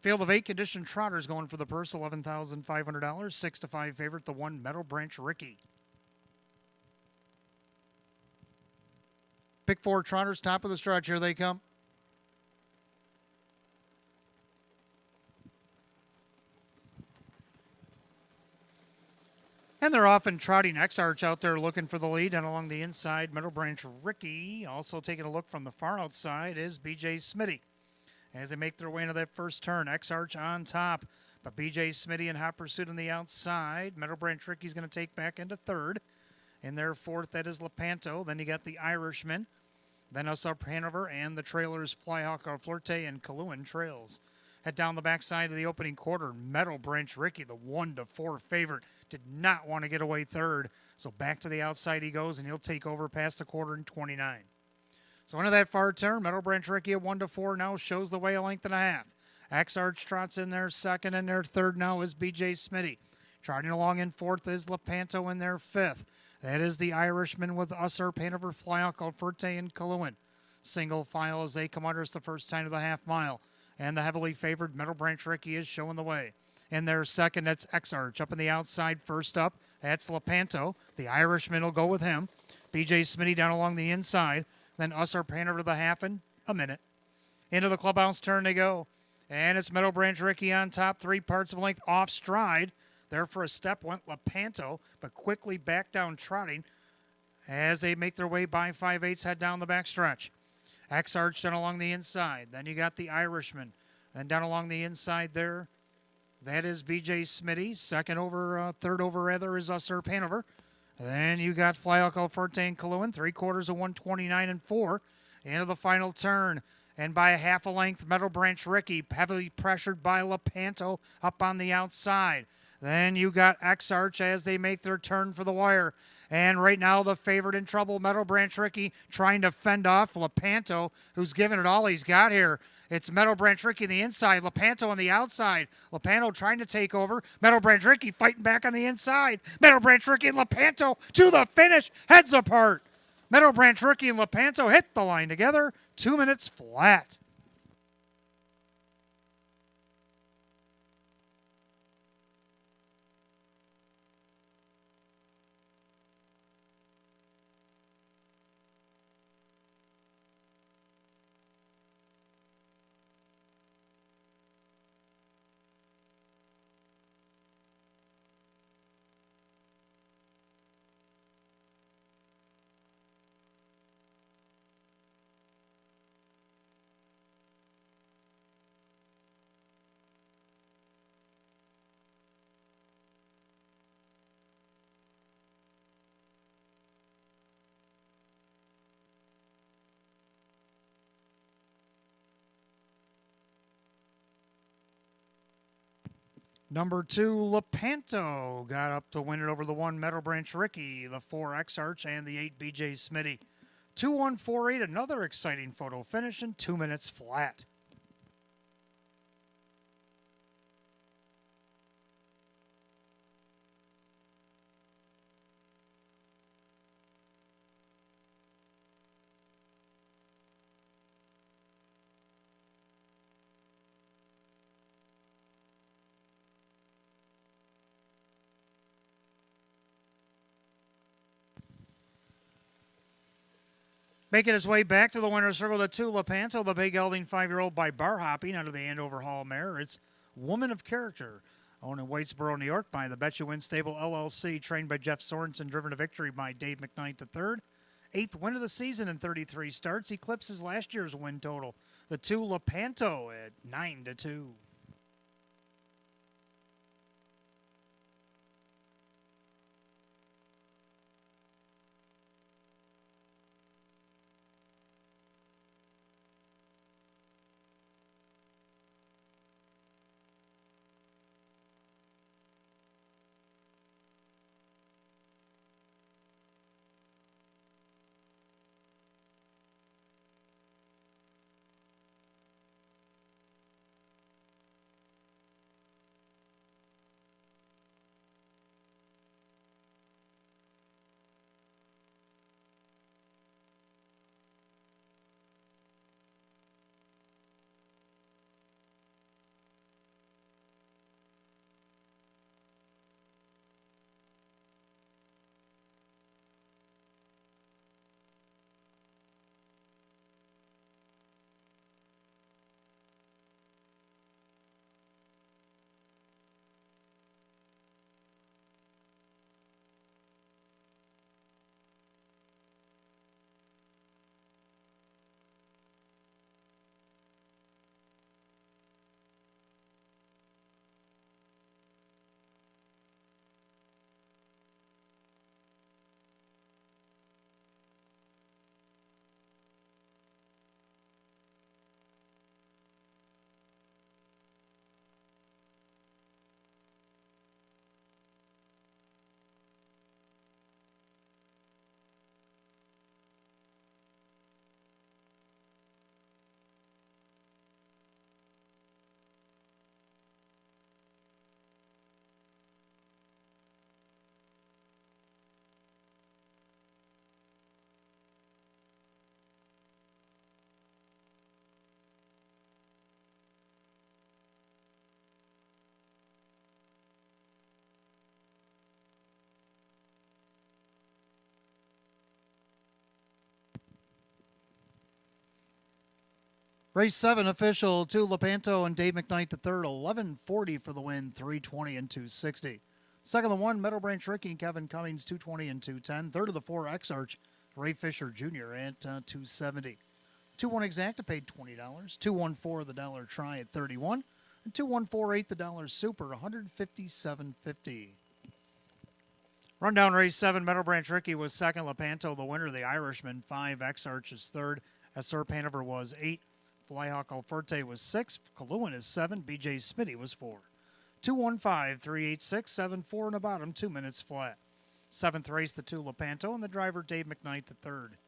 Field of 8 conditioned Trotters going for the purse, $11,500. 6 to 5 favorite, the 1 Meadow Branch Ricky. Pick 4 Trotters, top of the stretch. Here they come. And they're off and trotting. X-Arch out there looking for the lead. And along the inside, Meadow Branch Ricky. Also taking a look from the far outside is BJ Smitty. As they make their way into that first turn, X-Arch on top. But BJ Smitty in hot pursuit on the outside. Meadow Branch Ricky's going to take back into third. In their fourth, that is Lepanto. Then you got the Irishman. Then us up Hanover and the trailers Flyhawk, Flirte, and Kaluan trails. Head down the backside of the opening quarter. Meadow Branch Ricky, the 1 to 4 favorite, did not want to get away third. So back to the outside he goes, and he'll take over past the quarter in 29. So into that far turn, Meadow Branch Ricky at 1 to 4 now shows the way a length and a half. X-Arch trots in there second, and their third now is BJ Smitty. Trotting along in fourth is Lepanto in their fifth. That is the Irishman with Usser, Hanover, Flyhawk, Alferte, and Kaluan. Single file as they come under us the first time of the half mile. And the heavily favored Meadow Branch Ricky is showing the way. In their second, that's X-Arch. Up in the outside, first up, that's Lepanto. The Irishman will go with him. BJ Smitty down along the inside. Then Usser, Hanover to the half in a minute. Into the clubhouse turn they go. And it's Meadow Branch Ricky on top, 3 parts of length off stride. There for a step went Lepanto, but quickly back down trotting as they make their way by 5/8, head down the backstretch. X-Arch down along the inside. Then you got the Irishman. Then down along the inside there, that is BJ Smitty. Third over rather is Usser Hanover. Then you got Flyhawk, Alferte, and Kaluan. 3/4 of 129 and 4. Into the final turn. And by a half a length, Meadow Branch Ricky, heavily pressured by Lepanto up on the outside. Then you got X-Arch as they make their turn for the wire. And right now, the favorite in trouble, Meadow Branch Ricky, trying to fend off Lepanto, who's giving it all he's got here. It's Meadow Branch Ricky on the inside, Lepanto on the outside. Lepanto trying to take over. Meadow Branch Ricky fighting back on the inside. Meadow Branch Ricky and Lepanto to the finish, heads apart. Meadow Branch Ricky and Lepanto hit the line together, 2 minutes flat. Number 2, Lepanto got up to win it over the 1 Meadow Branch Ricky, the 4 X-Arch, and the 8 BJ Smitty. 2-1-4-8, another exciting photo finish in 2 minutes flat. Making his way back to the winner's circle, the 2 Lepanto, the big gelding 5-year-old by bar hopping out of the Andover Hall mare. It's Woman of Character, owned in Whitesboro, New York by the Bet You Win Stable LLC, trained by Jeff Sorensen, driven to victory by Dave McKnight III. 8th win of the season in 33 starts, eclipses last year's win total. The 2 Lepanto at 9-2. Race 7 official to Lepanto and Dave McKnight the third, 11:40 for the win, 3:20 and 2:60. Second of the 1, Meadow Branch Ricky and Kevin Cummings, 2:20 and 2:10. Third of the 4, X-Arch, Ray Fisher Jr. at 2:70. 2-1 Exacta paid $20. 2-1-4 the dollar try at 31. And 2-1-4-8 the dollar super, 157.50. Rundown race 7, Meadow Branch Ricky was second. Lepanto the winner, the Irishman, 5. X-Arch is third. Serp Hanover was 8. Flyhawk Alforte was 6. Kaloohan is 7. BJ Smitty was 4. 2-1-5, 3-8-6, 7-4 in the bottom, 2 minutes flat. 7th race, the 2 Lepanto, and the driver Dave McKnight the third.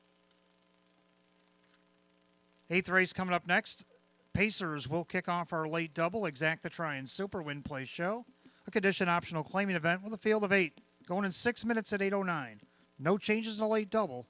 8th race coming up next. Pacers will kick off our late double, Exacta Try and Super Win Play Show. A condition optional claiming event with a field of 8, going in 6 minutes at 8:09. No changes in the late double.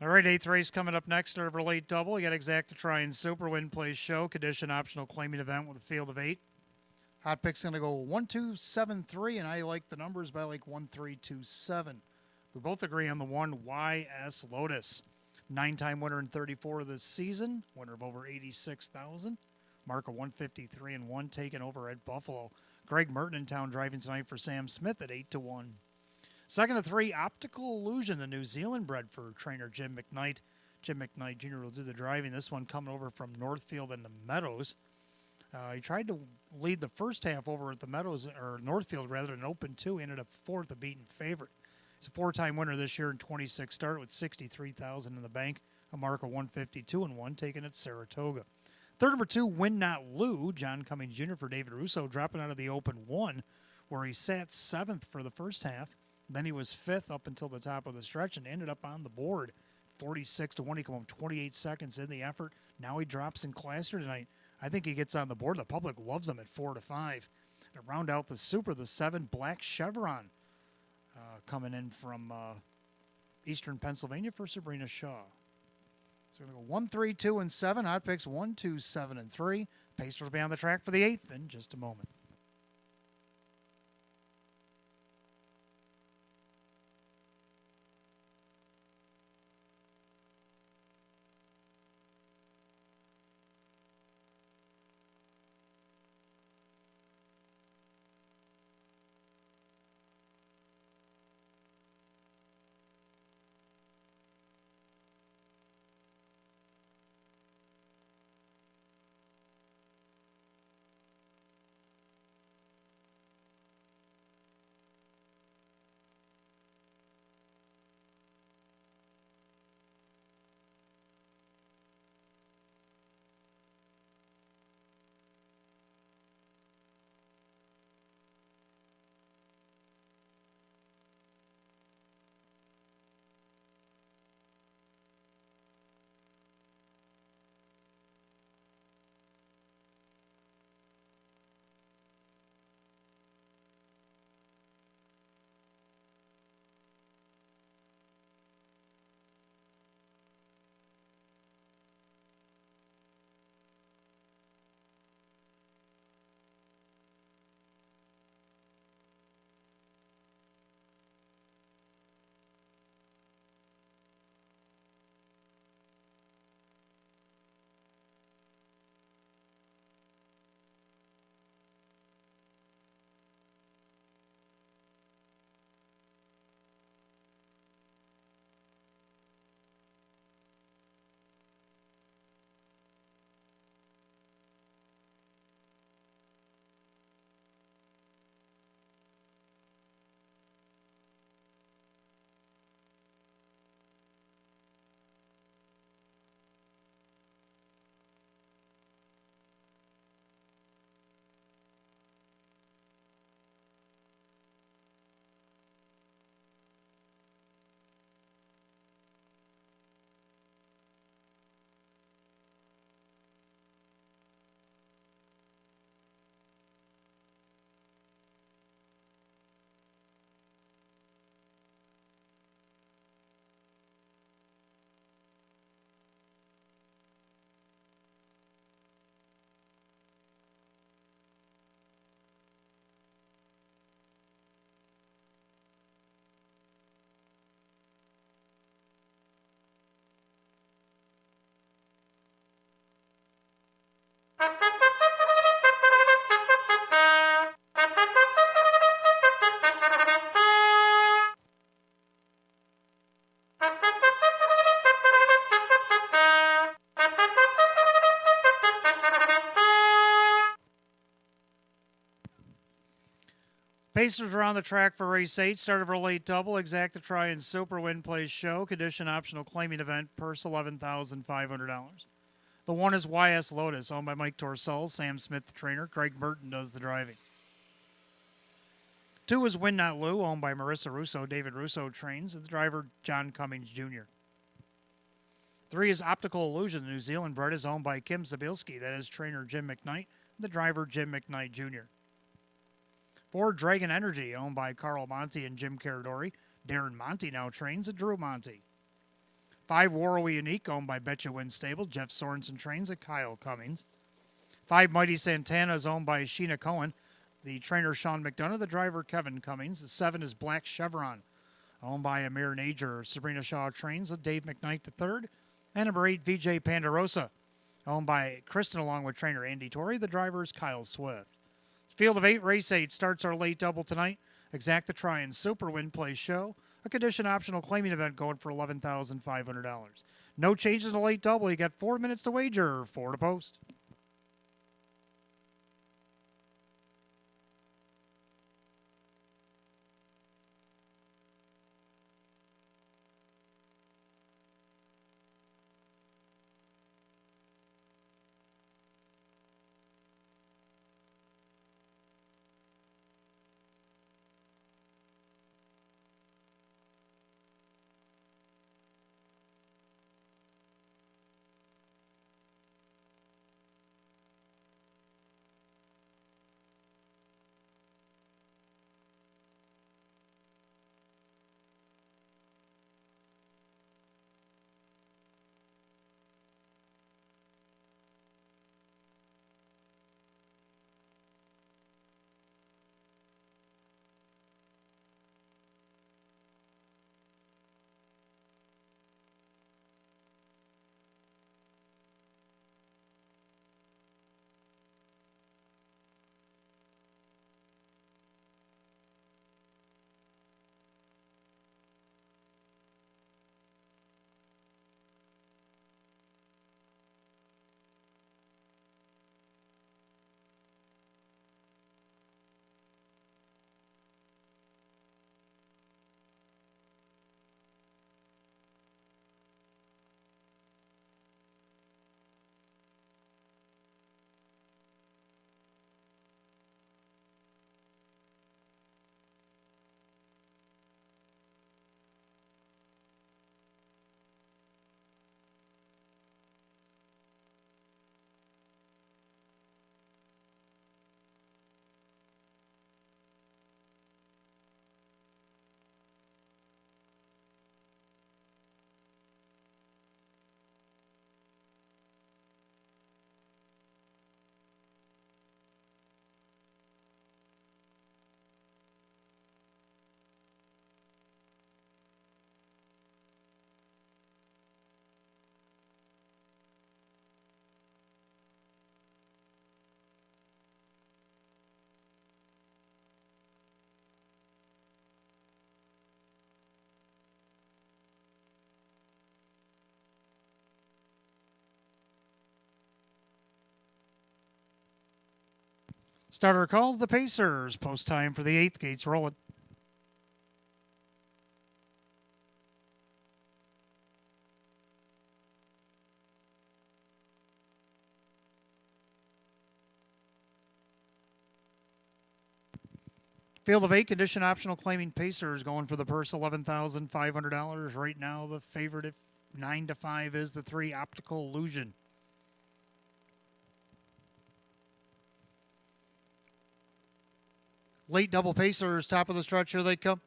All right, 8th race coming up next. Over late double. You got Exacta Try and Super Win Play Show. Condition optional claiming event with a field of 8. Hot pick's going to go 1-2-7-3, and I like the numbers, but I like 1-3-2-7. We both agree on the 1 YS Lotus. 9-time winner in 34 this season. Winner of over 86,000. Mark of 153-1 taken over at Buffalo. Greg Merton in town driving tonight for Sam Smith at 8-1. Second of 3, Optical Illusion, the New Zealand bred for trainer Jim McKnight. Jim McKnight Jr. will do the driving. This one coming over from Northfield and the Meadows. He tried to lead the first half over at the Meadows, or Northfield rather, than Open 2. He ended up 4th, a beaten favorite. He's a 4-time winner this year in 26 start with 63,000 in the bank. A mark of 152-1 taken at Saratoga. Third number 2, Win Not Lou. John Cummings Jr. for David Russo, dropping out of the Open 1, where he sat 7th for the first half. Then he was 5th up until the top of the stretch and ended up on the board. 46-1. He came home 28 seconds in the effort. Now he drops in class here tonight. I think he gets on the board. The public loves him at 4-5. To round out the Super, the 7 Black Chevron coming in from Eastern Pennsylvania for Sabrina Shaw. So we're going to go 1, 3, 2, and 7. Hot picks 1, 2, 7, and 3. Pacers will be on the track for the 8th in just a moment. Pacers are on the track for race 8. Start of our late double. Exacta try and Super Win Plays Show. Condition optional claiming event. Purse $11,500. The 1 is YS Lotus, owned by Mike Torsell. Sam Smith, the trainer. Craig Burton does the driving. 2 is Win Not Lou, owned by Marissa Russo. David Russo trains. The driver, John Cummings Jr. 3 is Optical Illusion. The New Zealand bred is owned by Kim Zabilski. That is trainer Jim McKnight. The driver, Jim McKnight Jr. 4, Dragon Energy, owned by Carl Monty and Jim Caradori. Darren Monty now trains at Drew Monty. 5, Warrow Unique, owned by Betcha Win Stable. Jeff Sorensen trains at Kyle Cummings. 5, Mighty Santana is owned by Sheena Cohen. The trainer, Sean McDonough. The driver, Kevin Cummings. The 7 is Black Chevron, owned by Amir Najer. Sabrina Shaw trains with Dave McKnight III. And number 8, VJ Pandarosa, owned by Kristen along with trainer Andy Torrey. The driver is Kyle Swift. Field of 8, race 8 starts our late double tonight. Exacta try and Super Win Plays Show. A condition optional claiming event going for $11,500. No changes in the late double. You got 4 minutes to wager, 4 to post. Starter calls the Pacers. Post time for the 8th. Gates rolling. Field of 8, condition optional, claiming Pacers going for the purse, $11,500. Right now, the favorite at 9-5 is the 3, Optical Illusion. Late double Pacers, top of the stretch, here they come.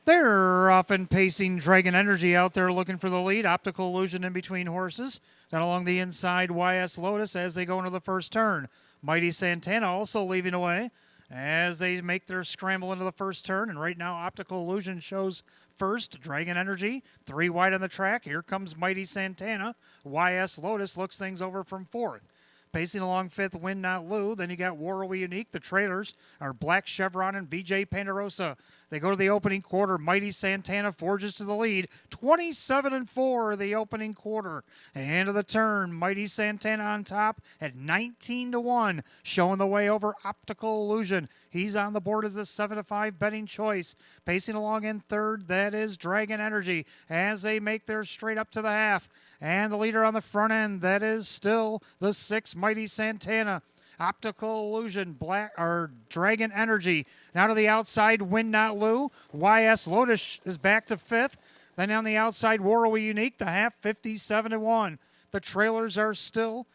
They're often pacing Dragon Energy out there looking for the lead. Optical Illusion in between horses. Then along the inside, YS Lotus as they go into the first turn. Mighty Santana also leaving away as they make their scramble into the first turn. And right now, Optical Illusion shows first. Dragon Energy, 3 wide on the track. Here comes Mighty Santana. YS Lotus looks things over from 4th. Pacing along 5th, Win Not Lou. Then you got Warrawee Unique. The trailers are Black Chevron and VJ Pandarosa. They go to the opening quarter. Mighty Santana forges to the lead. 27-4 the opening quarter. End of the turn. Mighty Santana on top at 19-1. Showing the way over Optical Illusion. He's on the board as the 7-5 betting choice. Pacing along in 3rd, that is Dragon Energy as they make their straight up to the half. And the leader on the front end, that is still the 6 Mighty Santana. Optical Illusion, Black or Dragon Energy. Now to the outside, Win Not Lou. YS Lotus is back to 5th. Then on the outside, Warrawee Unique, the half, 57-1. The trailers are still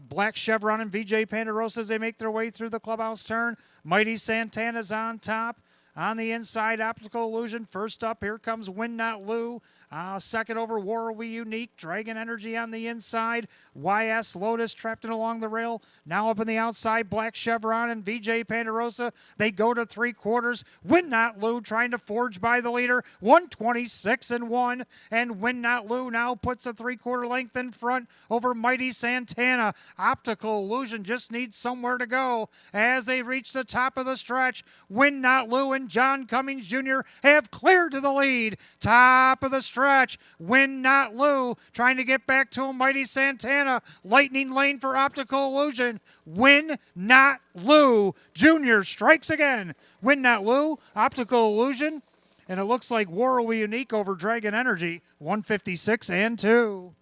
Black Chevron and VJ Pandarosa as they make their way through the clubhouse turn. Mighty Santana's on top. On the inside, Optical Illusion. First up, here comes Win Not Lou. Second over, Warrawee Unique. Dragon Energy on the inside. YS Lotus trapped in along the rail. Now up in the outside, Black Chevron and VJ Pandarosa. They go to 3/4. Win Not Lou trying to forge by the leader. 126-1. And Win Not Lou now puts a 3/4 length in front over Mighty Santana. Optical Illusion just needs somewhere to go as they reach the top of the stretch. Win Not Lou and John Cummings Jr. have cleared to the lead. Top of the stretch. Win Not Lou trying to get back to Mighty Santana. Lightning lane for Optical Illusion. Win Not Lou Jr. strikes again. Win Not Lou, Optical Illusion. And it looks like Warrawee Unique over Dragon Energy. 156-2.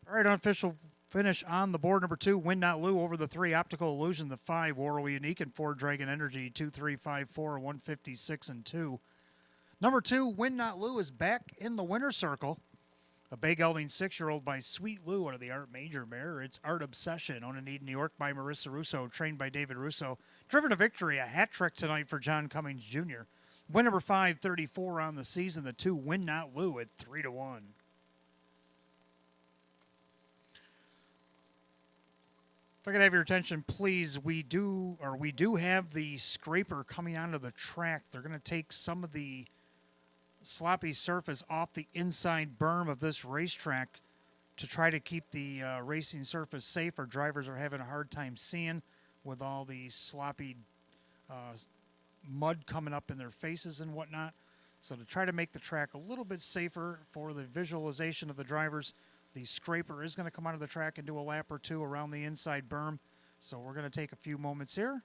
All right, unofficial finish on the board. Number 2, Win Not Lou over the 3, Optical Illusion, the 5, Warrawee Unique, and 4, Dragon Energy, 2, 3, 5, 4, 156-2. Number 2, Win Not Lou is back in the winner's circle. A bay gelding 6-year-old by Sweet Lou out of the Art Major mare. It's Art Obsession, owned and New York by Marissa Russo, trained by David Russo. Driven to victory, a hat trick tonight for John Cummings Jr. Win number 534 on the season. The 2, Win Not Lou at 3-1. If I could have your attention, please, we do have the scraper coming onto the track. They're going to take some of the sloppy surface off the inside berm of this racetrack to try to keep the racing surface safe. Our drivers are having a hard time seeing with all the sloppy mud coming up in their faces and whatnot. So to try to make the track a little bit safer for the visualization of the drivers, the scraper is going to come onto the track and do a lap or two around the inside berm. So we're going to take a few moments here,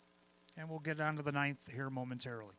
and we'll get on to the ninth here momentarily.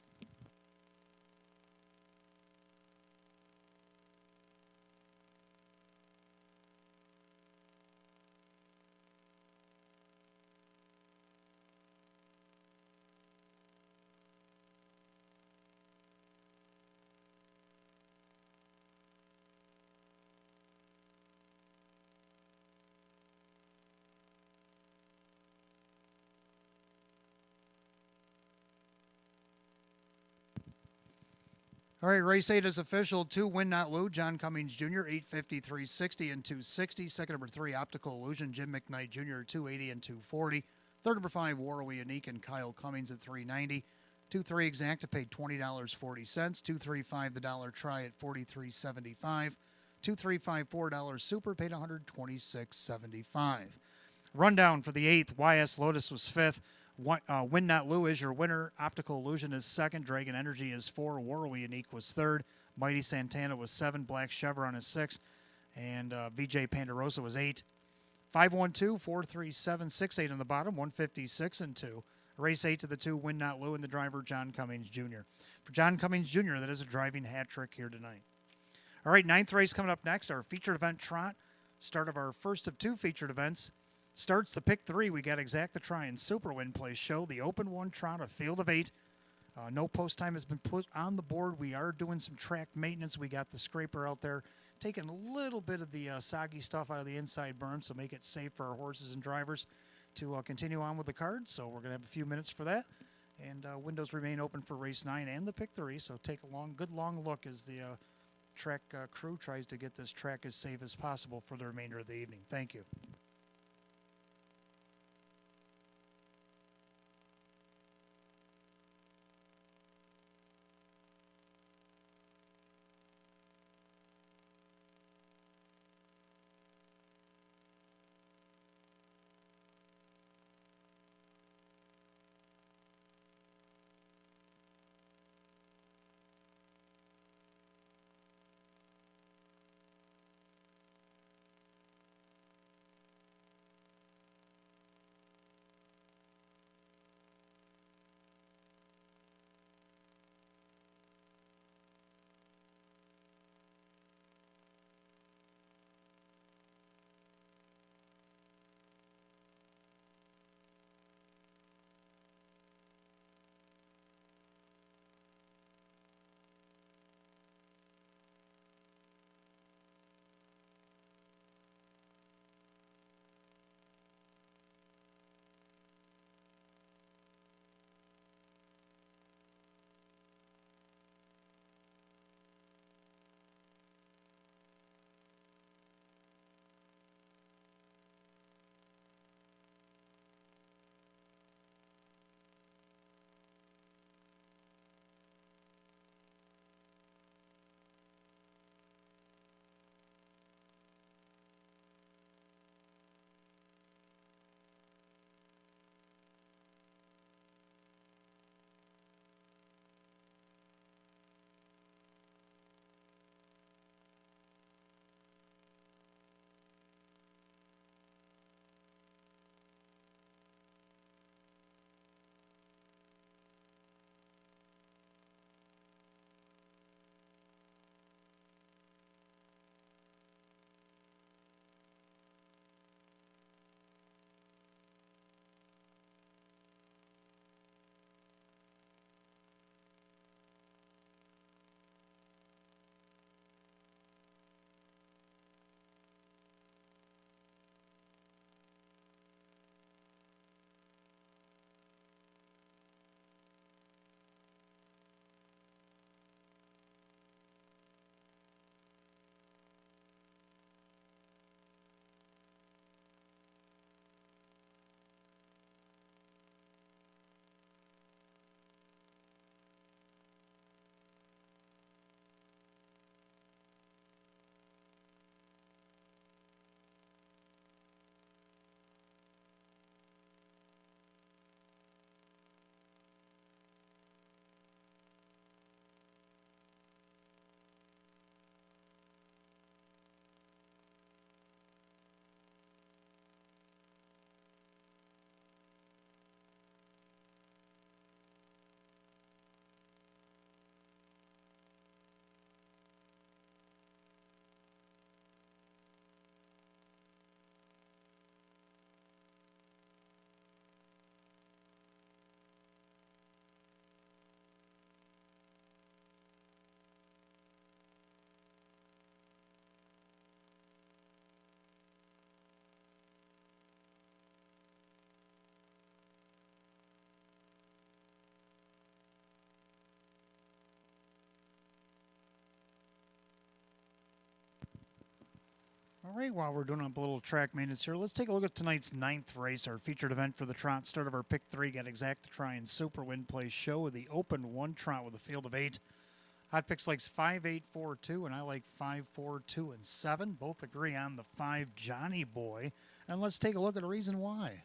All right, race 8 is official. 2 Win Not Lose, John Cummings Jr., 850, 360, and 260. Second number 3, Optical Illusion, Jim McKnight Jr., 280 and 240. Third number 5, Warley Unique and Kyle Cummings at 390. 2-3 Exacta paid $20.40. 2-3-5 the dollar try at $43.75. 2-3-5 $4 Super paid $126.75. Rundown for the 8th, YS Lotus was 5th. Win Not Lose is your winner. Optical Illusion is 2nd. Dragon Energy is 4. Warley Unique was 3rd. Mighty Santana was 7. Black Chevron is 6. And VJ Pandarosa was 8. 512, 437, 68 on the bottom, 156 and 2. Race 8 to the 2, Win Not Lose, and the driver, John Cummings Jr. For John Cummings Jr., that is a driving hat trick here tonight. All right, 9th race coming up next, our featured event trot. Start of our first of 2 featured events. Starts the pick 3. We got Exacta Try and Super Win Place show. The open 1 trot, a field of 8. No post time has been put on the board. We are doing some track maintenance. We got the scraper out there, taking a little bit of the soggy stuff out of the inside berm, so make it safe for our horses and drivers to continue on with the card. So we're going to have a few minutes for that. And windows remain open for race 9 and the pick 3. So take a good long look as the track crew tries to get this track as safe as possible for the remainder of the evening. Thank you. All right, while we're doing up a little track maintenance here, let's take a look at tonight's ninth race, our featured event for the trot. Start of our pick 3, got Exact to Try and Super Win Play Show with the open 1 trot with a field of 8. Hot Picks likes 5, 8, 4, 2, and I like 5, 4, 2, and 7. Both agree on the 5 Johnny Boy. And let's take a look at a reason why.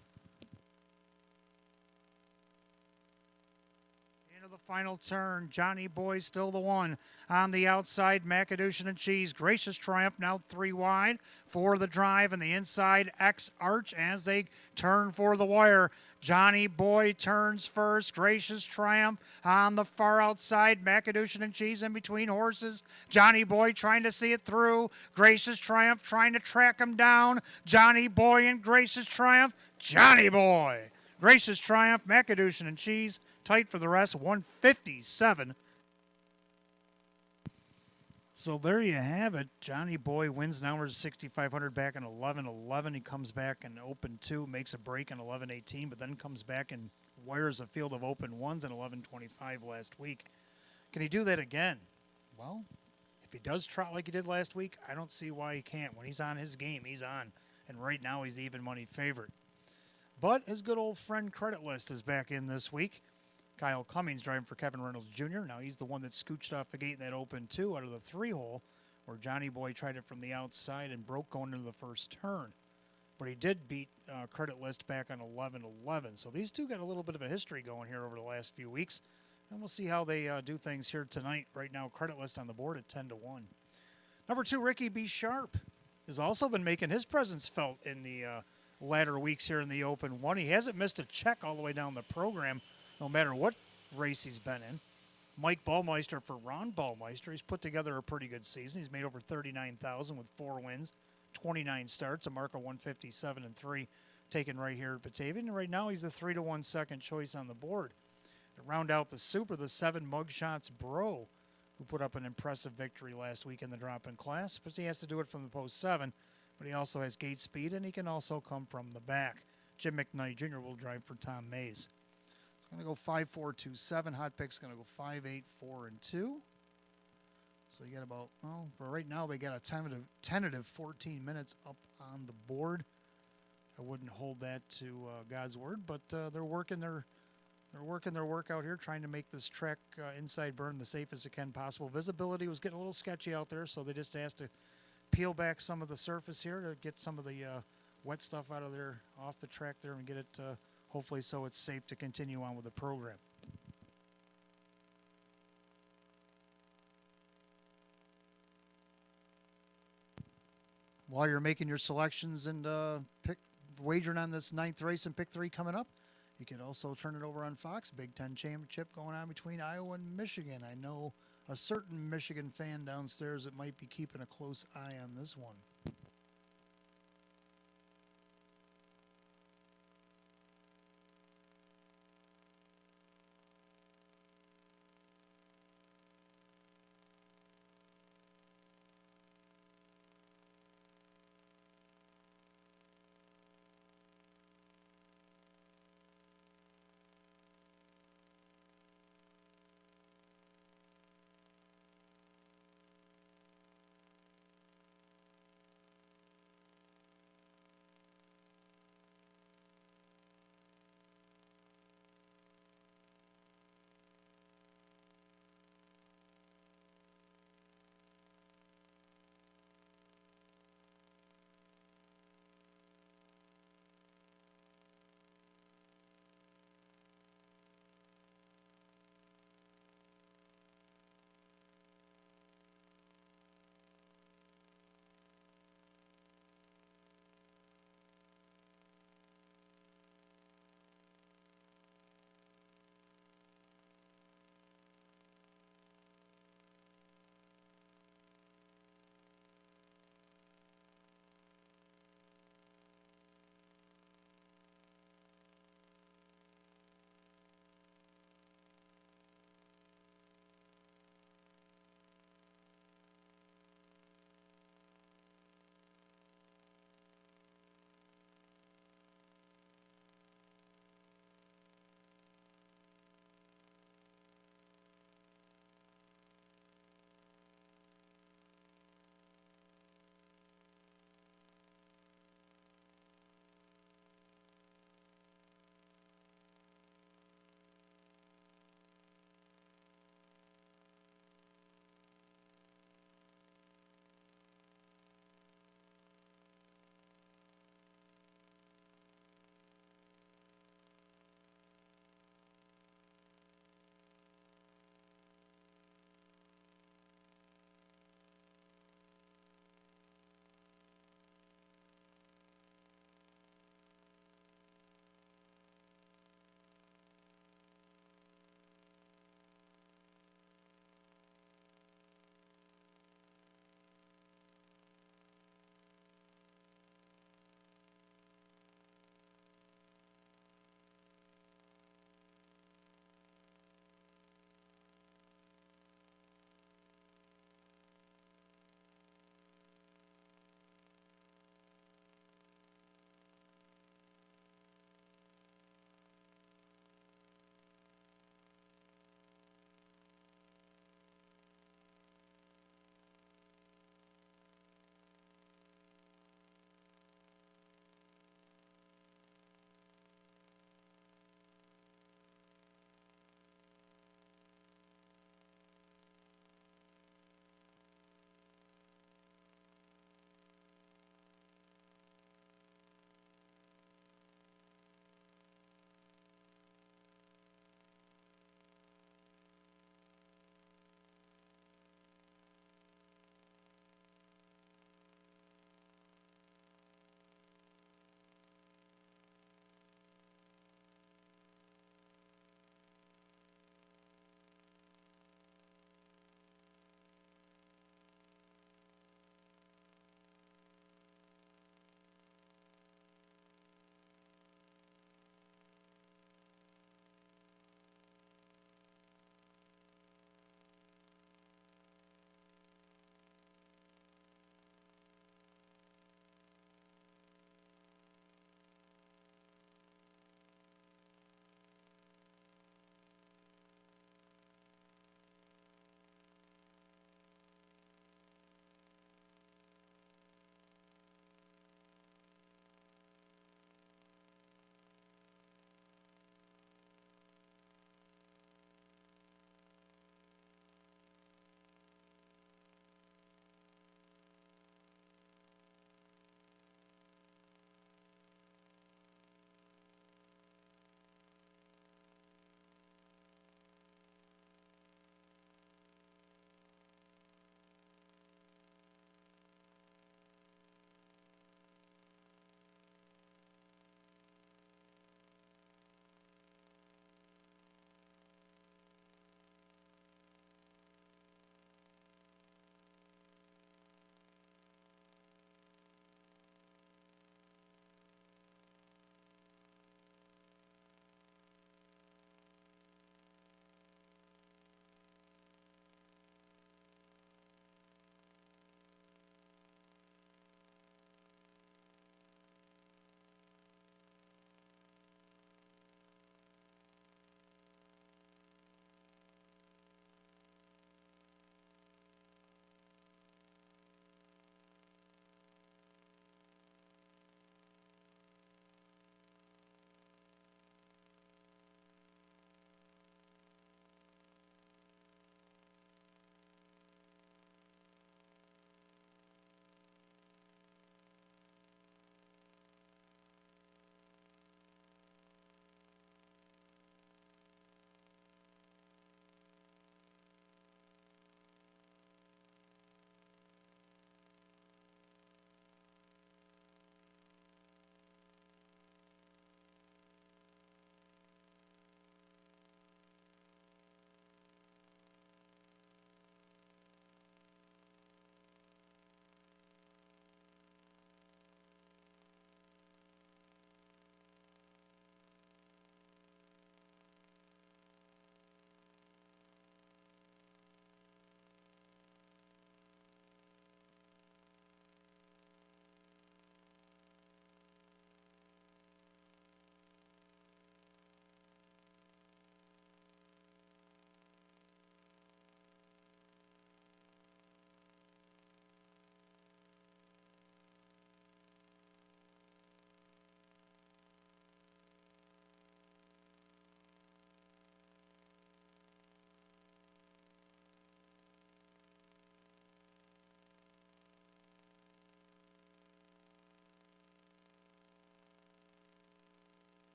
Into the final turn, Johnny Boy still the one. On the outside, Macadocian and Cheese. Gracious Triumph now 3 wide for the drive, and the inside X Arch as they turn for the wire. Johnny Boy turns first. Gracious Triumph on the far outside. Macadocian and Cheese in between horses. Johnny Boy trying to see it through. Gracious Triumph trying to track him down. Johnny Boy and Gracious Triumph. Johnny Boy. Gracious Triumph, Macadocian and Cheese. Tight for the rest, 157. So there you have it. Johnny Boy wins now. We're 6,500 back in 11-11. He comes back in open 2, makes a break in 11-18, but then comes back and wires a field of open 1s in 11-25 last week. Can he do that again? Well, if he does trot like he did last week, I don't see why he can't. When he's on his game, he's on. And right now he's the even money favorite. But his good old friend Credit List is back in this week. Kyle Cummings driving for Kevin Reynolds Jr. Now he's the one that scooched off the gate in that open 2 out of the 3-hole, where Johnny Boy tried it from the outside and broke going into the first turn. But he did beat Credit List back on 11-11. So these two got a little bit of a history going here over the last few weeks. And we'll see how they do things here tonight. Right now, Credit List on the board at 10-1. Number 2, Ricky B. Sharp has also been making his presence felt in the latter weeks here in the open 1. He hasn't missed a check all the way down the program, no matter what race he's been in. Mike Ballmeister for Ron Ballmeister. He's put together a pretty good season. He's made over $39,000 with 4 wins, 29 starts, a mark of 157-3 taken right here at Batavia. And right now he's the 3-1 second choice on the board. To round out the Super, the 7 Mugshots Bro, who put up an impressive victory last week in the drop-in class. But he has to do it from the post 7, but he also has gate speed, and he can also come from the back. Jim McKnight Jr. will drive for Tom Mays. It's going to go 5, 4, 2, 7. Hot Pick's going to go 5, 8, 4, and 2. So you get about, well, for right now, they got a tentative 14 minutes up on the board. I wouldn't hold that to God's word, but they're working their work out here, trying to make this track inside berm the safest it can possible. Visibility was getting a little sketchy out there, so they just asked to peel back some of the surface here to get some of the wet stuff out of there, off the track there, and get it hopefully so it's safe to continue on with the program. While you're making your selections and wagering on this 9th race and pick 3 coming up, you can also turn it over on Fox. Big Ten Championship going on between Iowa and Michigan. I know a certain Michigan fan downstairs that might be keeping a close eye on this one.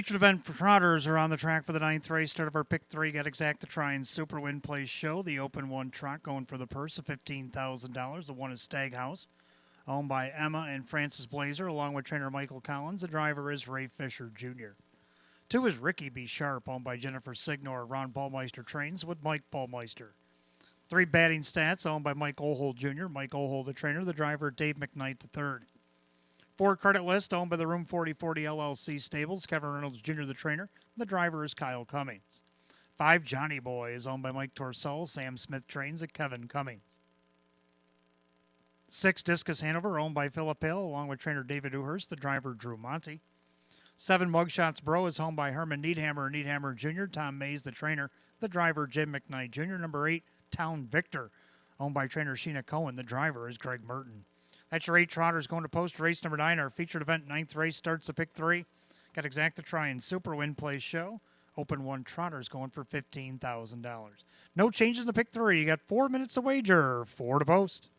featured event trotters are on the track for the 9th race. Start of our pick 3. Got Exacta Trying Super Win Place Show. The open 1 trot going for the purse of $15,000. The 1 is Stag House, owned by Emma and Francis Blazer, along with trainer Michael Collins. The driver is Ray Fisher Jr. 2 is Ricky B. Sharp, owned by Jennifer Signor. Ron Ballmeister trains with Mike Ballmeister. 3 Batting Stats, owned by Mike Ohold Jr. Mike Ohold, the trainer. The driver, Dave McKnight III. 4 Credit List, owned by the Room 4040 LLC Stables. Kevin Reynolds Jr., the trainer. The driver is Kyle Cummings. 5 Johnny Boy is owned by Mike Torsell. Sam Smith trains at Kevin Cummings. 6 Discus Hanover, owned by Philip Hale, along with trainer David Uhurst. The driver, Drew Monty. 7 Mugshots Bro is owned by Herman Needhammer Jr. Tom Mays, the trainer. The driver, Jim McKnight Jr. Number 8, Town Victor, owned by trainer Sheena Cohen. The driver is Greg Merton. That's your 8 trotters going to post race number 9. Our featured event 9th race starts the pick 3. Got Exacta Trying Super Win Place Show. Open 1 trotters going for $15,000. No changes in the pick 3. You got 4 minutes to wager, 4 to post.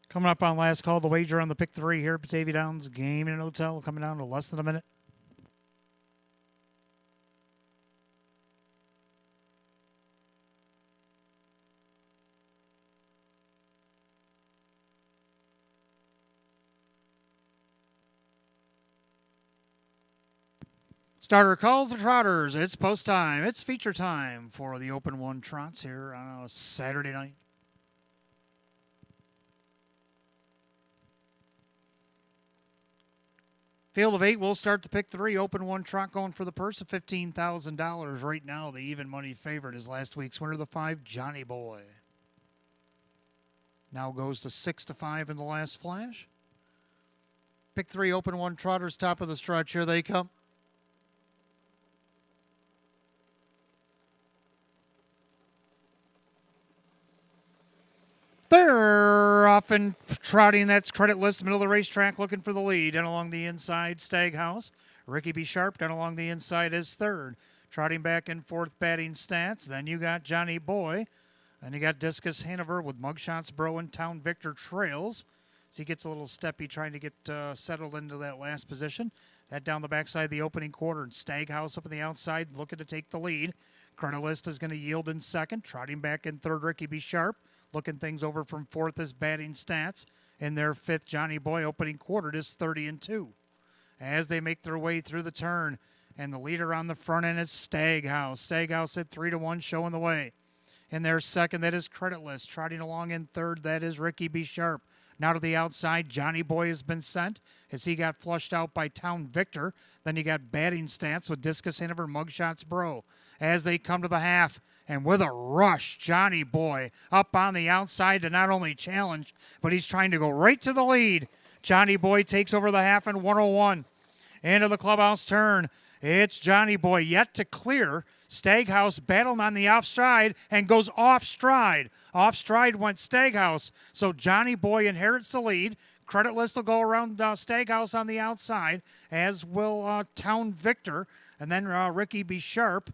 Coming up on last call, the wager on the pick 3 here at Batavia Downs Gaming and Hotel, coming down to less than a minute. Starter calls the trotters. It's post time. It's feature time for the open 1 trots here on a Saturday night. Field of 8 will start the pick 3. Open 1 trot going for the purse of $15,000. Right now, the even money favorite is last week's winner, the 5 Johnny Boy. Now goes to 6-5 in the last flash. Pick 3, open 1 trotters, top of the stretch. Here they come. They're off and trotting. That's Credit List, middle of the racetrack, looking for the lead. And along the inside, Stag House. Ricky B. Sharp down along the inside is third. Trotting back and forth, Batting Stats. Then you got Johnny Boy. Then you got Discus Hanover with Mugshots Bro and Town Victor trails. So he gets a little steppy trying to get settled into that last position. That down the backside of the opening quarter, and Staghouse up on the outside looking to take the lead. Credit List is going to yield in second. Trotting back in third, Ricky B. Sharp. Looking things over from fourth is Batting Stats. In their fifth, Johnny Boy opening quarter is 30-2. As they make their way through the turn, and the leader on the front end is Staghouse. Staghouse at 3-1, showing the way. In their second, that is Credit List. Trotting along in third, that is Ricky B. Sharp. Now to the outside, Johnny Boy has been sent as he got flushed out by Town Victor. Then you got Batting Stats with Discus Hanover, Mugshots Bro. As they come to the half, and with a rush, Johnny Boy up on the outside to not only challenge, but he's trying to go right to the lead. Johnny Boy takes over the half in 101. Into the clubhouse turn. It's Johnny Boy yet to clear. Staghouse battled on the offstride and goes off stride. Off stride went Staghouse. So Johnny Boy inherits the lead. Credit List will go around Staghouse on the outside, as will Town Victor. And then Ricky B. Sharp.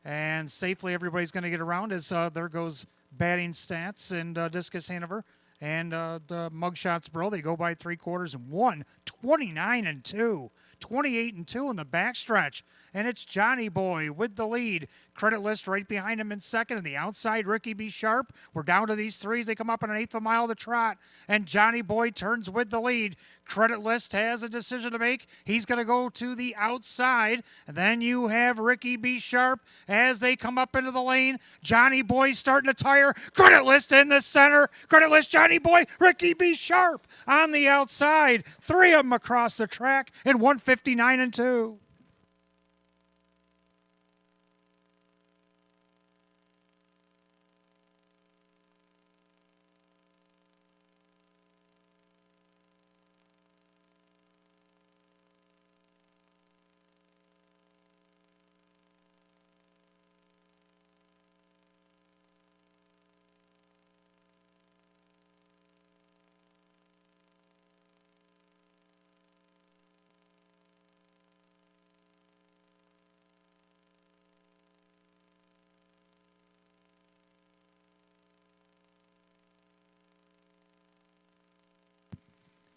And safely everybody's going to get around as there goes Batting Stats and Discus Hanover. And the Mugshots Bro, they go by 3/4 and 1, 29-2. 28-2 in the backstretch. And it's Johnny Boy with the lead. Credit List right behind him in second. And the outside, Ricky B. Sharp. We're down to these threes. They come up in an eighth of a mile of the trot. And Johnny Boy turns with the lead. Credit List has a decision to make. He's going to go to the outside. And then you have Ricky B. Sharp as they come up into the lane. Johnny Boy starting to tire. Credit List in the center. Credit List, Johnny Boy, Ricky B. Sharp on the outside. Three of them across the track in 159-2.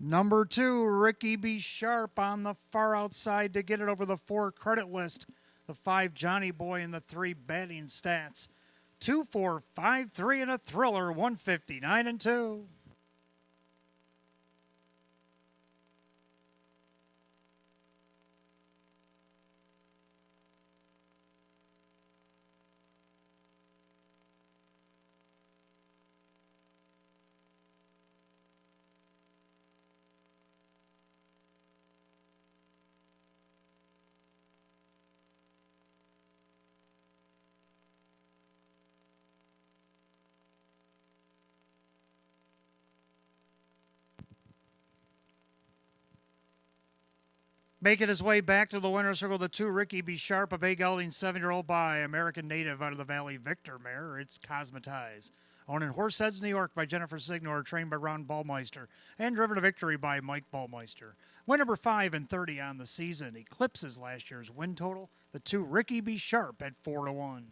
Number 2, Ricky B. Sharp on the far outside to get it over the 4 Credit List. The 5, Johnny Boy, and the 3, Batting Stats. 2, 4, 5, 3, and a thriller, 159-2. Making his way back to the winner's circle, the 2, Ricky B. Sharp, a big gelding 7-year-old by American native out of the Valley, Victor mare. It's Cosmetize. Owned in Horseheads, New York by Jennifer Signor, trained by Ron Ballmeister, and driven to victory by Mike Ballmeister. Win number 5 and 30 on the season eclipses last year's win total. The 2, Ricky B. Sharp at 4-1.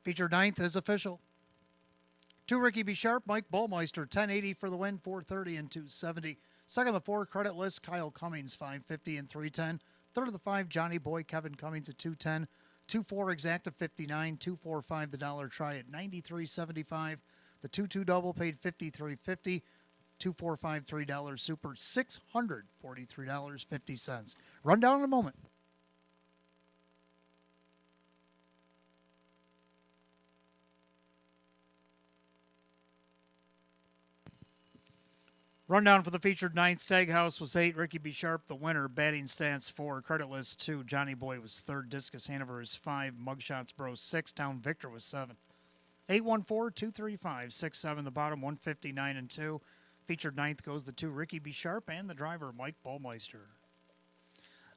Featured ninth is official. 2, Ricky B. Sharp, Mike Ballmeister, 1080 for the win, 430 and 270. Second of the 4, credit list, Kyle Cummings, 550 and 310. Third of the 5, Johnny Boy, Kevin Cummings at 210. 2-4 exact at 59. 2-4-5 the dollar try at 93.75. The 2-2 double paid 53.50. 2-4-5 $3 super $643.50. Rundown in a moment. Rundown for the featured ninth. Stag House was 8. Ricky B. Sharp, the winner. Batting stance 4. Credit list 2. Johnny Boy was 3rd. Discus Hanover is 5. Mugshots Bros 6. Town Victor was 7. 814-235-67. The bottom 159 and 2. Featured ninth goes the 2, Ricky B. Sharp, and the driver, Mike Ballmeister.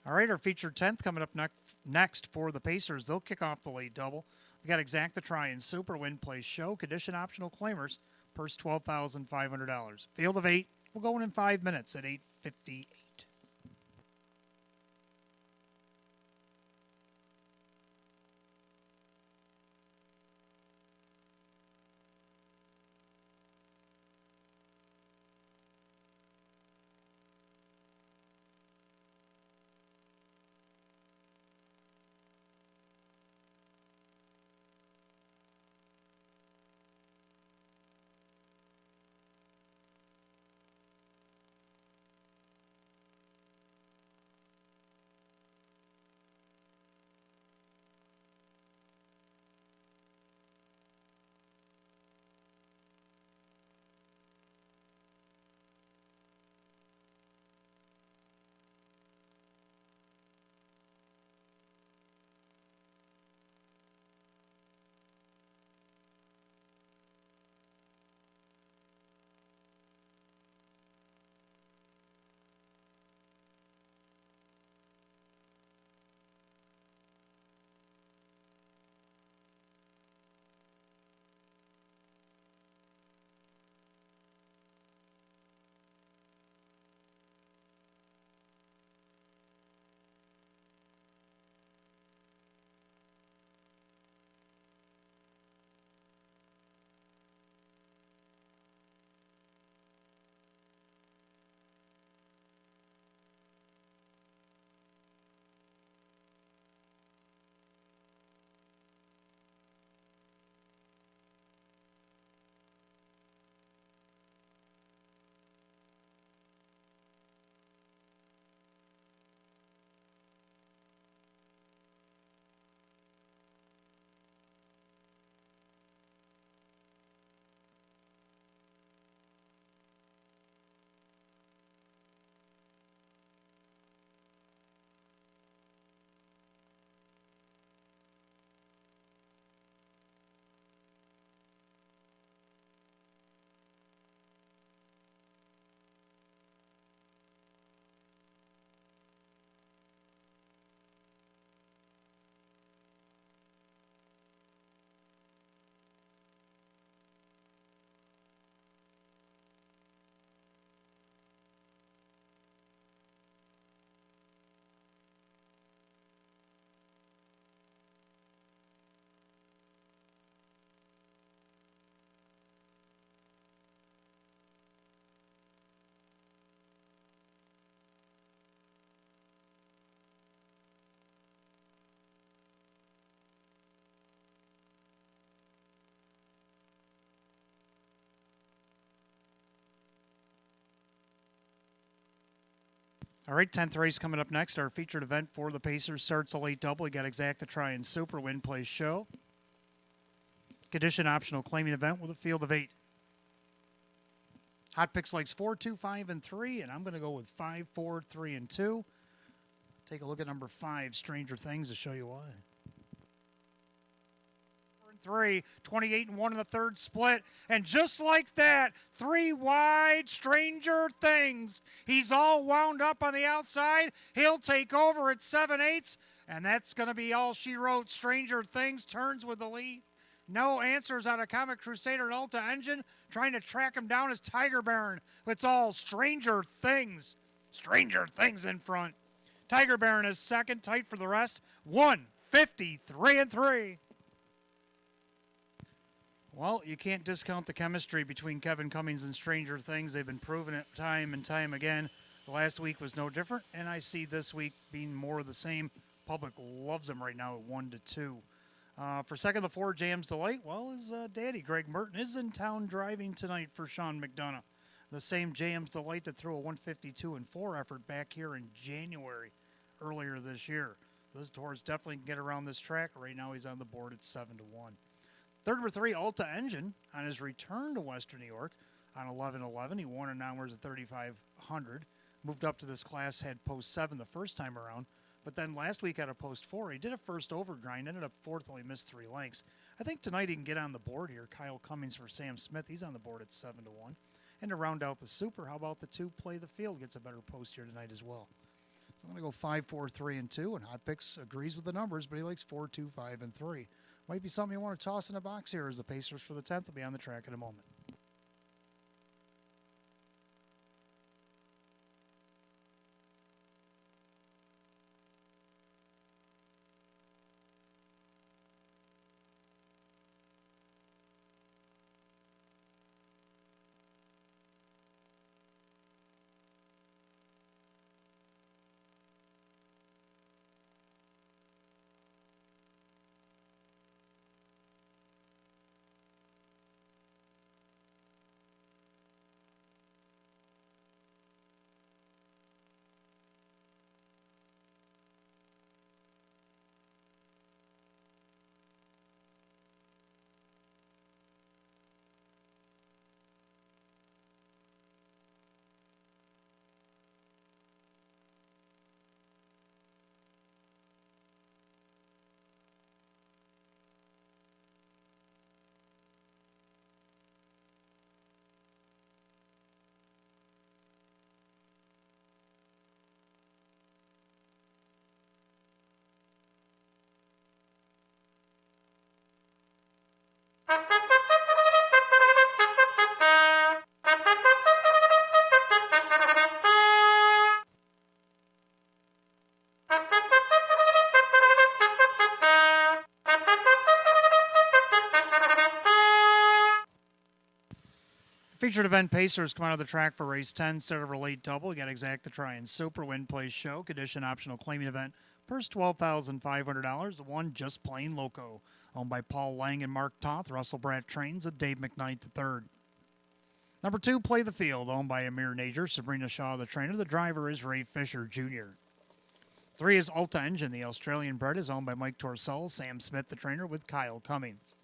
All right, our featured 10th coming up next for the Pacers. They'll kick off the late double. We got exact to try and super win play show. Condition optional claimers. Purse $12,500. Field of 8. We'll go in 5 minutes at 8:58. All right, 10th race coming up next. Our featured event for the Pacers starts a late double. We got exact to try and super win play show. Condition optional claiming event with a field of 8. Hot picks likes 4, 2, 5, and 3, and I'm going to go with 5, 4, 3, and 2. Take a look at number 5, Stranger Things, to show you why. 3, 28 and 1 in the third split, and just like that, 3 wide, Stranger Things. He's all wound up on the outside. He'll take over at 7/8, and that's going to be all she wrote. Stranger Things turns with the lead. No answers out of Comic Crusader and Alta Engine. Trying to track him down as Tiger Baron. It's all Stranger Things. Stranger Things in front. Tiger Baron is second, tight for the rest. 153 and 3. Well, you can't discount the chemistry between Kevin Cummings and Stranger Things. They've been proving it time and time again. The last week was no different, and I see this week being more of the same. Public loves him right now at 1-2. For second, the four Jams Delight. Well, his daddy, Greg Merton, is in town driving tonight for Sean McDonough. The same Jams Delight that threw a 152 and 4 effort back here in January earlier this year. This Taurus definitely can get around this track. Right now, he's on the board at 7-1. Third number 3, Alta Engine, on his return to Western New York on 11-11. He won in hours at 3,500. Moved up to this class, had post 7 the first time around. But then last week at a post 4, he did a first over grind, ended up fourth, only missed 3 lengths. I think tonight he can get on the board here. Kyle Cummings for Sam Smith. He's on the board at 7-1. And to round out the super, how about the 2 Play the Field? Gets a better post here tonight as well. So I'm going to go 5, 4, 3, and 2. And Hot Picks agrees with the numbers, but he likes 4, 2, 5, and 3. Might be something you want to toss in a box here as the Pacers for the 10th will be on the track in a moment. Featured event Pacers come out of the track for race 10, set of a late double. You got Exact to try and super win play show. Condition optional claiming event. Purse $12,500. The 1 Just Plain Loco. Owned by Paul Lang and Mark Toth. Russell Bratt trains at Dave McKnight III. Number 2 Play the Field. Owned by Amir Najer. Sabrina Shaw the trainer. The driver is Ray Fisher Jr. 3 is Alta Engine. The Australian bred is owned by Mike Torsell. Sam Smith the trainer with Kyle Cummings.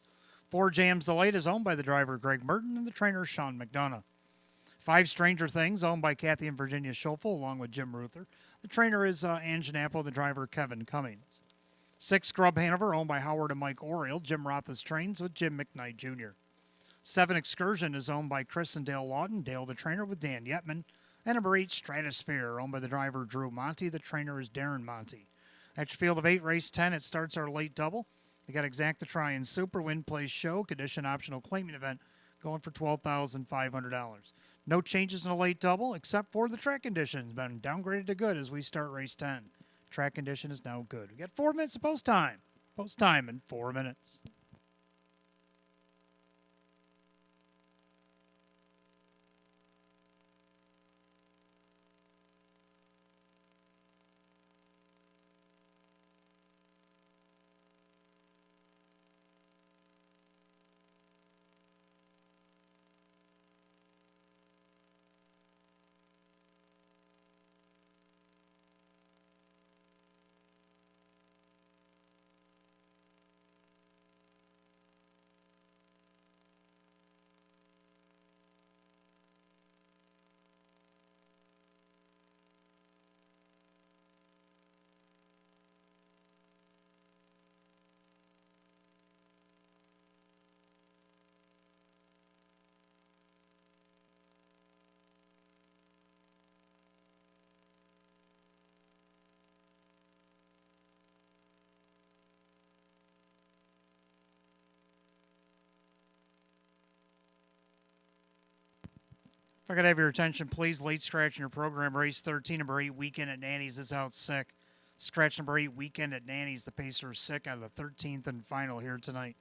4 Jams Delight is owned by the driver Greg Merton and the trainer Sean McDonough. 5 Stranger Things owned by Kathy and Virginia Schoeffel along with Jim Ruther. The trainer is Ann Janapo, the driver Kevin Cummings. 6 Scrub Hanover owned by Howard and Mike Oriel. Jim Roth's trains with Jim McKnight Jr. 7 Excursion is owned by Chris and Dale Lawton. Dale the trainer with Dan Yetman. And number 8 Stratosphere owned by the driver Drew Monty. The trainer is Darren Monty. At your field of 8, race 10, it starts our late double. We got Exact to try and super win play show. Condition optional claiming event going for $12,500. No changes in the late double except for the track conditions. Been downgraded to good as we start race 10. Track condition is now good. We got 4 minutes of post time. Post time in 4 minutes. If I could have your attention, please. Late scratch in your program, race 13, number 8, Weekend at Nanny's is out sick. Scratch number 8, Weekend at Nanny's. The Pacers sick out of the 13th and final here tonight.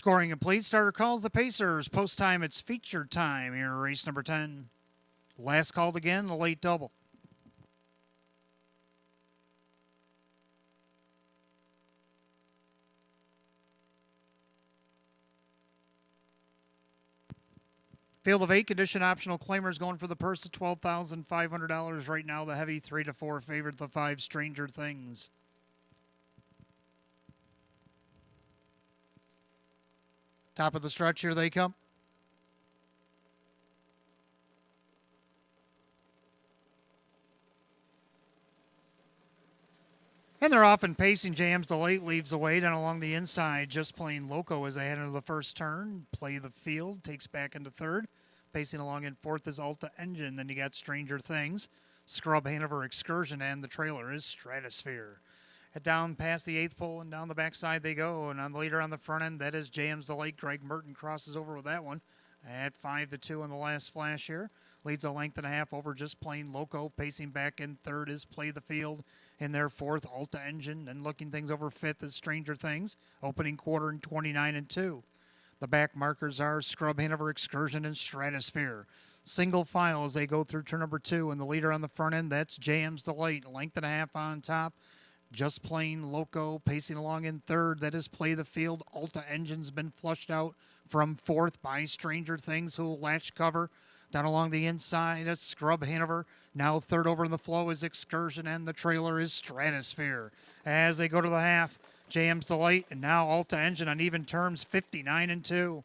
Scoring complete. Starter calls the Pacers. Post time, it's feature time here, race number 10. Last called again, the late double. Field of 8, condition optional claimers going for the purse of $12,500 right now. The heavy 3 to 4 favorite, the 5 Stranger Things. Top of the stretch, here they come. And they're off and pacing. Jams the late leaves away down along the inside. Just Plain Loco as they head into the first turn. Play the Field takes back into third. Pacing along in fourth is Alta Engine. Then you got Stranger Things, Scrub Hanover Excursion, and the trailer is Stratosphere. Head down past the 8th pole and down the backside they go. And on the leader on the front end, that is Jams the Late. Greg Merton crosses over with that one at 5 to 2 on the last flash here. Leads a length and a half over Just Plain Loco. Pacing back in third is Play the Field. In their fourth, Alta Engine. And looking things over fifth is Stranger Things. Opening quarter in 29 and 2. The back markers are Scrub Hanover Excursion and Stratosphere. Single file as they go through turn number 2. And the leader on the front end, that's Jams Delight. Length and a half on top. Just Plain Loco pacing along in third. That is Play the Field. Alta Engine's been flushed out from fourth by Stranger Things, who will latch cover. Down along the inside, it's Scrub Hanover. Now third over in the flow is Excursion, and the trailer is Stratosphere. As they go to the half, Jams Delight, and now Alta Engine on even terms, 59 and 2.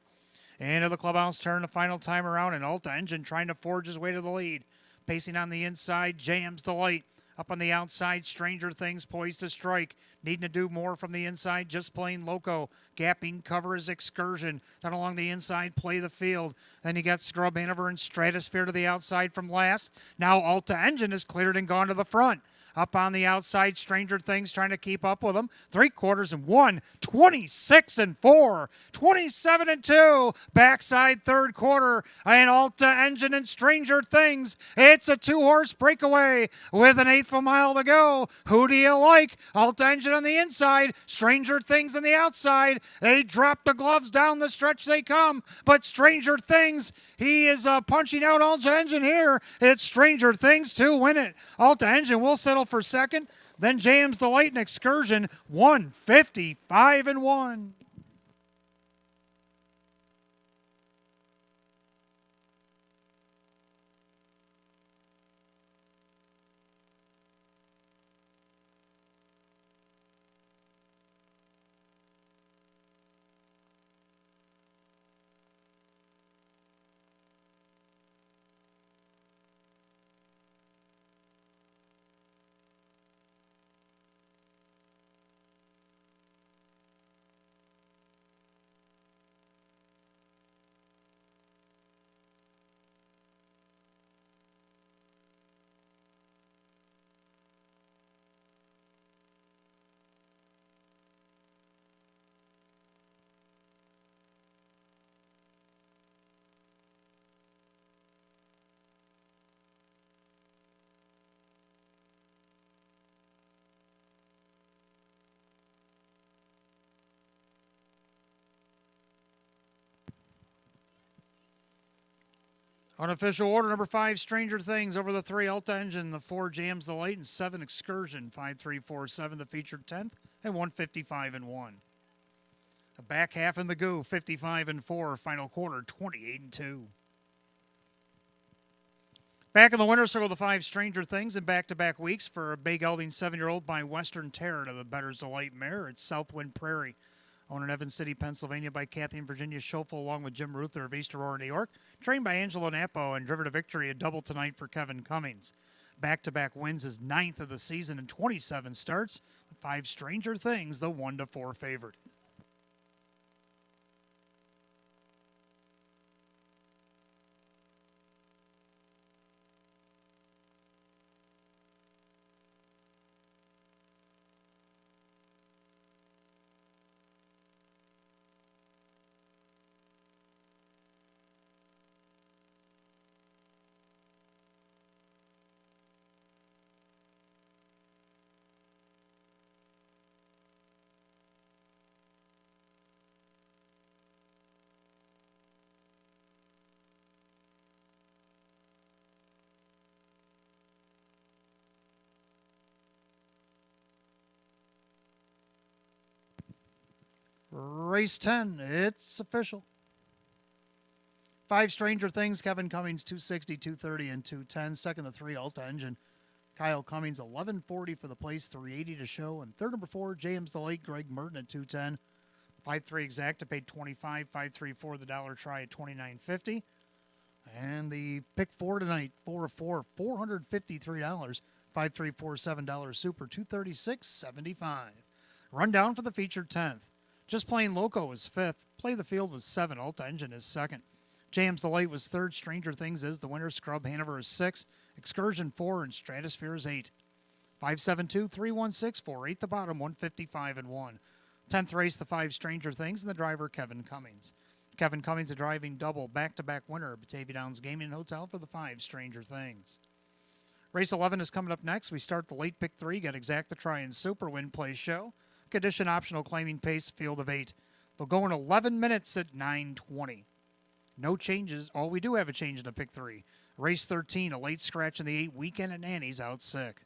Into the clubhouse turn, the final time around, and Alta Engine trying to forge his way to the lead. Pacing on the inside, Jams Delight. Up on the outside, Stranger Things poised to strike. Needing to do more from the inside, Just Plain Loco. Gapping cover is Excursion. Down along the inside, Play the Field. Then you got Scrub Hanover and Stratosphere to the outside from last. Now Alta Engine is cleared and gone to the front. Up on the outside, Stranger Things trying to keep up with them. 3/4 and 1, 26 and 4, 27 and 2. Backside third quarter, and Alta Engine and Stranger Things. It's a 2-horse breakaway with an 1/8 of a mile to go. Who do you like? Alta Engine on the inside, Stranger Things on the outside. They drop the gloves down the stretch they come, but Stranger Things, he is punching out Alta Engine here. It's Stranger Things to win it. Alta Engine will settle for second. Then Jams Delight and Excursion, 155 and 1. Unofficial order, number 5, Stranger Things over the 3, Alta Engine, the 4, Jams Delight, and 7, Excursion. 5, 3, 4, 7, the featured 10th, and 155 and 1. The back half in the go, 55 and 4, final quarter, 28 and 2. Back in the winner's circle, the 5, Stranger Things, in back-to-back weeks for a Bay Gelding 7-year-old by Western Terror to the Better's Delight mare. It's Southwind Prairie. Owned in Evans City, Pennsylvania by Kathy and Virginia Schoeffel along with Jim Ruther of East Aurora, New York. Trained by Angelo Napo and driven to victory, a double tonight for Kevin Cummings. Back-to-back wins, his 9th of the season and 27 starts. The 5, Stranger Things, the 1 to 4 favorite. race 10. It's official. 5 Stranger Things, Kevin Cummings, 260, 230, and 210. Second, the 3 Alta Engine, Kyle Cummings, 1140 for the place, 380 to show. And third, number 4, James the Late, Greg Merton at 210. 5-3 Exacta paid 25. 5-3-4 the dollar try at 29.50. And the pick 4 tonight, 4 of 4, $453. 5-3-4 $7 super, 236.75. Rundown for the featured 10th. Just Plain Loco is 5th. Play the Field was 7. Alta Engine is 2nd. James the Late was 3rd. Stranger Things is the winner. Scrub Hanover is 6. Excursion 4 and Stratosphere is 8. 5-7-2-3-1-6-4. The bottom, 155 and 1. 10th race, the 5 Stranger Things, and the driver Kevin Cummings. Kevin Cummings, a driving double, back-to-back winner at Batavia Downs Gaming and Hotel for the 5 Stranger Things. Race 11 is coming up next. We start the late pick 3, get Exacta Try and Super Win Play Show. Condition optional, claiming pace, field of 8. They'll go in 11 minutes at 9:20. No changes. Oh, we do have a change in the pick 3. Race 13, a late scratch in the 8, Weekend at Nanny's out sick.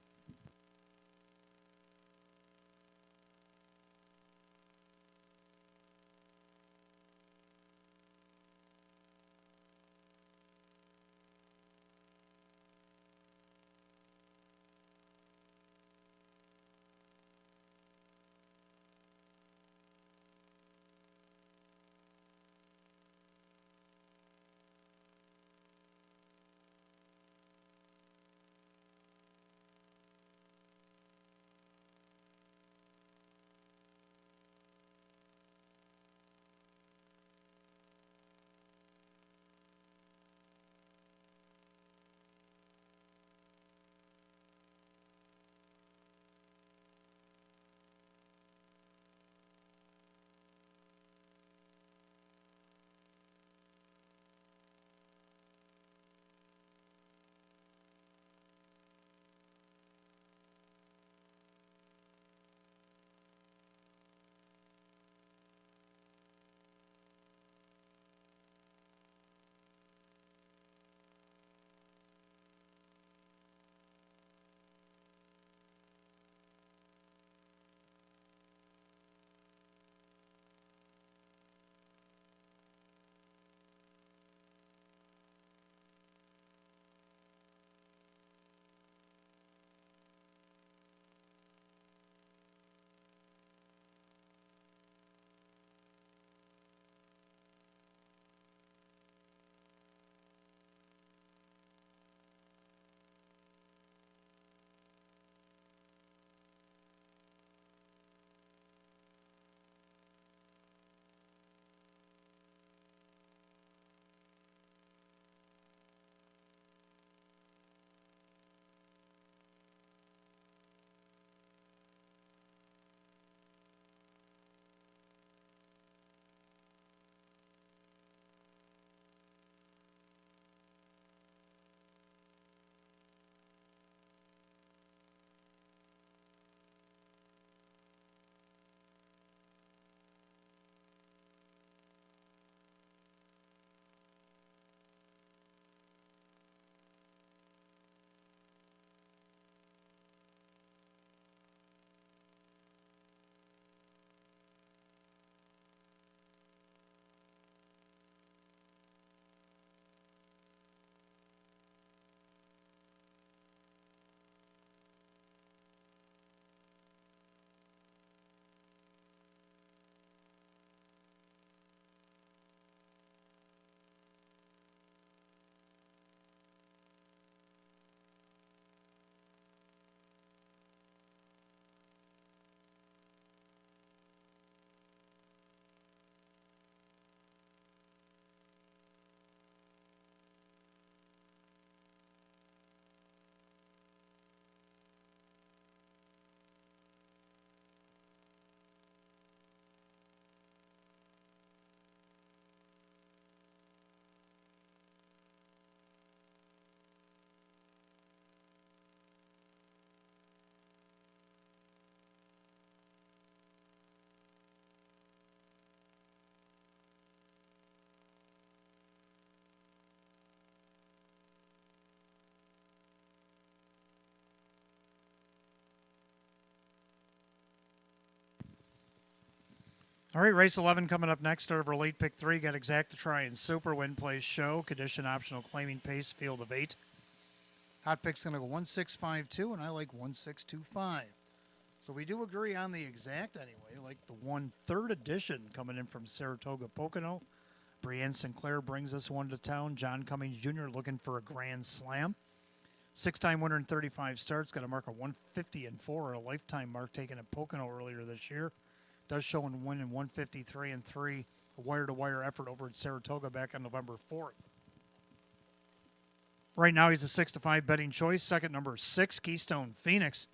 All right, race 11 coming up next over late pick 3. Got Exact to try and Super Win Place Show. Condition optional claiming pace field of 8. Hot pick's going to go 1652, and I like 1625. So we do agree on the Exact anyway. Like the 1/3 edition coming in from Saratoga Pocono. Brienne Sinclair brings this one to town. John Cummings Jr. looking for a grand slam. 6-time winner in 35 starts. Got a mark of 150 and 4, a lifetime mark taken at Pocono earlier this year. Does show and win in 153 and 3, a wire-to-wire effort over at Saratoga back on November 4th. Right now he's a 6-5 betting choice. Second, number 6, Keystone Phoenix.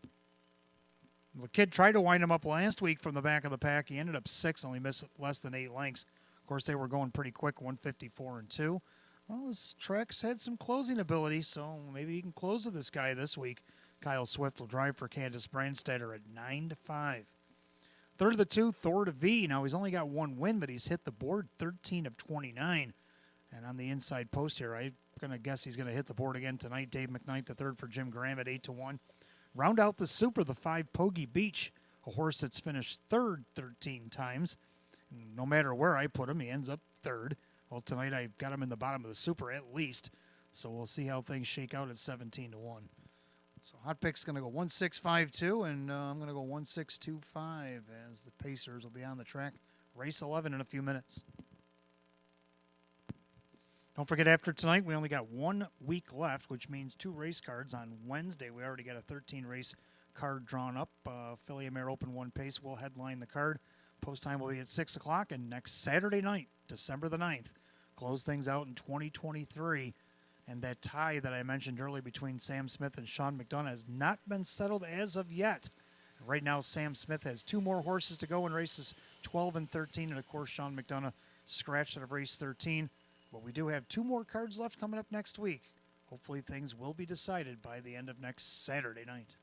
The kid tried to wind him up last week from the back of the pack. He ended up 6, only missed less than 8 lengths. Of course, they were going pretty quick, 154 and 2. Well, this track's had some closing ability, so maybe he can close with this guy this week. Kyle Swift will drive for Candace Brandstetter at 9-5. Third of the 2, Thor to V. Now, he's only got 1 win, but he's hit the board 13 of 29. And on the inside post here, I'm going to guess he's going to hit the board again tonight. Dave McKnight, the third for Jim Graham at 8-1. Round out the Super, the 5, Pogie Beach, a horse that's finished third 13 times. No matter where I put him, he ends up third. Well, tonight I got him in the bottom of the Super at least. So we'll see how things shake out at 17-1. So hot pick's going to go 1652, and I'm going to go 1625 as the Pacers will be on the track. Race 11 in a few minutes. Don't forget, after tonight, we only got 1 week left, which means 2 race cards. On Wednesday, we already got a 13-race card drawn up. Philly Mare Open 1 Pace will headline the card. Post time will be at 6 o'clock, and next Saturday night, December the 9th, close things out in 2023. And that tie that I mentioned earlier between Sam Smith and Sean McDonough has not been settled as of yet. Right now, Sam Smith has 2 more horses to go in races 12 and 13, and of course, Sean McDonough scratched out of race 13. But we do have 2 more cards left coming up next week. Hopefully things will be decided by the end of next Saturday night.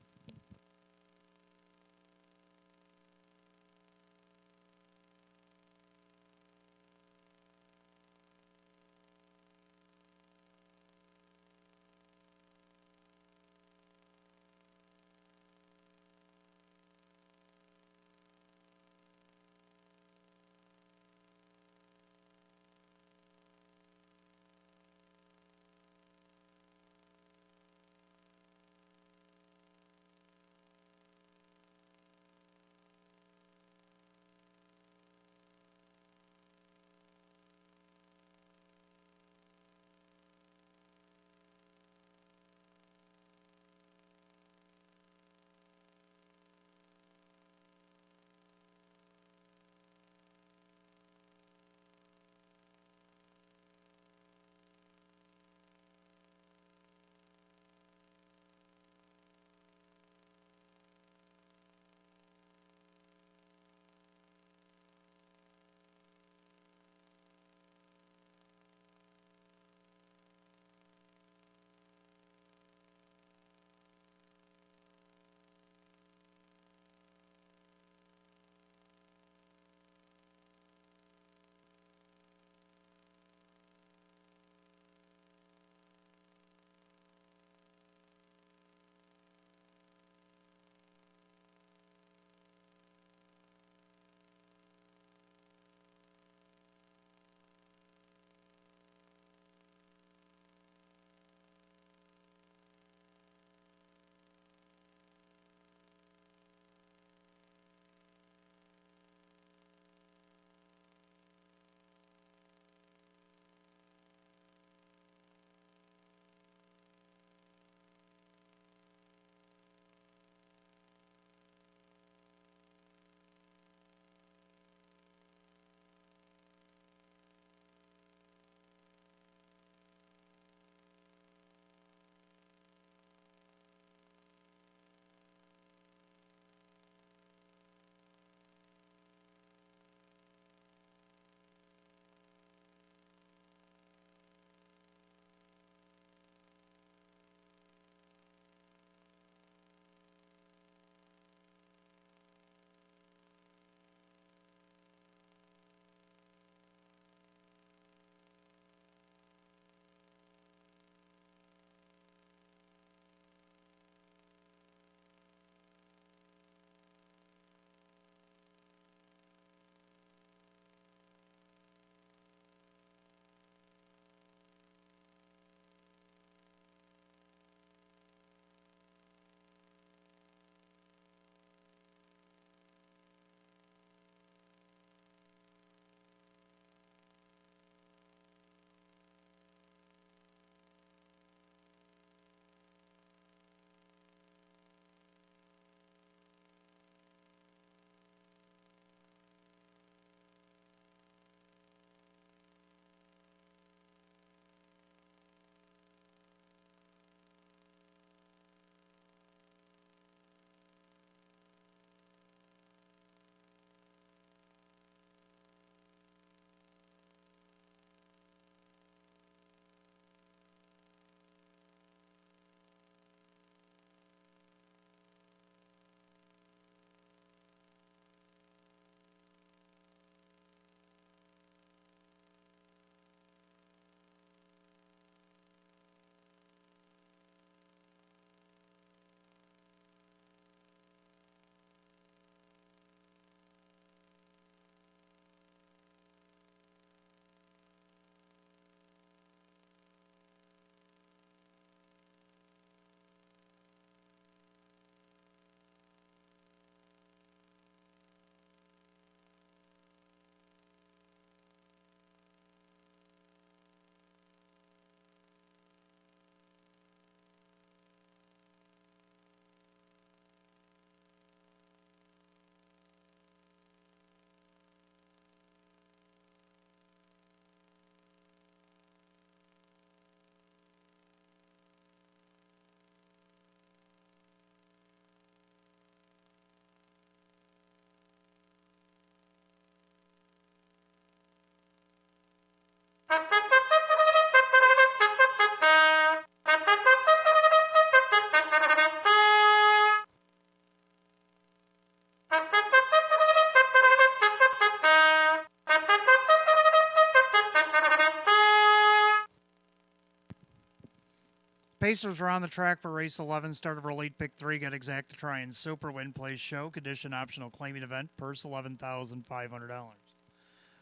Pacers are on the track for race 11. Start of our late pick 3. Got exact to try and super win place show. Condition optional claiming event. Purse $11,500.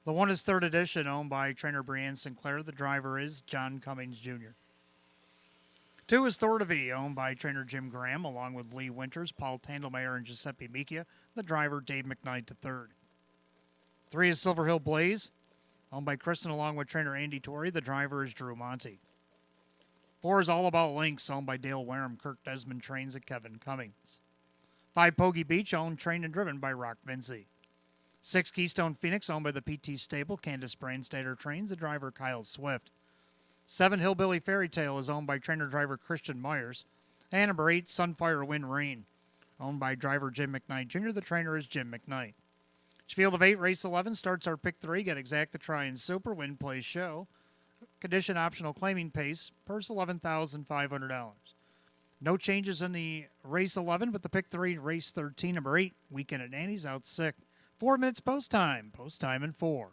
The 1 is 3rd edition, owned by trainer Brianne Sinclair. The driver is John Cummings Jr. 2 is Thor V, owned by trainer Jim Graham, along with Lee Winters, Paul Tandelmeyer, and Giuseppe Micchia. The driver Dave McKnight III. 3 is Silver Hill Blaze, owned by Kristen, along with trainer Andy Torrey. The driver is Drew Monty. 4 is All About Links, owned by Dale Wareham. Kirk Desmond trains at Kevin Cummings. 5 Poggy Beach, owned, trained, and driven by Rock Vinci. 6 Keystone Phoenix, owned by the PT Stable. Candace Brandstater trains. The driver Kyle Swift. 7 Hillbilly Fairy Tale is owned by trainer-driver Christian Myers. And number 8 Sunfire Wind Rain, owned by driver Jim McKnight Jr. The trainer is Jim McKnight. Each field of 8, race 11, starts our pick 3. Get exact to try and super win play show. Condition optional claiming pace. Purse $11,500. No changes in the race 11, but the pick 3, race 13, number 8, Weekend at Annie's out sick. 4 minutes post time. Post time in 4.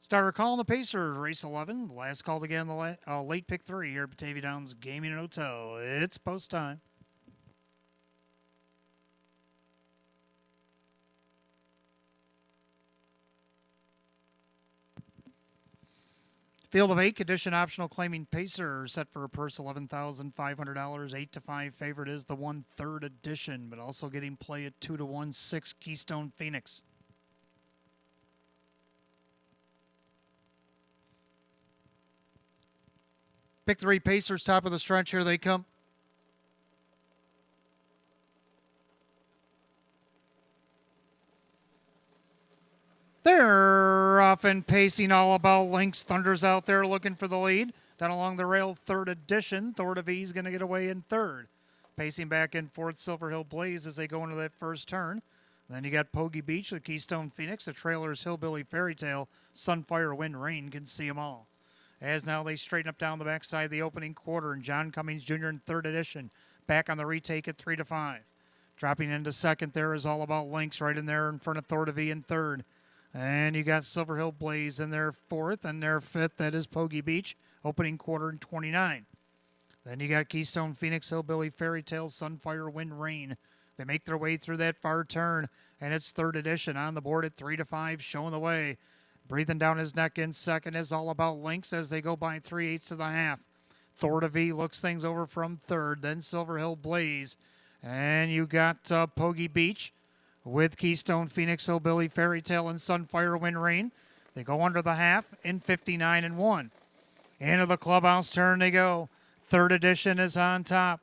Starter call on the Pacers, race 11. Last call again, the late pick 3 here at Batavia Downs Gaming and Hotel. It's post time. Field of 8, condition optional claiming Pacer set for a purse $11,500. 8 to 5 favorite is the 1/3 edition, but also getting play at 2 to 1 6 Keystone Phoenix. Pick 3 Pacers, top of the stretch. Here they come. off and pacing all about Lynx. Thunder's out there looking for the lead. Down along the rail, third edition. Thor to V is going to get away in third. Pacing back and forth, Silver Hill Blaze as they go into that first turn. Then you got Pogie Beach with Keystone Phoenix. The trailer's Hillbilly Fairy Tale. Sunfire, Wind, Rain can see them all. As now they straighten up down the backside of the opening quarter. And John Cummings Jr. in third edition. Back on the retake at 3-5. Dropping into second there is All About Lynx right in there in front of Thor to V in third. And you got Silver Hill Blaze in their fourth, and their fifth, that is Pogie Beach, opening quarter in 29. Then you got Keystone Phoenix, Hillbilly Fairy Tale, Sunfire, Wind, Rain. They make their way through that far turn, and it's third edition on the board at 3-5, showing the way. Breathing down his neck in second is All About Lynx as they go by 3/8 of the half. Thor to V looks things over from third, then Silver Hill Blaze. And you got Pogie Beach with Keystone Phoenix, Hillbilly Fairy Tale, and Sunfire, Wind, Rain. They go under the half in 59-1. Into the clubhouse turn they go. Third edition is on top.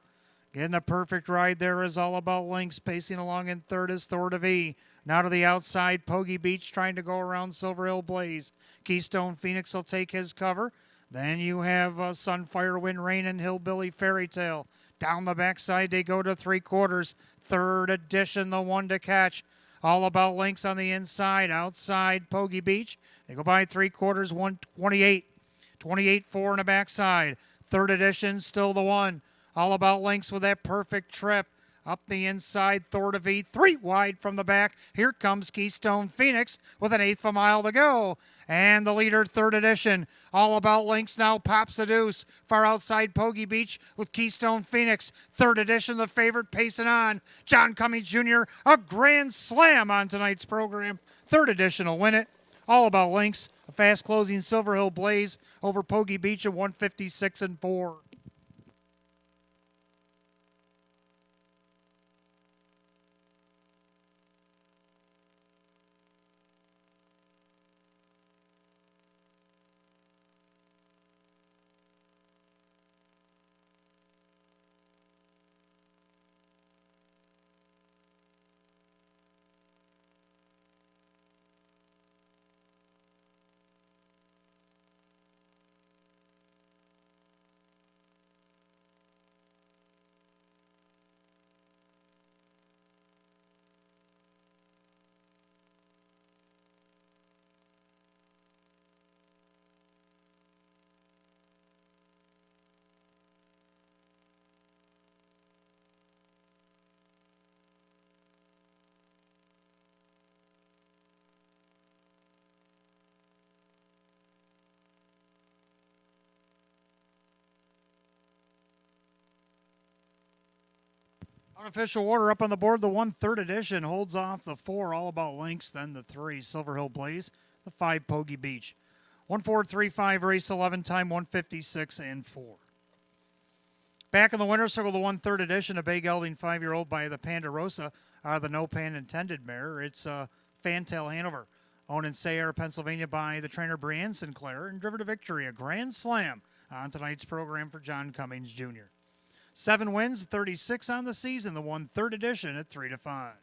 Getting the perfect ride there is All About Lynx. Pacing along in third is Thor to V. Now to the outside, Pogie Beach trying to go around Silver Hill Blaze. Keystone Phoenix will take his cover. Then you have Sunfire, Wind, Rain, and Hillbilly Fairy Tale. Down the backside they go to 3/4. Third edition, the one to catch. All About Lynx on the inside. Outside, Pogie Beach. They go by 3/4, 128. 28-4 in the backside. Third edition, still the one. All About Lynx with that perfect trip. Up the inside, Thor to V, 3 wide from the back. Here comes Keystone Phoenix with an 1/8 of a mile to go. And the leader, third edition. All About Lynx now pops the deuce. Far outside, Pogie Beach with Keystone Phoenix. Third edition, the favorite, pacing on. John Cummings Jr., a grand slam on tonight's program. Third edition will win it. All About Lynx, a fast closing Silver Hill Blaze over Pogie Beach at 156-4. Unofficial order up on the board. The 1/3 edition holds off the 4 All About Lynx, then the 3 Silver Hill Blaze, the 5 Pogie Beach. 1-4-3-5 race 11 time 156-4. Back in the winner's circle, the 1/3 edition, a Bay Gelding 5-year-old by the Ponderosa out of the No Pan Intended mare. It's Fantail Hanover, owned in Sayre, Pennsylvania by the trainer Brianne Sinclair, and driven to victory, a grand slam on tonight's program for John Cummings Jr. 7 wins, 36 on the season, the 1/3 edition at 3-5.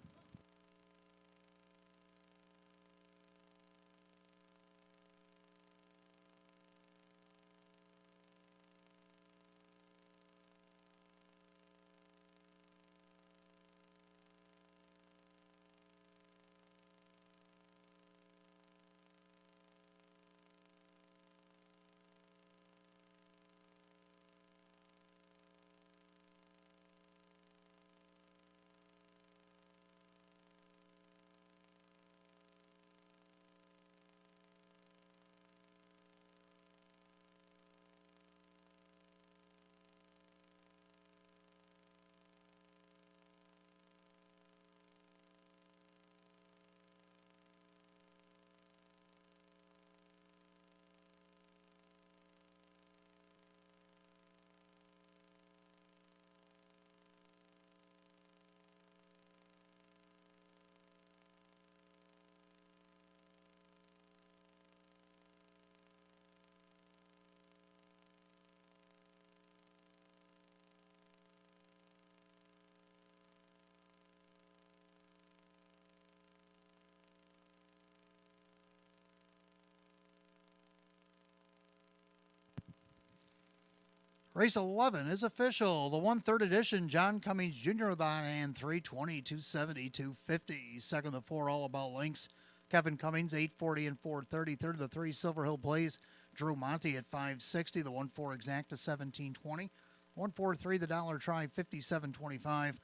Race 11 is official. The 1/3 edition, John Cummings Jr. with on hand 320, 270, 250. Second of the 4, All About Links. Kevin Cummings, 840 and 430. Third of the 3, Silver Hill Blaze. Drew Monty at 560. The 1/4 Exacta, 1720. 143, the Dollar Try, 5725.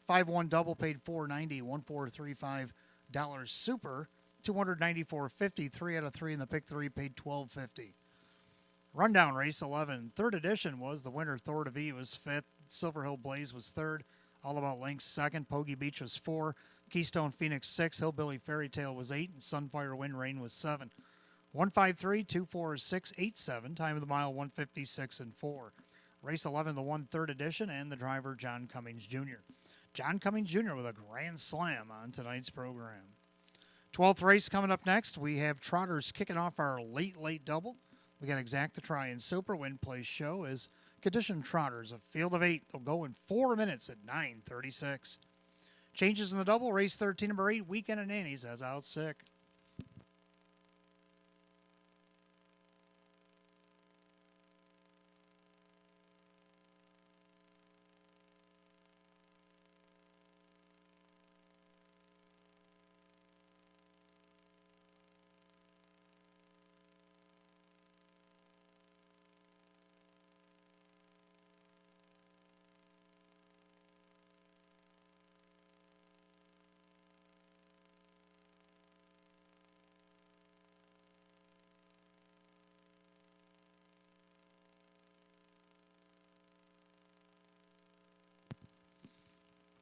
5-1 Double paid 490. 1435 Dollar Super, 294.50. 3 out of 3 in the pick 3 paid 1250. Rundown race 11, 3rd edition was the winner. Thor to V was 5th. Silver Hill Blaze was 3rd. All About Links 2nd. Pogie Beach was 4. Keystone Phoenix 6. Hillbilly Fairy Tale was 8. And Sunfire Wind Rain was 7. 153, 246, 87. Time of the mile 156 and 4. Race 11, the 1/3 edition, and the driver John Cummings Jr. John Cummings Jr. with a grand slam on tonight's program. 12th race coming up next. We have Trotters kicking off our late double. We got Exacta Try and Super Win Place show as Condition Trotters, a field of 8. They'll go in 4 minutes at 9:36. Changes in the double, race 13, number 8, Weekend of Nannies, as out sick.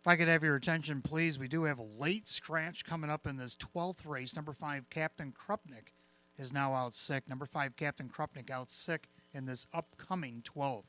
If I could have your attention, please, we do have a late scratch coming up in this 12th race. Number 5, Captain Krupnik, is now out sick. Number 5, Captain Krupnik, out sick in this upcoming 12th.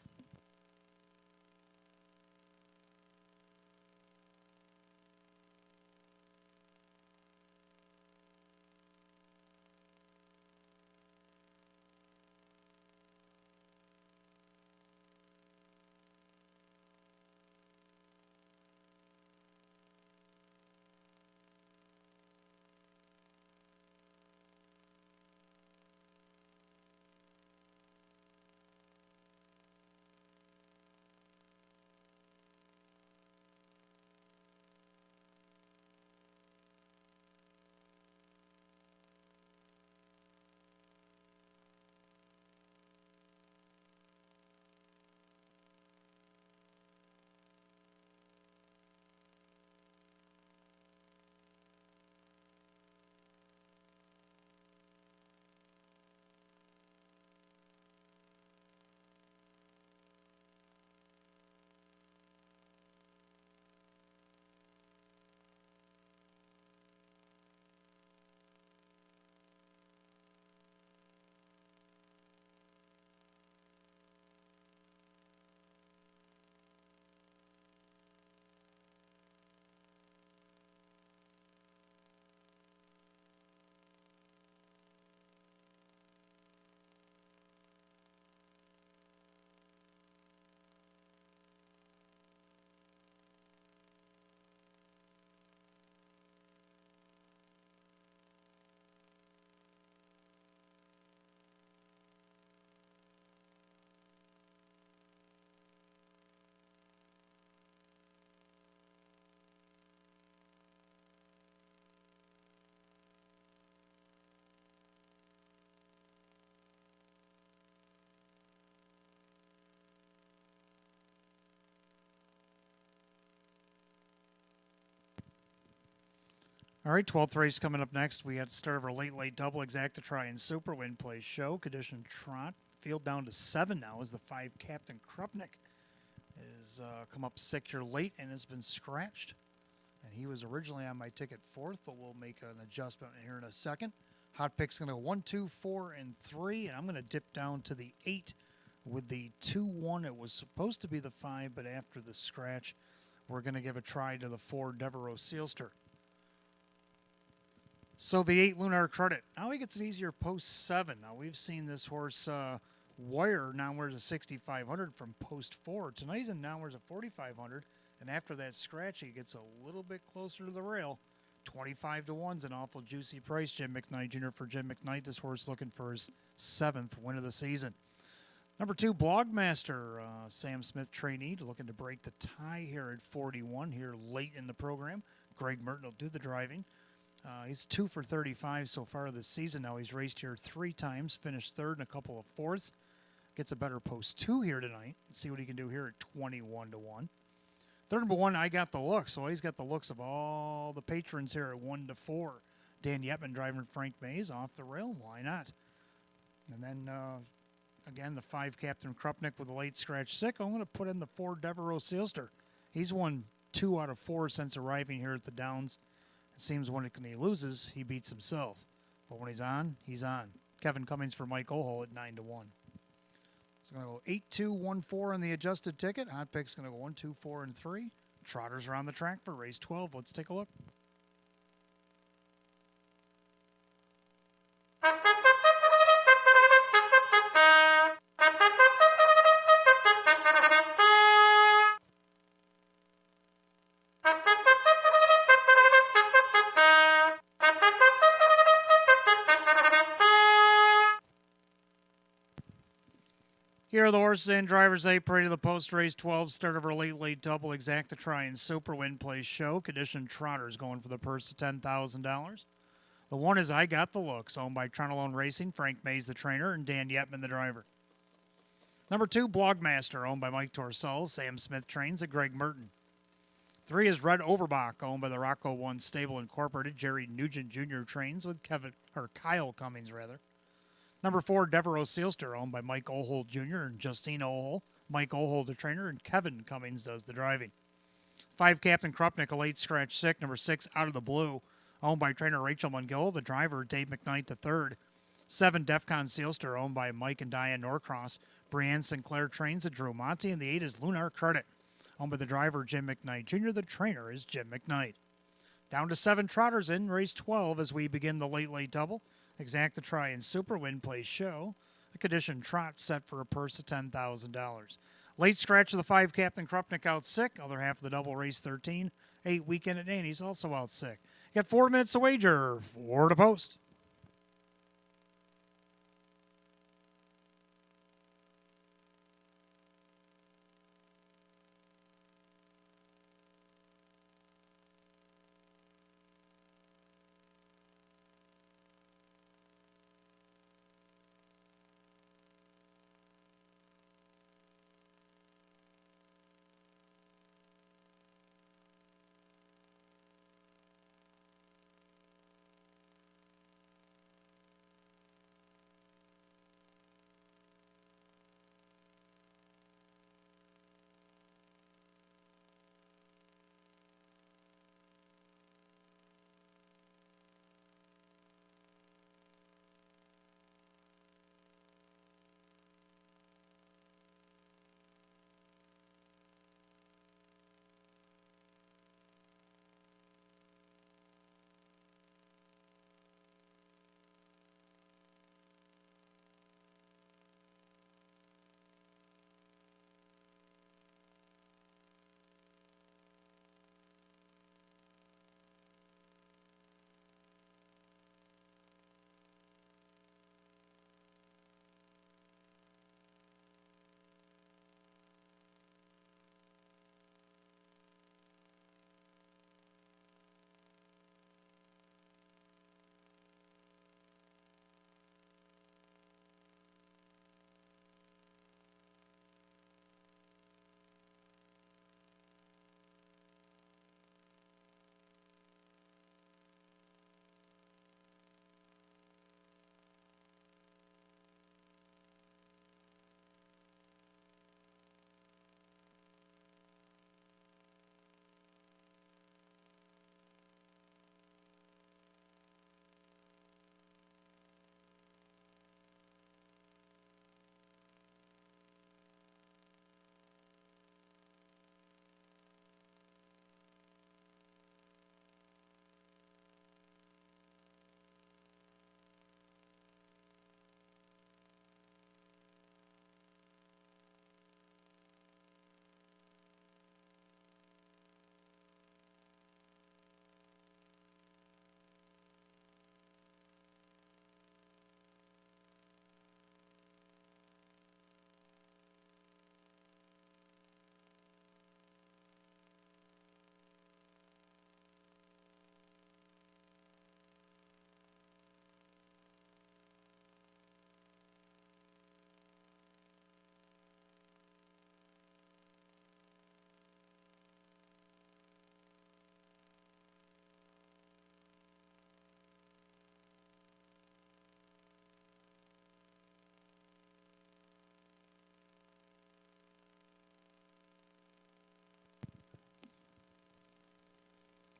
All right, 12th race coming up next. We had the start of our late double, Exacta Try and Super Win Place show. Condition Trot. Field down to 7 now as the 5, Captain Krupnik, has come up sick here late and has been scratched. And he was originally on my ticket 4th, but we'll make an adjustment here in a second. Hot pick's going to go 1, 2, 4, and 3, and I'm going to dip down to the 8 with the 2-1. It was supposed to be the 5, but after the scratch, we're going to give a try to the 4, Devereaux Sealster. So the 8, Lunar Credit. Now he gets an easier post 7. Now we've seen this horse wire downwards of 6,500 from post 4. Tonight he's in downwards of 4,500. And after that scratch, he gets a little bit closer to the rail. 25 to 1's an awful juicy price. Jim McKnight Jr. for Jim McKnight. This horse looking for his 7th win of the season. Number 2, Blogmaster, Sam Smith trainee, looking to break the tie here at 41 here late in the program. Greg Merton will do the driving. He's 2 for 35 so far this season. Now he's raced here 3 times, finished third and a couple of fourths. Gets a better post 2 here tonight. Let's see what he can do here at 21 to 1. Third number 1, I got the look. So he's got the looks of all the patrons here at 1 to 4. Dan Yetman driving Frank Mays off the rail. Why not? And then again, the 5 Captain Krupnik with a late scratch 6. I'm going to put in the 4 Devereaux Sealster. He's won 2 out of 4 since arriving here at the Downs. It seems when he loses, he beats himself. But when he's on, he's on. Kevin Cummings for Mike Ohol at 9 to 1. It's going to go 8, 2, 1, 4 on the adjusted ticket. Hot pick's going to go 1, 2, 4, and 3. Trotters are on the track for race 12. Let's take a look. Here are the horses and drivers. They parade to the post race 12. Start of our late double. Exacta Try and Super Win Place show. Condition Trotters going for the purse of $10,000. The 1 is I Got the Looks, owned by Tronalone Racing. Frank Mays, the trainer, and Dan Yetman, the driver. Number 2, Blogmaster, owned by Mike Torsell. Sam Smith trains at Greg Merton. 3 is Red Overbach, owned by the Rocco One Stable Incorporated. Jerry Nugent Jr. trains with Kyle Cummings, rather. Number 4, Devereaux Sealster, owned by Mike Ohol Jr. and Justine Ohol. Mike Ohol, the trainer, and Kevin Cummings does the driving. 5, Captain Krupnik, a late scratch 6. Number 6, Out of the Blue, owned by trainer Rachel Mungill. The driver, Dave McKnight, the third. 7, Defcon Sealster, owned by Mike and Diane Norcross. Brianne Sinclair trains at Drew Monty. And the 8 is Lunar Credit, owned by the driver, Jim McKnight Jr. The trainer is Jim McKnight. Down to 7 trotters in race 12 as we begin the late double. Exacta Try and Super Win Place show. A condition trot set for a purse of $10,000. Late scratch of the 5 Captain Krupnik out sick. Other half of the double race 13. 8 Weekend at Nanny's also out sick. You got 4 minutes to wager. 4 to post.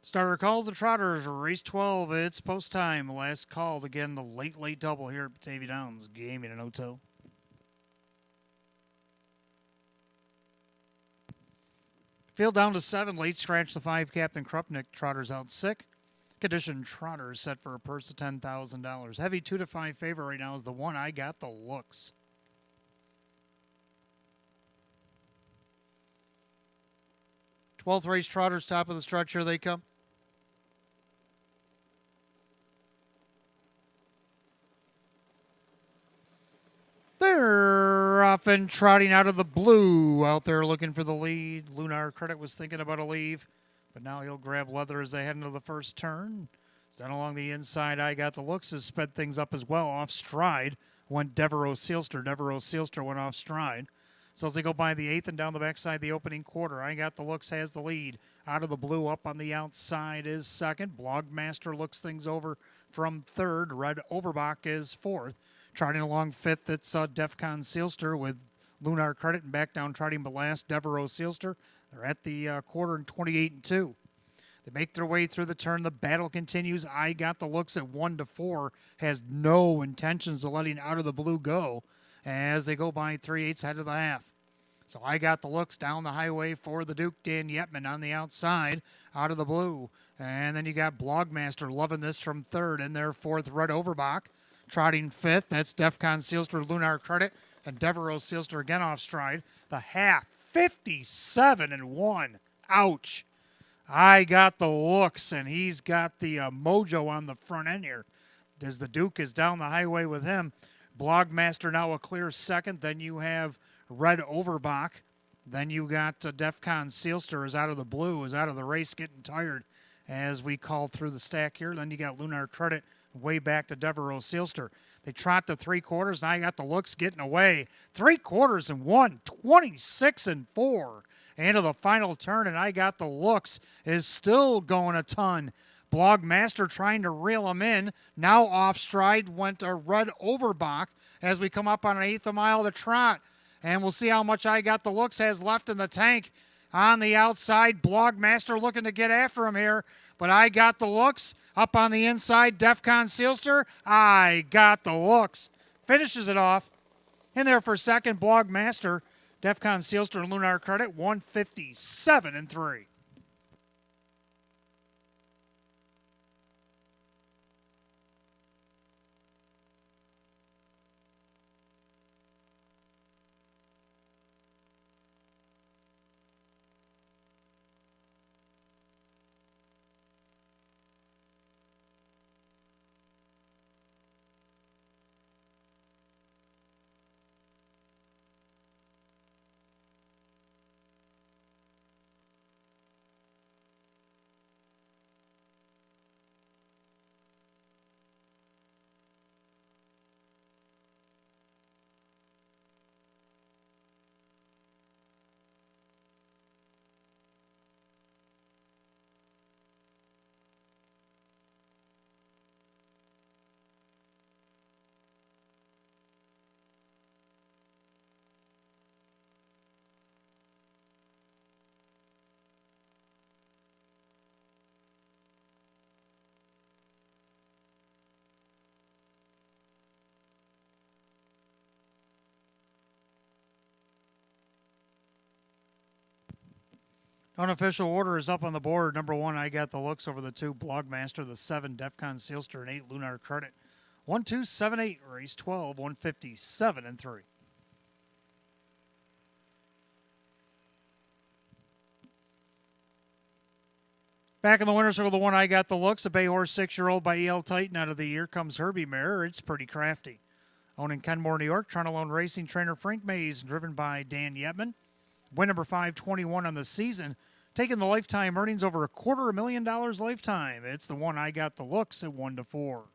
Starter calls the Trotters, race 12. It's post time. Last called again, the late double here at Batavia Downs Gaming and Hotel. Field down to 7. Late scratch the 5. Captain Krupnik. Trotters out sick. Condition Trotters set for a purse of $10,000. Heavy 2 to 5 favorite right now is the one I got the looks. Twelfth race Trotters, top of the stretch. Here they come. They're off and trotting out of the blue. Out there looking for the lead. Lunar Credit was thinking about a leave, but now he'll grab leather as they head into the first turn. Then along the inside, I got the looks, has sped things up as well. Off stride went Devereaux Sealster. Devereaux Sealster went off stride. So as they go by the 8th and down the backside, the opening quarter, I got the looks, has the lead. Out of the blue, up on the outside is second. Blogmaster looks things over from third. Red Overbach is fourth. Trotting along fifth, it's Defcon Sealster with Lunar Credit, and back down trotting but last, Devereaux Sealster. They're at the quarter in 28-2. They make their way through the turn. The battle continues. I got the looks at 1 to 4. Has no intentions of letting Out of the Blue go as they go by 3/8 head of the half. So I got the looks down the highway for the Duke. Dan Yetman on the outside, Out of the Blue. And then you got Blogmaster loving this from third. In there fourth, Red Overbach. Trotting fifth, that's Defcon Sealster, Lunar Credit, and Devereaux Sealster again off stride. The half, 57-1. Ouch. I got the looks, and he's got the mojo on the front end here. As the Duke is down the highway with him. Blogmaster now a clear second. Then you have Red Overbach. Then you got Defcon Sealster is Out of the Blue, is out of the race, getting tired as we call through the stack here. Then you got Lunar Credit way back to Devereaux Sealster. They trot to 3/4, and I got the looks getting away. 3/4 26-4. Into the final turn, and I got the looks is still going a ton. Blogmaster trying to reel him in. Now off stride went a Red Overbach as we come up on an 1/8 of a mile of the trot. And we'll see how much I got the looks has left in the tank. On the outside, Blogmaster looking to get after him here. But I got the looks. Up on the inside, Defcon Sealster. I got the looks. Finishes it off. In there for second, Blogmaster. Defcon Sealster and Lunar Credit, 157-3. Unofficial order is up on the board. Number 1, I got the looks over the 2, Blogmaster, the 7, Defcon Sealster, and 8, Lunar Credit. 1, 2, 7, 8, race 12, 157-3. Back in the winner's circle, the 1, I got the looks. A bay horse 6-year-old by E.L. Titan out of the year comes Herbie Mare. It's pretty crafty. Owned in Kenmore, New York, Toronto Lone Racing trainer Frank Mays, driven by Dan Yetman. Win number 521 on the season, taking the lifetime earnings over $250,000 lifetime. It's the 1, I got the looks at 1 to 4.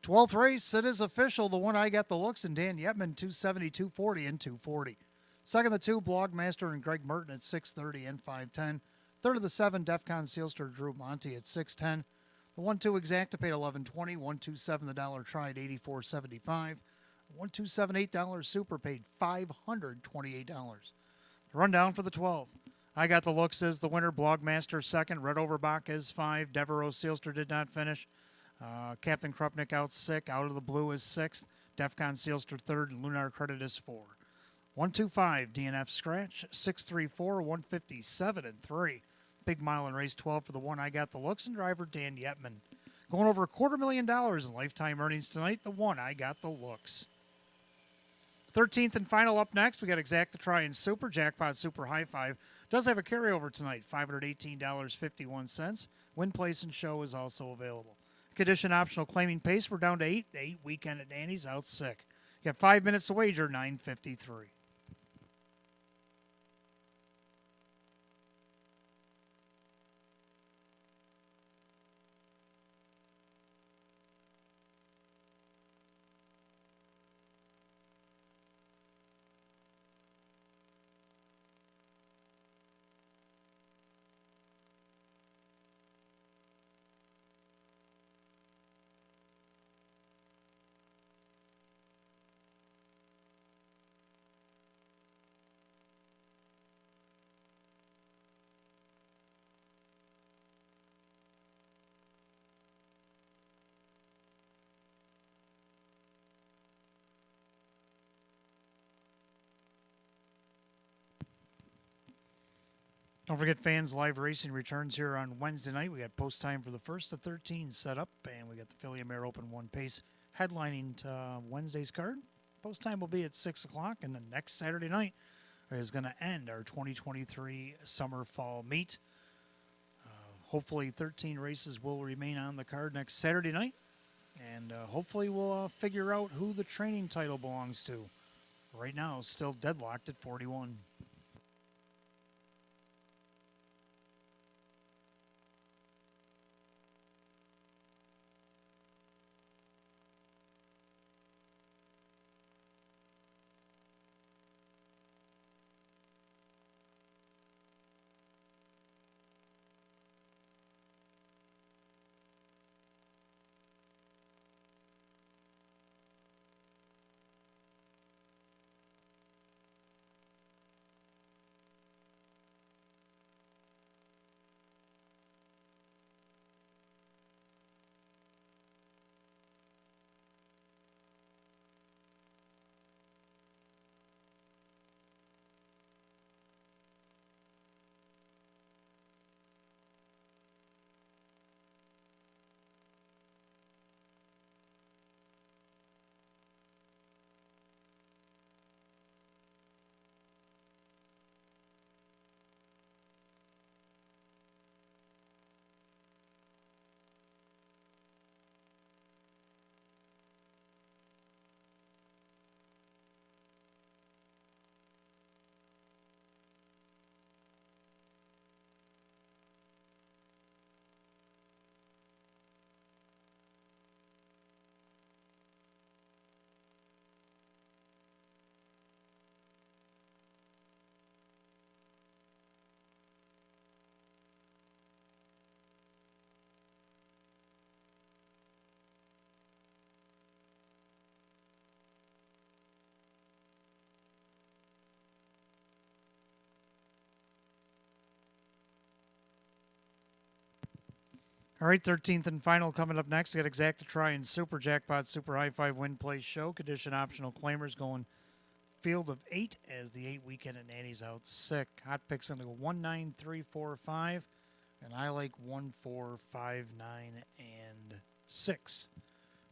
12th race, it is official. The one I got the looks, and Dan Yetman, 270, 240, and 240. Second, the two, Blogmaster and Greg Merton at 630 and 510. Third of the seven, Defcon Sealster Drew Monty at 610. The 1-2 Exactipate 1120. 127 the dollar try at 84.75. 1278 $8 super paid $528. The rundown for the 12. I got the looks is the winner. Blogmaster second. Red Overbach is 5. Devereaux Sealster did not finish. Captain Krupnik out 6. Out of the Blue is 6th. Defcon Sealster 3rd. And Lunar Credit is 4. 125 DNF Scratch. 634. 157 and 3. Big mile in race 12 for the one. I got the looks, and driver Dan Yetman. Going over $250,000 in lifetime earnings tonight. The one. I got the looks. 13th and final up next. We got Exacta Try and Super. Jackpot Super High Five. Does have a carryover tonight. $518.51. Win, place, and show is also available. Condition optional claiming pace. We're down to 8. The 8 weekend at Danny's out sick. You got 5 minutes to wager. 9:53. Don't forget, fans, live racing returns here on Wednesday night. We got post time for the first of 13 set up, and we got the Philly Mare Open 1 pace headlining Wednesday's card. Post time will be at 6 o'clock, and the next Saturday night is going to end our 2023 summer fall meet. Hopefully 13 races will remain on the card next Saturday night, and hopefully we'll figure out who the training title belongs to. Right now, still deadlocked at 41. All right, 13th and final coming up next. We got Exacta Try and Super Jackpot Super High Five Win Play Show. Condition optional claimers going field of 8 as the 8 weekend at Nanny's out sick. Hot picks going to go 1, 9, 3, 4, 5. And I like 1, 4, 5, 9, and 6.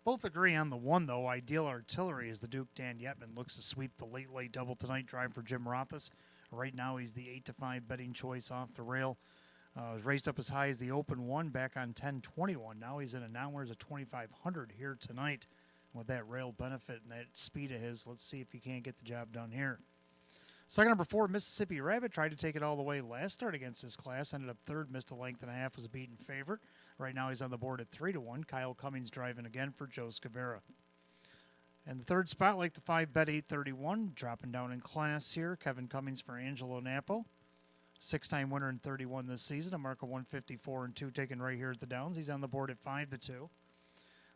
Both agree on the 1, though. Ideal Artillery as the Duke Dan Yetman looks to sweep the late double tonight. Drive for Jim Rothus. Right now he's the 8-5 betting choice off the rail. Was raced up as high as the Open 1 back on 10:21. Now he's in an hours at 2,500 here tonight. With that rail benefit and that speed of his, let's see if he can't get the job done here. Second, number 4, Mississippi Rabbit tried to take it all the way last start against this class. Ended up third, missed a length and a half, was a beaten favorite. Right now he's on the board at 3-1. Kyle Cummings driving again for Joe Scavera. And the third spot, like the 5 bet 831, dropping down in class here. Kevin Cummings for Angelo Napo. 6-time winner in 31 this season. A mark of 154-2 taken right here at the Downs. He's on the board at 5-2.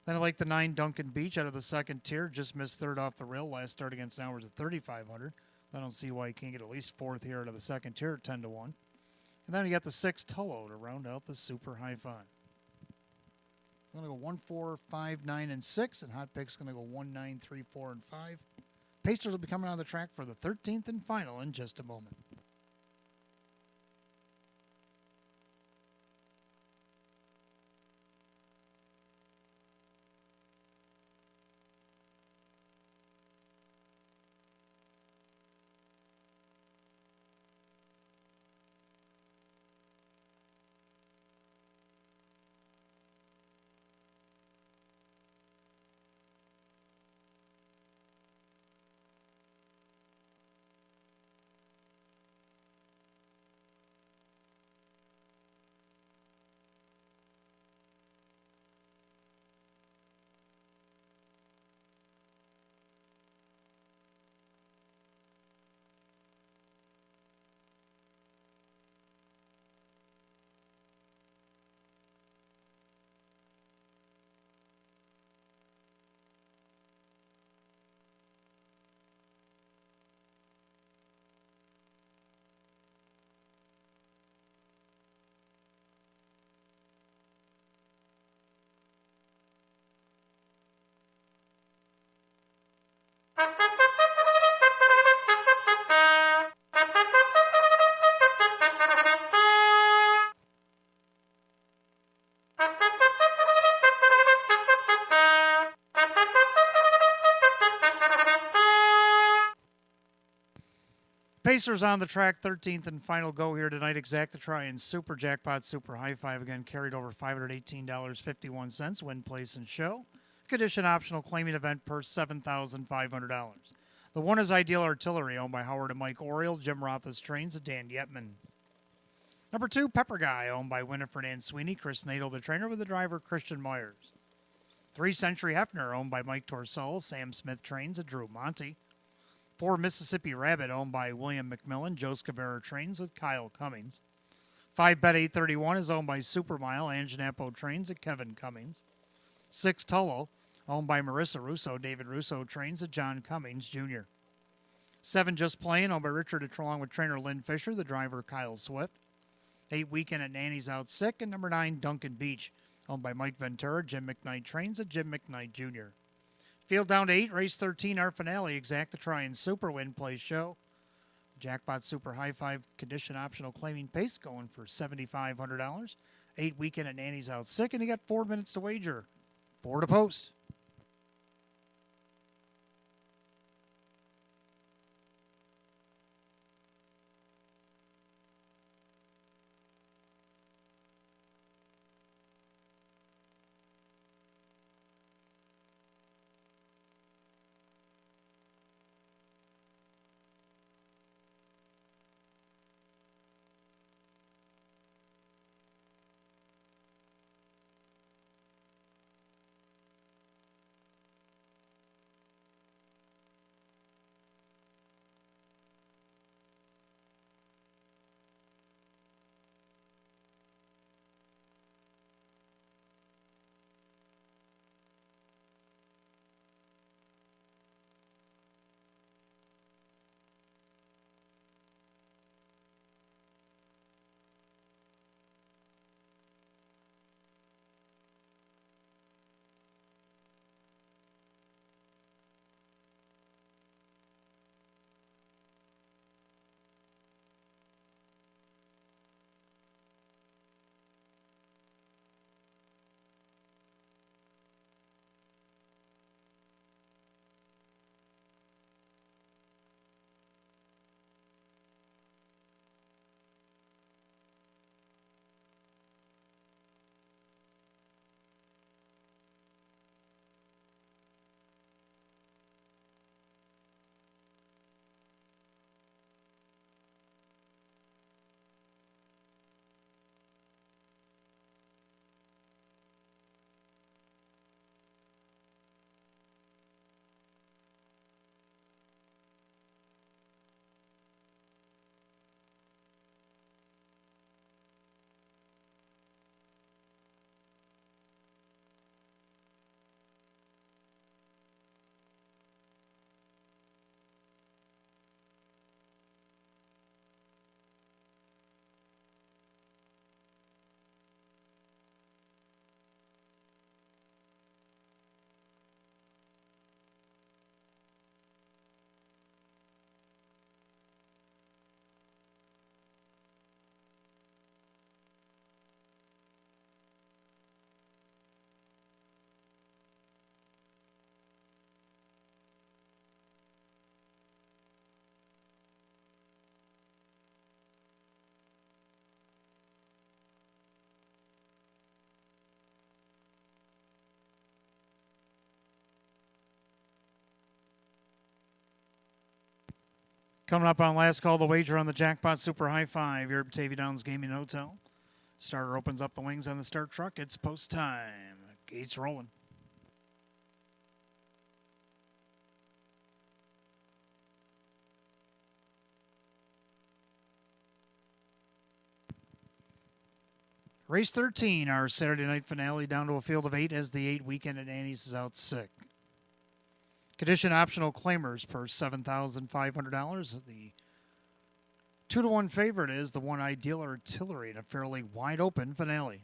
Then I like the 9 Duncan Beach out of the second tier. Just missed third off the rail. Last start against Hours at 3,500. I don't see why he can't get at least fourth here out of the second tier at 10-1. And then you got the 6 Tullo to round out the super high five. I'm going to go 1, 4, 5, 9, and 6. And Hot Pick's going to go 1, 9, 3, 4, and 5. Pacers will be coming on the track for the 13th and final in just a moment. Pacers on the track, 13th and final go here tonight. Exactatry and Super Jackpot Super High Five again carried over $518.51. Win, place, and show. Condition optional claiming event per $7,500. The one is Ideal Artillery, owned by Howard and Mike Oriel. Jim Roth's trains of Dan Yetman. Number 2, Pepper Guy, owned by Winifred Ann Sweeney. Chris Nadel, the trainer, with the driver Christian Myers. 3 Century Hefner, owned by Mike Torsell. Sam Smith trains of Drew Monty. 4 Mississippi Rabbit, owned by William McMillan. Joe Scavera trains with Kyle Cummings. 5 Bet 831 is owned by Supermile. Anganapo trains at Kevin Cummings. 6 Tullo, owned by Marissa Russo. David Russo trains at John Cummings Jr. 7 Just Playing, owned by Richard along with trainer Lynn Fisher, the driver Kyle Swift. 8 Weekend at Nanny's Out Sick. And number 9 Duncan Beach, owned by Mike Ventura. Jim McKnight trains at Jim McKnight Jr. Field down to 8, race 13, our finale. Exactatry and Super Win Play Show. Jackpot Super High Five condition optional claiming pace going for $7,500. 8 Weekend at Nanny's Out Sick, and you got 4 minutes to wager. 4 to post. Coming up on last call, the wager on the Jackpot Super High Five here at Batavia Downs Gaming Hotel. Starter opens up the wings on the start truck. It's post time. Gates rolling. Race 13, our Saturday night finale, down to a field of 8 as the 8 weekend at Annie's is out sick. Condition optional claimers per $7,500. The 2-1 favorite is the one Ideal Artillery in a fairly wide open finale.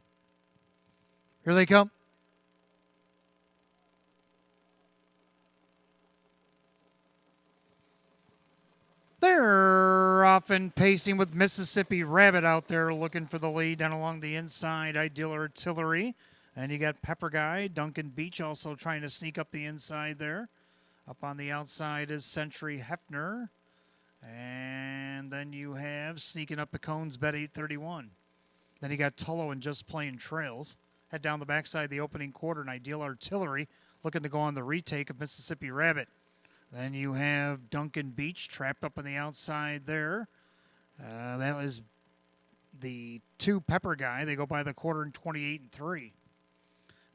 Here they come. They're off and pacing with Mississippi Rabbit out there looking for the lead down along the inside. Ideal Artillery. And you got Pepper Guy. Duncan Beach also trying to sneak up the inside there. Up on the outside is Century Hefner. And then you have sneaking up the cones, Bet 831. Then you got Tullo and Just Plain Trails. Head down the backside the opening quarter, and Ideal Artillery looking to go on the retake of Mississippi Rabbit. Then you have Duncan Beach trapped up on the outside there. That is the 2 Pepper Guy. They go by the quarter in 28-3.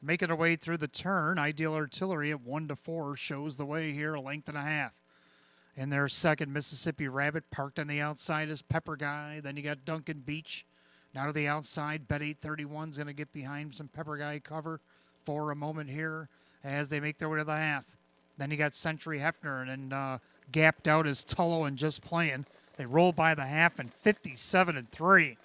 Making their way through the turn, Ideal Artillery at 1-4 shows the way here, a length and a half. In their second, Mississippi Rabbit parked on the outside is Pepper Guy. Then you got Duncan Beach. Now to the outside, Bet 831 is going to get behind some Pepper Guy cover for a moment here as they make their way to the half. Then you got Century Hefner and then gapped out is Tullo and Just Playing. They roll by the half and 57-3.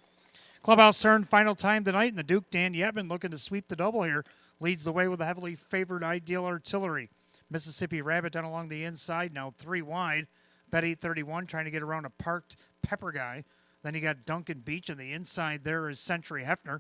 Clubhouse turn, final time tonight, and the Duke, Dan Yetman, looking to sweep the double here. Leads the way with a heavily favored Ideal Artillery. Mississippi Rabbit down along the inside, now 3 wide. Bet 831 trying to get around a parked Pepper Guy. Then you got Duncan Beach on the inside. There is Century Hefner.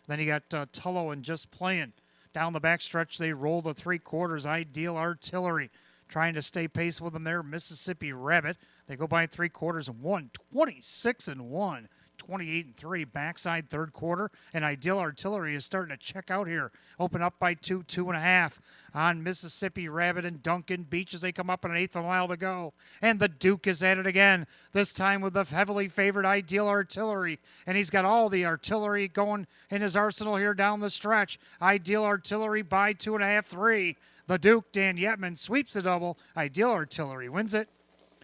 Then you got Tullo and Just Playing. Down the backstretch, they roll the 3/4. Ideal Artillery trying to stay pace with them there. Mississippi Rabbit. They go by 3/4 and 26-1. 28-3, backside third quarter, and Ideal Artillery is starting to check out here. Open up by 2.5 on Mississippi Rabbit and Duncan Beach as they come up an eighth of a mile to go. And the Duke is at it again, this time with the heavily favored Ideal Artillery. And he's got all the artillery going in his arsenal here down the stretch. Ideal Artillery by 2.5, 3. The Duke, Dan Yetman, sweeps the double. Ideal Artillery wins it.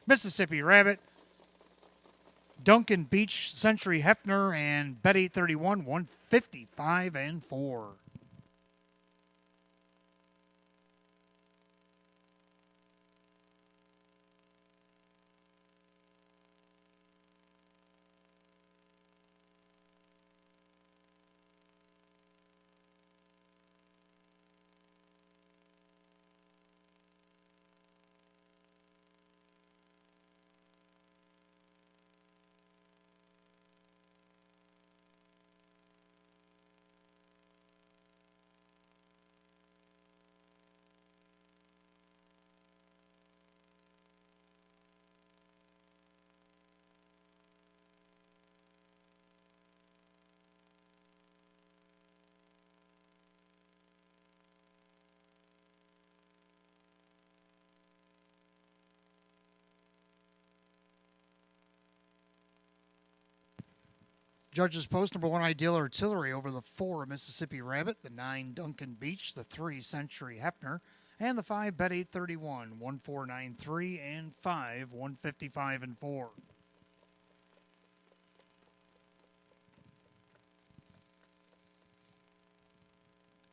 Mississippi Rabbit, Duncan Beach, Century Hefner, and Bet 831, 155-4. Judges post number 1, Ideal Artillery over the 4, Mississippi Rabbit, the 9, Duncan Beach, the 3, Century Hefner, and the 5, Bet 831, 1493, and 5, 155-4.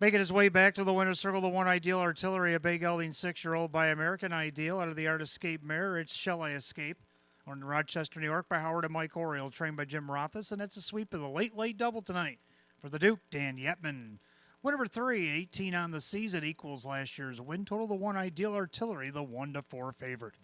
Making his way back to the winner's circle, the 1, Ideal Artillery, a big gelding 6-year-old by American Ideal. Out of the Art Escape mare, it's Shall I Escape. On Rochester, New York by Howard and Mike Oriole, trained by Jim Rothus, and that's a sweep of the late double tonight for the Duke, Dan Yetman. Win number 3, 18 on the season, equals last year's win total. The 1, Ideal Artillery, the 1-4 favorite.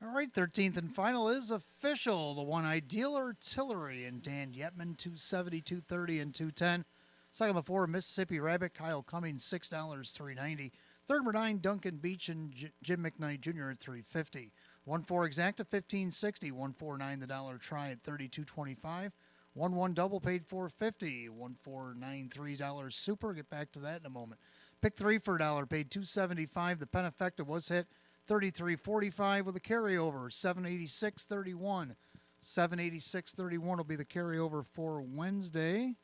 All right, 13th and final is official. The one Ideal Artillery and Dan Yetman, 270, 230, and 210. Second, the 4, Mississippi Rabbit, Kyle Cummings, $6, 390. Third, number 9, Duncan Beach and Jim McKnight Jr. at 350. 1-4 Exacta, 1560. 149 the dollar try at 32.25. 1-1 double paid $4.50. 1-4 $93 super. Get back to that in a moment. Pick 3 for a dollar paid $2.75. The Peneffecta was hit 33.45 with a carryover 786.31. 786.31 will be the carryover for Wednesday.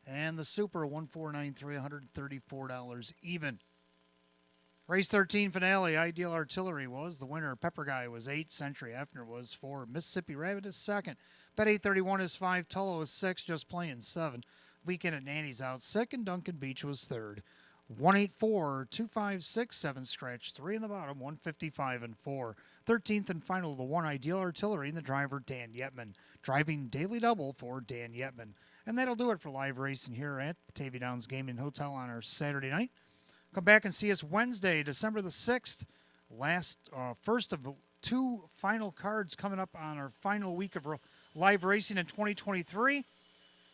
And the super 1493, $134 even. Race 13 finale, Ideal Artillery was the winner. Pepper Guy was 8. Century Hefner was 4. Mississippi Rabbit is second. Bet 831 is 5. Tullo is 6. Just Playing 7. Weekend at Nanny's out second. Duncan Beach was third. 184, 256, 7 scratch, 3 in the bottom, 155 and 4. 13th and final, the one Ideal Artillery and the driver Dan Yetman. Driving daily double for Dan Yetman. And that'll do it for live racing here at Batavia Downs Gaming Hotel on our Saturday night. Come back and see us Wednesday, December the 6th. First of the 2 final cards coming up on our final week of live racing in 2023.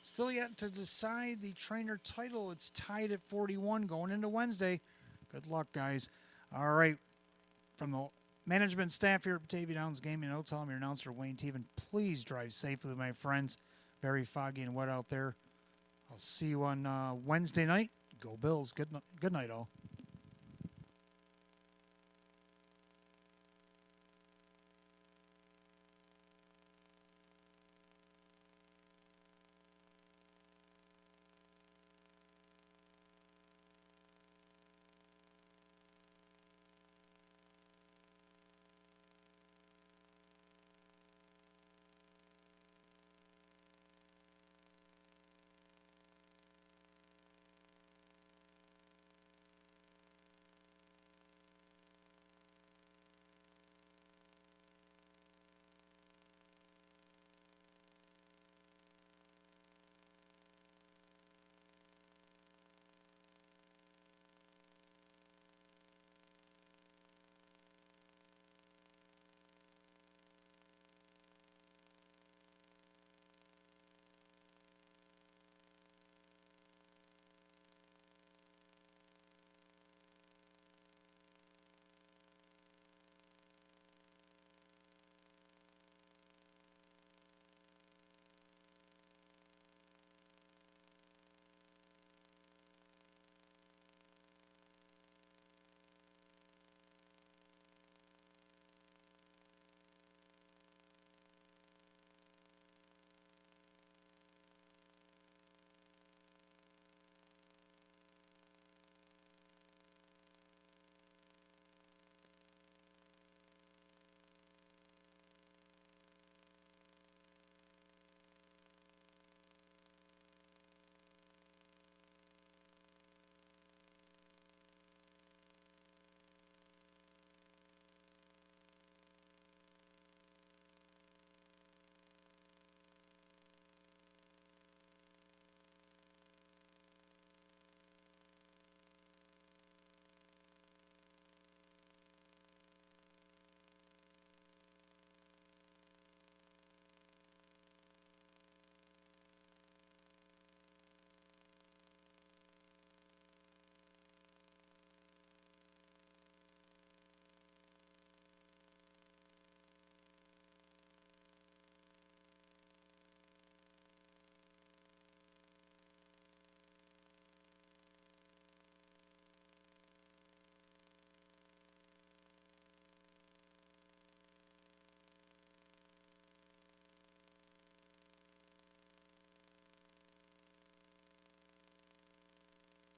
Still yet to decide the trainer title. It's tied at 41 going into Wednesday. Good luck, guys. All right. From the management staff here at Batavia Downs Gaming Hotel, I'm your announcer, Wayne Teven. Please drive safely, my friends. Very foggy and wet out there. I'll see you on Wednesday night. Go Bills. Good night, all.